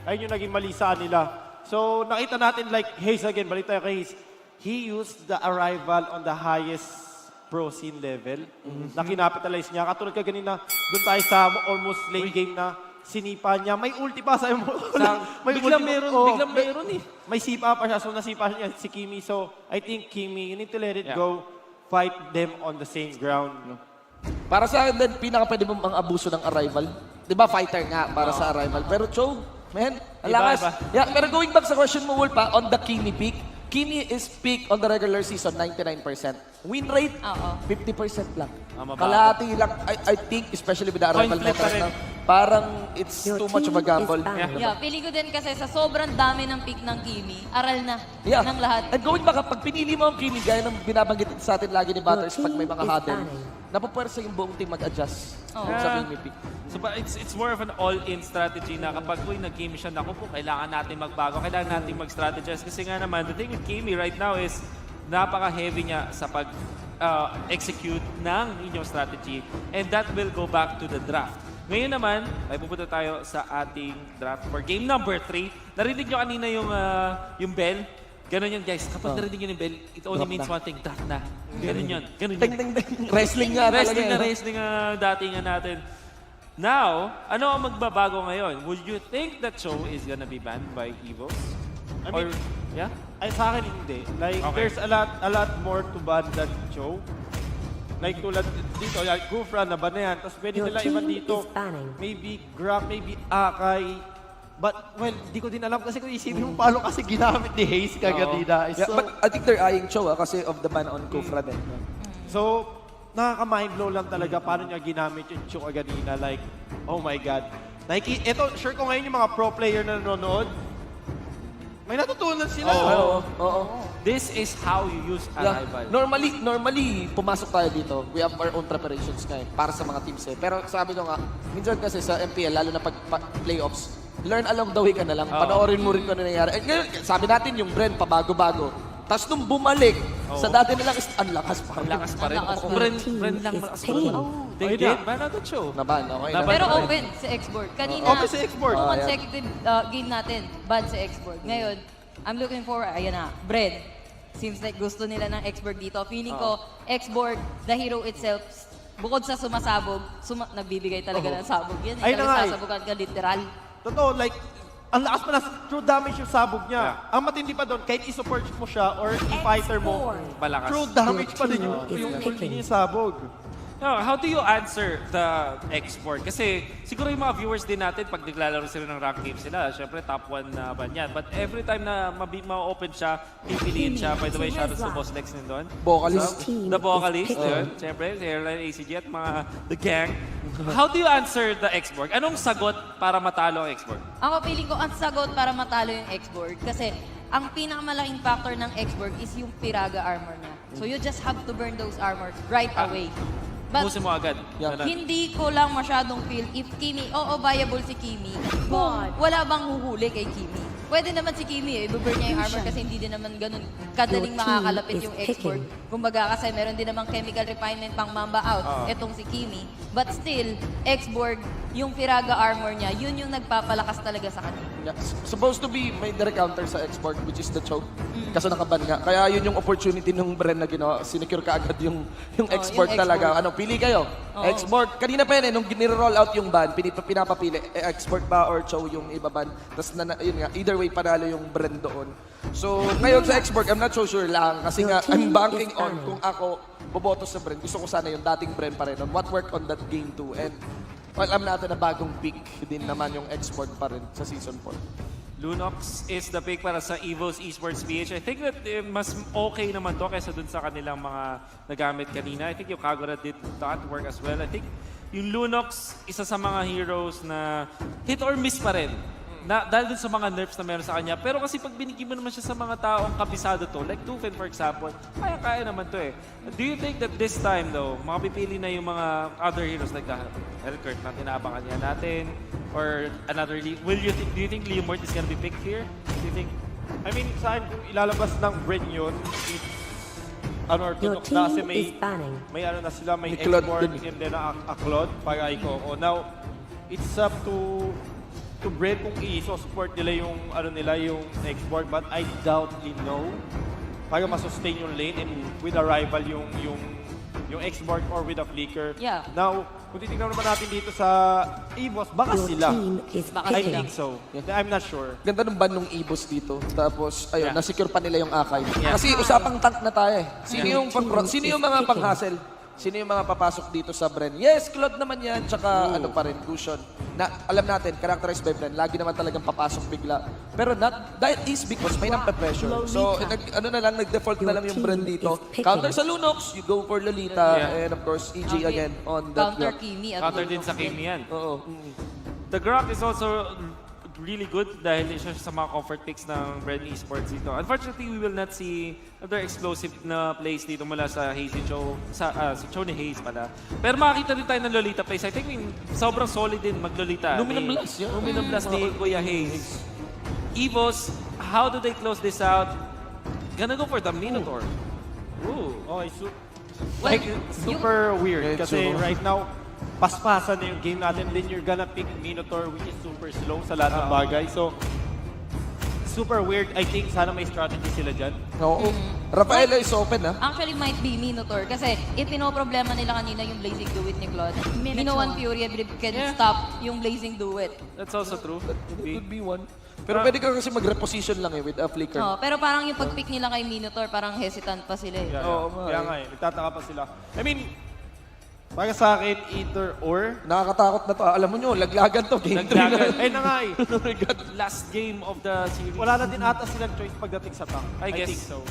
Ayun yung naging mali sa nila. So, nakita natin like Hayes again, balik tayo kay Hayes. He used the arrival on the highest pro scene level na kinapitalize niya. Katulad ka ganina, doon tayo sa almost late game na sinipa niya. May ulti pa sa biglang meron eh. May sipa pa siya. So, nasipa niya si Kimi. So, I think Kimi, you need to let it go. Fight them on the same ground. Para sa akin din, pinaka pwede mong ang abuso ng arrival. Di ba, fighter nga para sa arrival. Pero Cho, man, ang lakas. Yeah, pero going back sa question mo, Wolf, on the Kimi pick, Kimi is peak on the regular season, 99%. Win rate, 50% lang. Kalahati lang. I think, especially with the arrival meta, parang it's too much of a gamble. Yeah, feeling ko din kasi sa sobrang dami ng pick ng Kimi, aral na ng lahat. And going back, pag pinili mo ang Kimi, gaya ng binabanggit sa atin lagi ni Butters pag may mga huddle, napapwersa yung buong team mag-adjust sa Kimi pick. So, but it's more of an all-in strategy na kapag nag-game siya, naku po, kailangan natin magbago, kailangan natin mag-strategize. Kasi nga naman, the thing with Kimi right now is napaka-heavy niya sa pag-execute ng inyong strategy. And that will go back to the draft. Ngayon naman, ay pupunta tayo sa ating draft for game number 3. Narinig nyo kanina yung bell? Ganon yun, guys. Kapag narinig nyo yung bell, it only means one thing, draft na. Ganon yun. Wrestling nga. Wrestling nga datingan natin. Now, ano ang magbabago ngayon? Would you think that Cho is gonna be banned by EVOS? I mean, yeah? Ay, sa akin hindi. Like, there's a lot more to ban than Cho. Like, tulad dito, like, Gufra na ban na yan. Tapos pwede nila iban dito. Maybe Grab, maybe Akay. But, well, di ko din alam kasi kung isipin mo paano kasi ginamit ni Hayes kaganina. But I think they're eyeing Cho kasi of the ban on Gufra din. So, nakaka-mind blow lang talaga paano niya ginamit yung Cho kaganina. Like, oh my God. Ito, sure ko ngayon yung mga pro player na nanonood, may natutunan sila. This is how you use arrival. Normally, pumasok tayo dito. We have our own preparations ngayon para sa mga teams eh. Pero sabi ko nga, minsan kasi sa MPL, lalo na pag playoffs, learn along the way ka na lang. Panoorin mo rin kung ano nangyari. Ngayon, sabi natin yung Bren, pabago-bago. Tapos nung bumalik, sa dati nilang ang lakas pa. Ang lakas pa rin. Bren lang malakas pa rin. They did. Ban natin Cho. Naban, okay. Pero open si Xboard. Kanina, open si Xboard. consecutive game natin, ban si Xboard. Ngayon, I'm looking forward, ayan na, Bren. Seems like gusto nila ng Xboard dito. Feeling ko, Xboard, the hero itself, bukod sa sumasabog, nagbibigay talaga ng sabog. Yan, ay nagsasabogan ka literal. Totoo, like, ang lakas pa na, true damage yung sabog niya. Ang matindi pa doon, kahit i-support mo siya or i-fighter mo, Malakas. true damage pa din yung sabog. How do you answer the export? Kasi siguro yung mga viewers din natin, pag naglalaro sila ng rank game sila, syempre top 1 na ba yan. But every time na ma-open siya, pipiliin siya. By the way, shoutouts to Boss Lex din doon. Vocalist. The vocalist, yun. Syempre, si Airline ACG at mga the gang. How do you answer the export? Anong sagot para matalo ang export? Ako feeling ko ang sagot para matalo yung X-Borg kasi ang pinakamalaking factor ng X-Borg is yung Piraga armor niya. So you just have to burn those armors right away. But Busin mo agad. hindi ko lang masyadong feel if Kimi, viable si Kimi. Kung wala bang huhuli kay Kimi. Pwede naman si Kimi i-burn niya yung armor kasi hindi din naman ganun kadaling makakalapit yung X-Borg. Kumbaga kasi meron din namang chemical refinement pang Mamba out, etong si Kimi. But still, X-Borg, yung Piraga armor niya, yun yung nagpapalakas talaga sa kanila. Yeah. Supposed to be may direct counter sa export, which is the choke. Kaso nakaban nga. Kaya yun yung opportunity ng Bren na ginawa. Sinecure ka agad yung export talaga. Ano, pili kayo. Export. Kanina pa yun nung gini-roll out yung ban, pinapapili. Export ba or chow yung ibaban. Tapos yun nga, either way panalo yung Bren doon. So, ngayon sa export, I'm not so sure lang. Kasi nga, I'm banking on kung ako boboto sa Bren. Gusto ko sana yung dating Bren pa rin. On what worked on that game too. And alam natin na bagong pick din naman yung export pa rin sa Season 4. Lunox is the pick para sa EVOS Esports PH. I think that mas okay naman to kaysa dun sa kanilang mga nagamit kanina. I think yung Kagura did not work as well. I think yung Lunox, isa sa mga heroes na hit or miss pa rin. Dahil dun sa mga nerfs na meron sa kanya. Pero kasi pag binigyan mo naman siya sa mga taong kabisado to, like Tufen for example, kaya naman to eh. Do you think that this time though, makapipili na yung mga other heroes like Elkurt na tinaabangan niya natin? Or another, do you think Leomort is gonna be picked here? Do you think? I mean, sa akin, kung ilalabas ng Bren yun, or tunok na kasi may ano na sila, may export and then a Claude para Ikoko. Now, it's up to Bren kung i-support nila yung yung export, but I doubtly know para ma-sustain yung lane and with a rival yung export or with a flicker. Yeah. Now, kung titignan naman natin dito sa EVOS, baka sila. I think so. I'm not sure. Ganda ng ban ng EVOS dito. Tapos, ayun, nasecure pa nila yung Akay. Kasi usapang tank na tayo eh. Sino yung mga pang-hustle? Sino yung mga papasok dito sa Bren? Yes, Claude naman yan. Tsaka ano pa rin, Cushion. Na, alam natin, characterized by Bren. Lagi naman talagang papasok bigla. Pero that is because may nampa-pressure. So, nag-default na lang yung Bren dito. Counter sa Lunox, you go for Lolita. And of course, EG again on that. Counter Kimi at Counter din sa Kimi yan. Oo. The Grok is also really good dahil isa sa mga comfort picks ng Bren Esports dito. Unfortunately, we will not see other explosive na plays dito mula sa Hazy Cho, si Cho ni Haze pala. Pero makakita din tayo ng Lolita plays. I think sobrang solid din mag-Lolita. Luminum Blast, yeah. Luminum Blast ni Kuya Haze. EVOS, how do they close this out? Gonna go for the Minotaur. Ooh. Oh, super weird. Kasi right now, paspasan na yung game natin, then you're gonna pick Minotaur, which is super slow sa lahat ng bagay. So, super weird. I think sana may strategy sila dyan. Oo. Rafaela is open, ha? Actually, might be Minotaur. Kasi ipinoproblema nila kanina yung Blazing Duet ni Claude. Minowan Fury, I believe, can stop yung Blazing Duet. That's also true. That could be one. Pero pwede ka kasi mag-reposition lang with a flicker. Pero parang yung pag-pick nila kay Minotaur, parang hesitant pa sila eh. Kaya nga eh. Nagtataka pa sila. I mean, para sa akin, either or. Nakakatakot na to. Alam mo nyo, laglagan to. Game 3 na. Ay na nga eh. Last game of the series. Wala na din ata silang choice pagdating sa tank. I guess. think so.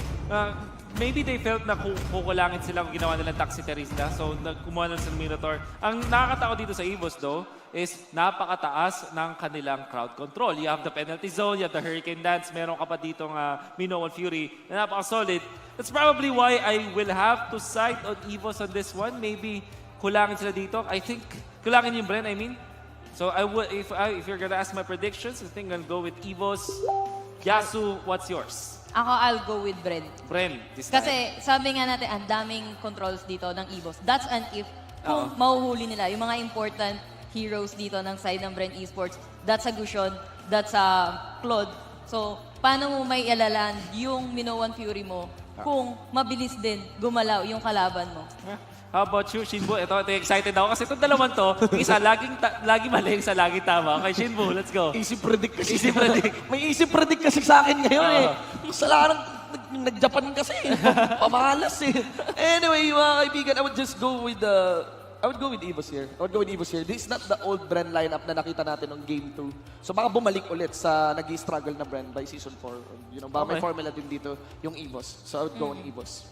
Maybe they felt na kukulangin sila kung ginawa nilang Taxiderista. So, kumuha na sa Minotaur. Ang nakakatakot dito sa EVOS though, is napakataas ng kanilang crowd control. You have the penalty zone, you have the hurricane dance, meron ka pa ditong Minowan Fury na napaka-solid. That's probably why I will have to side on EVOS on this one. Maybe kulangin sila dito. I think, kulangin yung Bren, I mean. So, if you're gonna ask my predictions, I think I'll go with EVOS. Yasu, what's yours? Ako, I'll go with Bren. Bren, this time. Kasi sabi nga natin, ang daming controls dito ng EVOS. That's an if kung mahuhuli nila yung mga important heroes dito ng side ng Bren Esports. That's a Gusion, that's a Claude. So, paano mo may ilaland yung Minowan Fury mo kung mabilis din gumalaw yung kalaban mo? How about you, Shinbu? Ito, excited ako kasi itong dalawang to, isa lagi mali, isa laging tama. Okay, Shinbu, let's go. Easy predict kasi. Easy predict. May easy predict kasi sa akin ngayon eh. Sa larang nag-Japan kasi. Pamahalas eh. Anyway, mga kaibigan, I would just go with the I would go with EVOS here. This is not the old Bren lineup na nakita natin ng Game 2. So baka bumalik ulit sa nag-struggle na Bren by Season 4. You know, baka may formula din dito yung EVOS. So I would go on EVOS.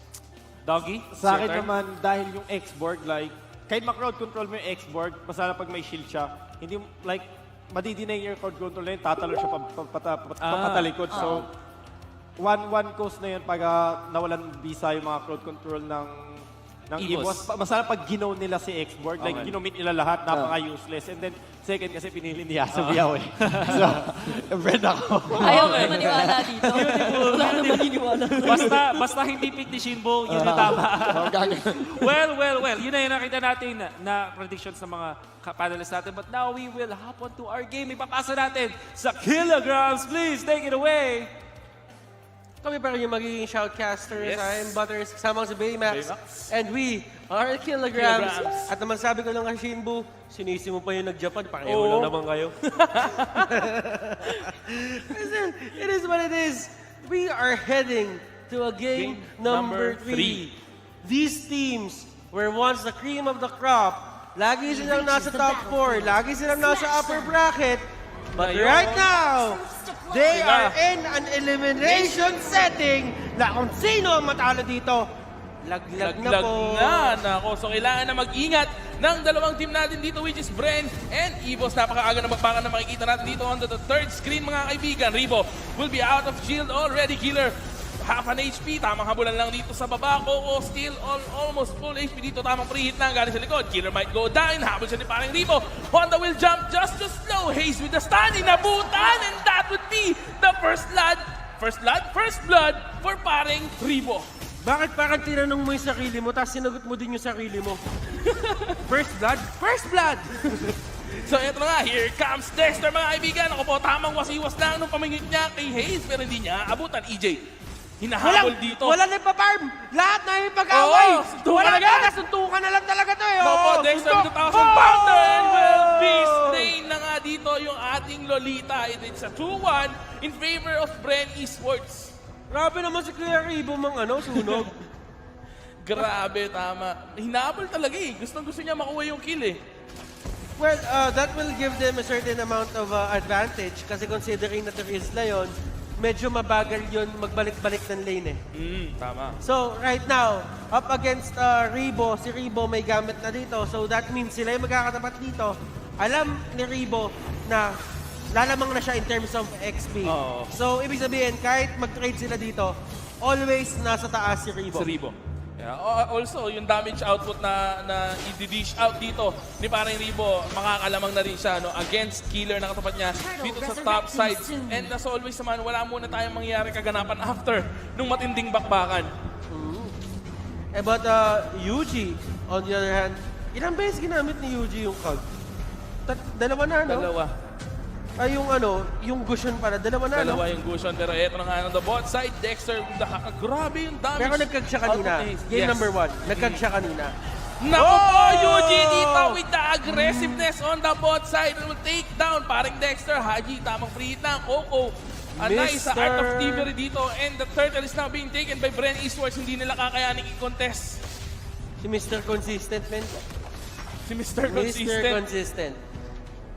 Doggy? Sa akin naman, dahil yung X-Borg, like, kahit ma-crowd control mo yung X-Borg, masala pag may shield siya, hindi, like, madidinay yung crowd control na yun, tatalo siya papatalikod. So, one coast na yun pag nawalan bisa yung mga crowd control ng EVOS. Masala pag ginaw nila si X-Borg, like ginomit nila lahat, napaka-useless. And then, second kasi pinili ni Yasabiyaw eh. So, friend ako. Ayaw ko maniwala dito. Wala naman maniniwala. Basta hindi pick ni Shinbo, yun na tama. Well, yun na yung nakita natin na predictions ng mga panelists natin. But now we will hop on to our game. Ipapasa natin sa Kilograms. Please, take it away. Kami pa rin yung magiging shoutcasters. I'm Butters, kasama si Baymax. And we are Kilograms. At naman sabi ko lang kay Shinbu, sinisi mo pa yung nag-Japan, pareho lang naman kayo. Listen, it is what it is. We are heading to a game number 3. These teams were once the cream of the crop. Lagi silang nasa top 4, lagi silang nasa upper bracket. But right now, they are in an elimination setting na kung sino ang matalo dito, laglag na po. Nako, so kailangan na mag-ingat ng dalawang team natin dito, which is Bren and EVOS. Napakaaga na magbakan na makikita natin dito on the third screen, mga kaibigan. Ribo will be out of shield already. Killer, half an HP. Tamang habulan lang dito sa baba. Coco still almost full HP dito. Tamang preheat lang galing sa likod. Killer might go down. Habol siya ni parang Ribo. Honda will jump just to slow. Haze with the stun. Inabutan. And that would be the first blood for parang Ribo. Bakit parang tinanong mo yung sarili mo, tapos sinagot mo din yung sarili mo? First blood? First blood! So eto na nga, here comes Dexter, mga kaibigan. Ako po, tamang wasiwas lang nung pamingit niya kay Haze, pero hindi niya abutan. EJ, hinahabol dito. Wala na ipaparm! Lahat na yung pag-away! Wala talaga! na, suntukan na lang talaga to eh! Opo, Dexter with the 1,000 pounder and will be slain na nga dito yung ating Lolita. It's a 2-1 in favor of Bren eSports. Grabe naman si Kuya Ribo mang sunog. Grabe, tama. Hinabol talaga eh. Gusto niya makuha yung kill eh. Well, that will give them a certain amount of advantage kasi considering na there is Lion, medyo mabagal yun magbalik-balik ng lane eh. Tama. So, right now, up against Ribo, si Ribo may gamit na dito. So, that means sila yung magkakatapat dito. Alam ni Ribo na lalamang na siya in terms of XP. So, ibig sabihin, kahit mag-trade sila dito, always nasa taas si Ribo. Yeah. Also, yung damage output na i-dish out dito ni parang Ribo, makakalamang na rin siya against Killer na katapat niya dito sa top side. And as always naman, wala muna tayong mangyayari kaganapan after nung matinding bakbakan. But Yuji, on the other hand, ilang beses ginamit ni Yuji yung cog? Dalawa na, no? Dalawa. Ay, yung Gusion pala. Dalawa na, Dalawa yung Gusion. Pero eto na nga on the bot side. Dexter, grabe yung damage. Pero nagkag siya kanina. Game number 1. Nagkag siya kanina. Naku po, Yuji dito with the aggressiveness on the bot side. It will take down paring Dexter. Haji, tamang free hit lang. Coco. Nice sa Art of Thievery dito. And the turtle is now being taken by Bren eSports. Hindi nila kakayanin i-contest. Si Mr. Consistent, man. Si Mr. Consistent.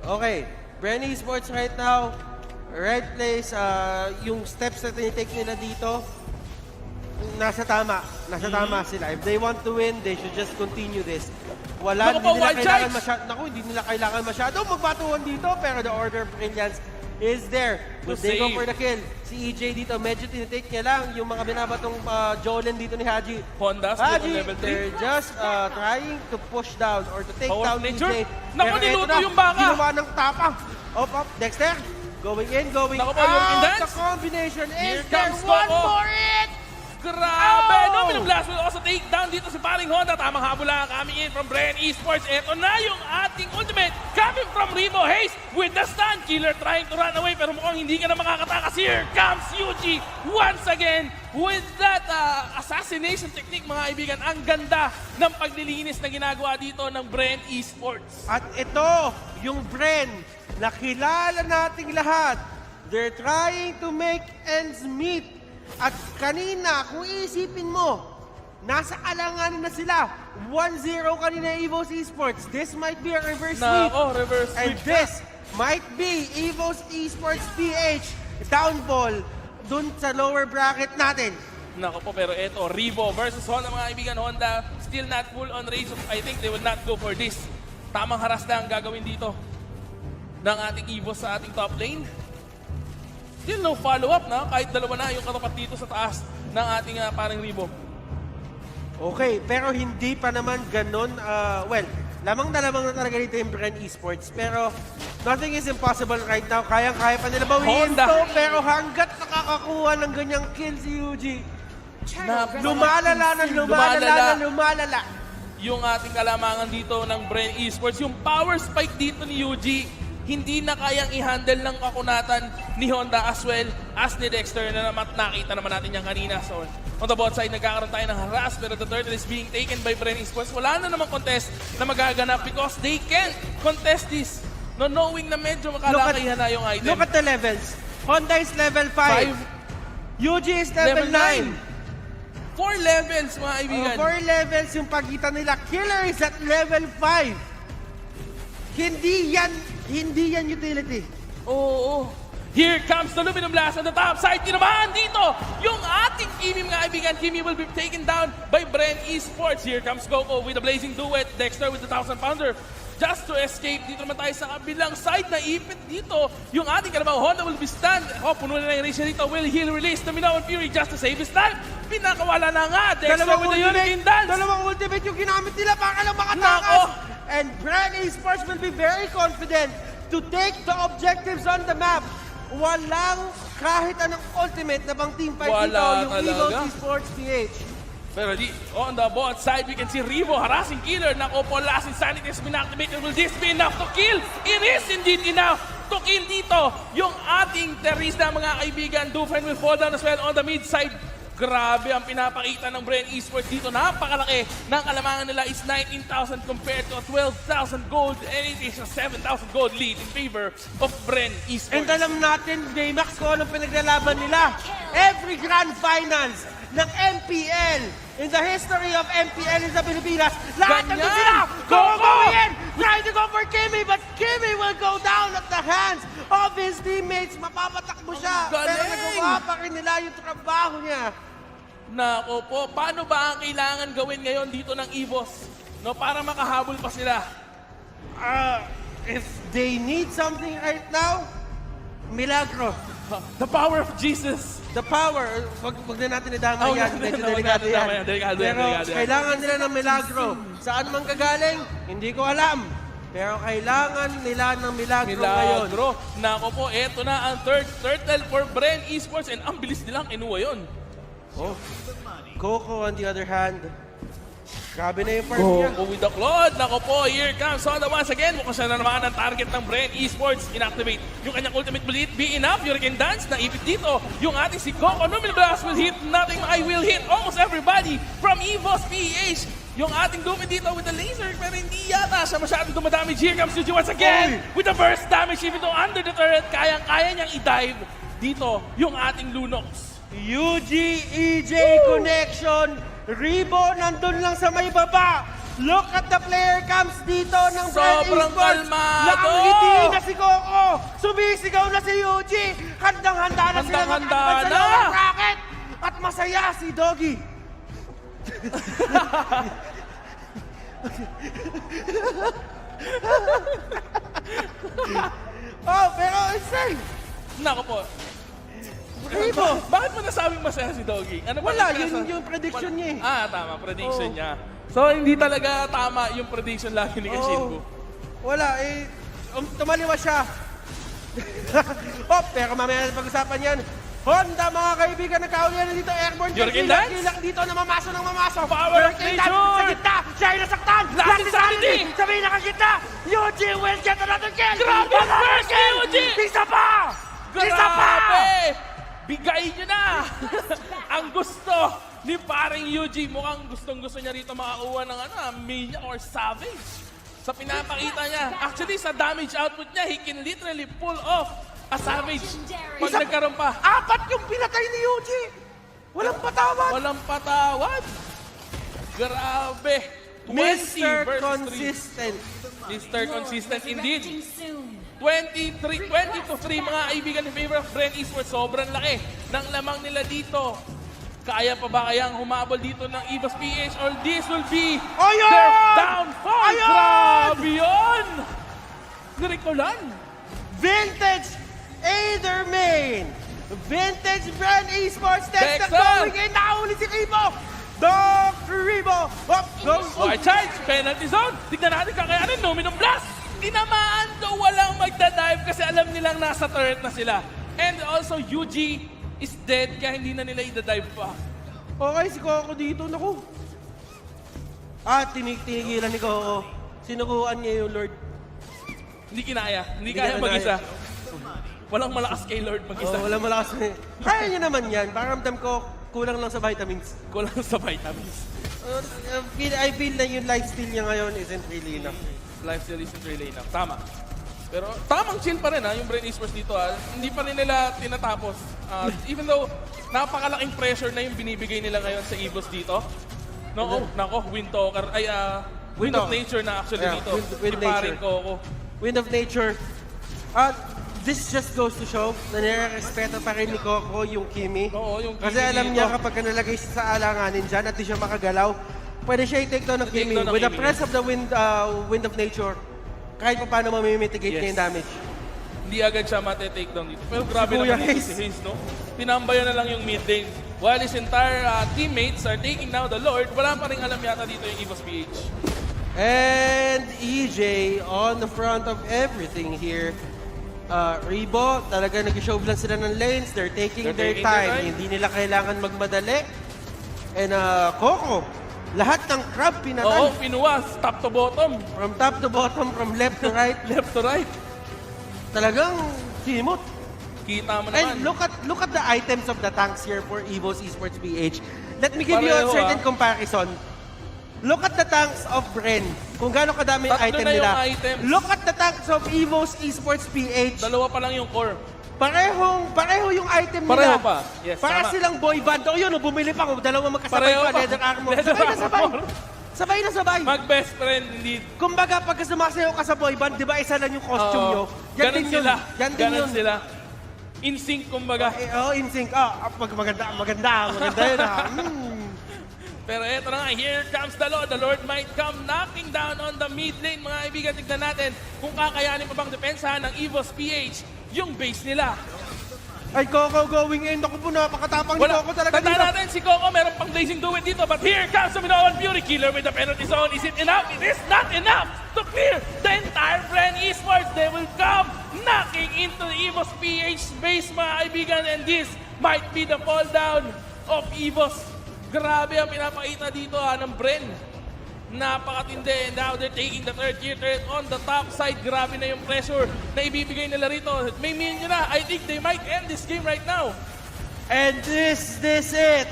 Okay. Bren eSports right now, right place, yung steps na tinitake nila dito, nasa tama sila. If they want to win, they should just continue this. Hindi nila kailangan masyado magbatuhan dito, pero the Order of Brilliance is there. They go for the kill. Si EJ dito, medyo tinitake niya lang yung mga binabatong Jolen dito ni Haji. Haji, they're just trying to push down or to take down EJ. Naku, niluto yung baka! Ginawa ng tapang. Up, Dexter. Going in, going out. The combination is there. One for it! Grabe! No, binablast mo ako sa takedown dito si paring Honda. Tamang habol lang coming in from Bren eSports. Ito na yung ating ultimate coming from Ribo. Haze with the stun. Killer trying to run away pero mukhang hindi ka na makakatakas. Here comes Yuji once again with that assassination technique, mga kaibigan. Ang ganda ng paglilinis na ginagawa dito ng Bren eSports. At ito, yung Bren na kilala nating lahat. They're trying to make ends meet. At kanina, kung iisipin mo, nasa alanganin na sila. 1-0 kanina EVOS Esports. This might be a reverse Na, sweep. reverse And sweep. this might be EVOS Esports PH downfall dun sa lower bracket natin. Nako po, pero eto, Revo versus Honda mga kaibigan. Honda still not full on rage. I think they will not go for this. Tamang haras lang gagawin dito ng ating EVOS sa ating top lane. Still no follow-up na, kahit dalawa na yung katapat dito sa taas ng ating parang Revo. Okay, pero hindi pa naman ganon, well, lamang na talaga dito yung Bren Esports. Pero nothing is impossible right now. Kayang-kaya pa nila bawiin Honda. to. Pero hanggat nakakakuha ng ganyang kill si UG, lumalala. Yung ating kalamangan dito ng Bren Esports. Yung power spike dito ni UG, hindi na kayang i-handle ng kakunatan ni Honda as well as ni Dexter na nakita naman natin yan kanina. So, on the bot side, nagkakaroon tayo ng harass pero the turtle is being taken by Bren Esports. Wala na namang contest na magaganap because they can't contest this. No, knowing na medyo makalakayan na yung item. Look at the levels. Honda is level 5. UG is level 9. 4 levels, mga kaibigan. 4 levels yung pagitan nila. Killer is at level 5. Hindi yan utility. Oo. Here comes the Luminum Blast on the top side. Tinamaan dito yung ating Kimi, mga kaibigan. Kimi will be taken down by Bren Esports. Here comes Coco with the Blazing Duet. Dexter with the 1000-pounder. Just to escape. Dito naman tayo sa kabilang side na ipit dito. Yung ating kalabaw, Honda will be stand. Puno na yung race dito. Will he'll release the Minoan Fury just to save his life. Pinakawala na nga. Dexter with the Hurricane Dance. Dalawang ultimate yung ginamit nila para lang makatakas. And Bren Esports will be very confident to take the objectives on the map. Walang kahit anong ultimate na bang team fight dito yung EVOS Esports PH. Pero on the bot side, we can see Revo harassing Killer. Nako po, last insanity has been activated. Will this be enough to kill? It is indeed enough to kill dito. Yung ating Teresa, mga kaibigan, Dufresne will fall down as well on the mid side. Grabe ang pinapakita ng Bren Esports dito. Napakalaki ng kalamangan nila is 19,000 compared to a 12,000 gold. And it is a 7,000 gold lead in favor of Bren Esports. And alam natin, Baymax, kung anong pinaglalaban nila. Every grand finals ng MPL in the history of MPL in the Pilipinas. Lahat ng sila! Go in! Trying to go for Kimi, but Kimi will go down at the hands of his teammates. Mapapatakbo siya. Pero nagawa pa rin nila yung trabaho niya. Nako po, paano ba ang kailangan gawin ngayon dito ng EVOS? No, para makahabol pa sila. If they need something right now, milagro. The power of Jesus. The power. Wag na natin idamay yan. Medyo delikado yan. Pero kailangan nila ng milagro. Saan man kagaling, hindi ko alam. Pero kailangan nila ng milagro ngayon. Nako po, eto na ang third turtle for Bren Esports and ang bilis nilang inuwa yun. Coco on the other hand, grabe na yung farm niya. Go with the Claude. Nako po, here comes Honda once again. Mukhang siya na naman ang target ng Bren Esports. Inactivate yung kanyang ultimate bullet. Be enough. Hurricane Dance. Naipit dito. Yung ating si Coco. Numil Blast will hit. Nothing I will hit. Almost everybody from EVOS PH. Yung ating Dumi dito with the laser. Pero hindi yata siya masyadong dumadamage. Here comes Yuji once again. With the burst damage even though under the turret. Kayang-kaya niyang i-dive dito yung ating Lunox. UG EJ connection. Rebo nandun lang sa may baba. Look at the player cams dito ng Bren Sobrang Esports. kalmado. Nakangiti na si Coco. Sumisigaw na si UG. Handang-handa na sila mag-akban sa lower bracket. At masaya si Doggy. Pero insane. Nako po. Rebo. Bakit mo nasabing masaya si Doggy? Ano Wala, yun yung prediction niya eh. Tama, prediction niya. So, hindi talaga tama yung prediction lagi ni Kenshinbu. Wala, tumaliwa siya. Pero mamaya na pag-usapan yan. Honda, mga kaibigan, nagkaulian na dito. Airborne kilak dito na mamaso ng mamaso. Power of Hurricane Dance sa gitna. Siya ay nasaktan. Last insanity. Sabi nakagitna. UG will get another kill. Grabe, first UG! Isa pa! Isa pa! Bigay nyo na! Ang gusto ni paring UG, mukhang gustong-gusto niya rito makakuha ng Mania or Savage. Sa pinapakita niya. Actually, sa damage output niya, he can literally pull off a Savage. Pag nagkaroon pa. 4 yung pinatay ni UG. Walang patawad. Walang patawad. Grabe. 20 Mr. versus 3. Consistent. Mr. Consistent indeed. 20 to 3 mga kaibigan in favor of Bren Esports. Sobrang laki ng lamang nila dito. Kaya pa ba kayang humabol dito ng EVOS PH or this will be their downfall? Grabe yun! Nirikulan. Vintage Aethermain. Vintage Bren Esports. Next Dexter. na going in. Nahuli si Ribo. Doc Ribo. White charge, penalty zone. Tignan natin kakayanin. Nominum blast. Tinamaan daw walang magdadive kasi alam nilang nasa turret na sila. And also, UG is dead kaya hindi na nila idadive pa. Okay, si Coco dito. Naku. Tinigilan ni Coco. Sinukuan niya yung Lord. Hindi kinaya. Hindi kaya mag-isa. Walang malakas kay Lord mag-isa. Walang malakas. Kaya niya naman yan. Pakiramdam ko, kulang lang sa vitamins. Kulang sa vitamins. I feel na yung lifesteal niya ngayon isn't really enough. Lifesteal isn't really enough. Tama. Pero tamang chill pa rin yung Bren Esports dito. Hindi pa rin nila tinatapos. Even though napakalaking pressure na yung binibigay nila ngayon sa EVOS dito. Nako, Wind Talker. Wind of Nature na actually dito. Wind Nature. Wind of Nature. This just goes to show na nire-respeto pa rin ni Coco yung Kimi. Yung Kasi Kimi alam dito. niya kapag nalagay siya sa alanganin dyan at di siya makagalaw, pwede siya i-take down ng Kimi. With the press of the Wind of Nature, kahit pa paano mamimitigate niya yung damage. Hindi agad siya mati-take down dito. Pero grabe Kuya naman dito si Hayes, no? Tinambayan na lang yung mid lane. While his entire teammates are taking now the Lord, wala pa rin alam yata dito yung EVOS PH. And EJ on the front of everything here. Rebo, talaga nag-show lang sila ng lanes. They're taking their time. Hindi nila kailangan magmadali. And Coco, lahat ng crab pinatay. Oo, pinuwas. Top to bottom. From top to bottom, from left to right. Left to right. Talagang simot. Kita mo And naman. look at the items of the tanks here for EVOS Esports PH. Let me give you a certain comparison. Look at the tanks of Bren. Kung gaano kadami yung item nila. Look at the tanks of EVOS Esports PH. Dalawa pa lang yung core. Pareho yung item nila. Pareho pa. Yes, para tama. silang boy band. O yun, bumili pa. Dalawa magkasabay Pareho pa. pa. Leather armor. Leather Sabay na sabay. armor. Sabay na sabay. Mag-best friend, indeed. Kumbaga, pagka sumasayaw ka sa boy band, di ba isa lang yung costume nyo? Ganun sila. Yan din Ganun yun. sila. In sync, kumbaga. In sync. Maganda yun. Pero eto na nga, here comes the Lord. The Lord might come knocking down on the mid lane. Mga kaibigan, tignan natin kung kakayanin pa bang depensahan ng EVOS PH yung base nila. Ay, Coco going in. Naku po, napakatapang ni Coco talaga Tandaan dito. natin, si Coco meron pang blazing do it dito. But here comes the Minoan Beauty Killer with the penalty zone. Is it enough? It is not enough to clear the entire Bren Esports. They will come knocking into the EVOS PH base, mga kaibigan. And this might be the fall down of EVOS. Grabe ang pinapakita dito ng Bren. Napakatindi. And now they're taking the third tier turret on the top side. Grabe na yung pressure na ibibigay nila rito. May minion na. I think they might end this game right now. And this it.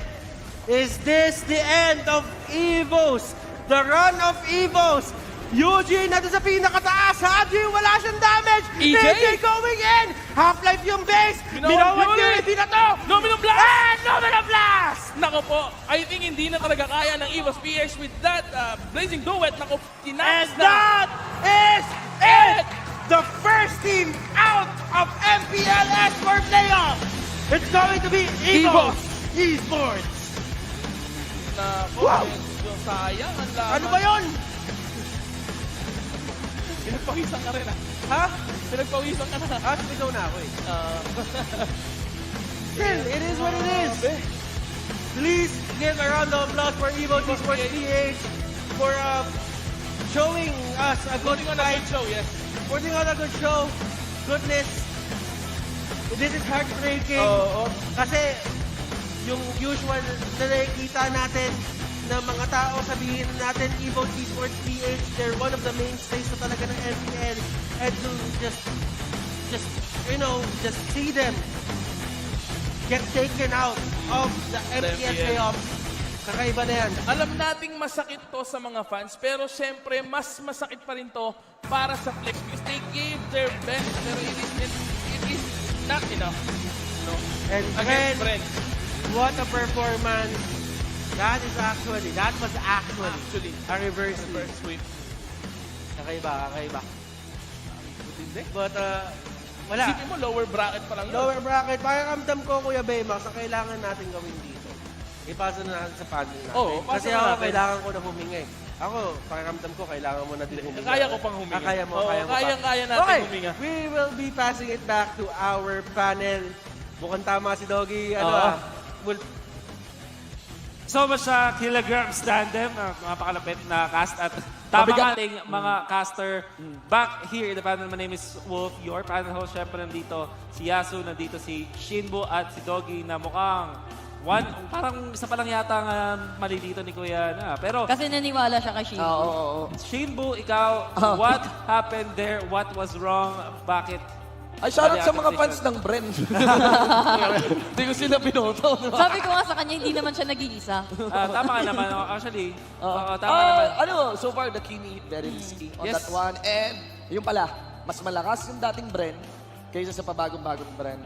Is this the end of EVOS? The run of EVOS. Eugene na doon sa pinakataas. Haji, wala siyang damage. EJ going in. Half-life yung base. Minoan Beauty na to. Nominum blast! And Nominum blast! Nako po, I think hindi na talaga kaya ng EVOS PH with that blazing duet. Nako, And tinakas na. that is it! The first team out of Mpl-Ph playoff. It's going to be EVOS Esports. Nako, medyo sayang ang laban. Ano ba yun? Pinagpawisan ka rin Ha? Pinagpawisan ka na. Sumigaw na ako eh. Still, it is what it is. Please give a round of applause for EVOS Esports PH for showing us a good fight. Show, yes. Putting on a good show. Goodness. This is heartbreaking. Kasi yung usual na nakikita natin na mga tao, sabihin natin EVOS Esports PH, they're one of the mainstays na talaga ng MPL. And to just see them get taken out of the MPL playoffs. Kakaiba na yan. Alam nating masakit to sa mga fans, pero syempre mas masakit pa rin to para sa Flex because they gave their best, pero it is not enough. No? And Against Bren. what a performance That was actually a reverse sweep. Kakaiba. But, wala. Isipin mo, lower bracket pa lang yun. Lower bracket. Pakiramdam ko, Kuya Baymax, ang kailangan natin gawin dito. Ipasa na natin sa panel natin. Oo, pasa Kasi na ako, natin. kailangan ko na huminga. Ako, pakiramdam ko, kailangan mo na din huminga. Kaya ko pang huminga. Kaya mo, Oo, kaya mo pa. kaya natin Okay, huminga. we will be passing it back to our panel. Mukhang tama si Doggy. So much sa kilograms tandem, mga pakalapit na cast at tama ka ating mga caster. Back here in the panel, my name is Wolf, your panel host. Siyempre nandito si Yasu, nandito si Shinbo at si Doggy na mukhang parang isa pa lang yata ang mali dito ni Kuya na. Pero Kasi naniwala siya kay Shinbo. Shinbo, ikaw, what happened there? What was wrong? Bakit? Ay, shoutout sa mga fans ng Bren. Hindi ko sila binoto. Sabi ko nga sa kanya, hindi naman siya nag-iisa. Tama ka naman. Actually, tama naman. So far, the Kimi, very risky on Yes. that one. And, yung pala, mas malakas yung dating Bren kaysa sa pabagong-bagong Bren.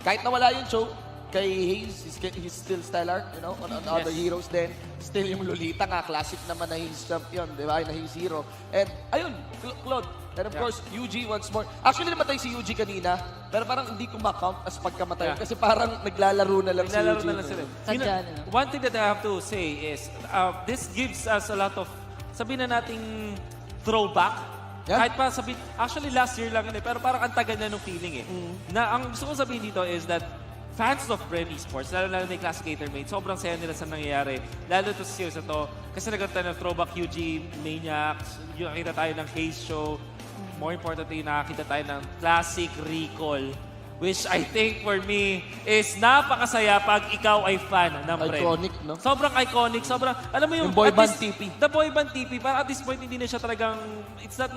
Kahit nawala yung choke, kay Hayes, he's still stellar, you know, on other heroes din. Still yung Lolita nga, classic naman na Hayes champion, di ba? Na Hayes hero. And, ayun, Claude. And of course, UG once more. Actually, namatay si UG kanina, pero parang hindi ko ma-count as pagkamatay. Kasi parang naglalaro na lang si UG. Na lang sila. One thing that I have to say is, this gives us a lot of, sabihin na nating throwback. Kahit pa sabihin, actually last year lang yun pero parang ang tagal na nung feeling Na ang gusto ko sabihin dito is that fans of Bren eSports, lalo na may Classicator mate, sobrang saya nila sa nangyayari. Lalo to sa series na to, kasi nagkaroon tayo ng throwback UG, Maniacs, nakita tayo ng Haze Show. More importantly, nakakita tayo ng classic recall, which I think for me is napakasaya pag ikaw ay fan ng Bren. Iconic, no? Sobrang iconic, sobrang, alam mo yung boy band least, TP. The boy band TP, parang at this point hindi na siya talagang, it's not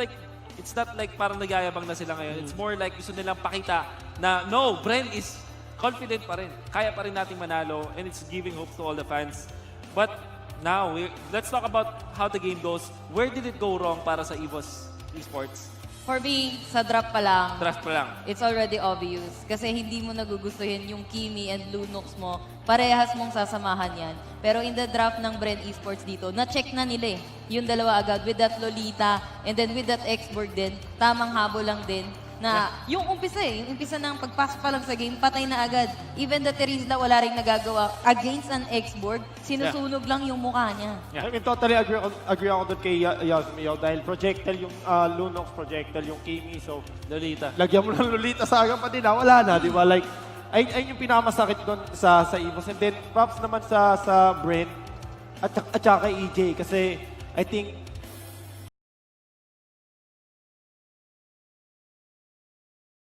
like parang nagyayabang na sila ngayon. It's more like gusto nilang pakita na no, Bren is confident pa rin. Kaya pa rin nating manalo and it's giving hope to all the fans. But now, let's talk about how the game goes. Where did it go wrong para sa EVOS eSports? For me, sa draft pa lang, it's already obvious. Kasi hindi mo nagugustuhin yung Kimi and Lunox mo. Parehas mong sasamahan yan. Pero in the draft ng Bren eSports dito, na-check na nila yung dalawa agad with that Lolita and then with that X-Borg din. Tamang habol lang din. Na yung umpisa ng pagpasok pa lang sa game, patay na agad. Even the Terizla, wala rin nagagawa. Against an X-Borg, sinusunog lang yung mukha niya. I mean, totally agree ako doon kay Yasmiyaw dahil projectile yung Lunox, projectile yung Kimi. So, Lolita. Lagyan mo ng Lolita sa agang pa din. Wala na, di ba? Like, ayun yung pinakamasakit doon sa EVOS. And then, props naman sa Bren at saka kay EJ kasi I think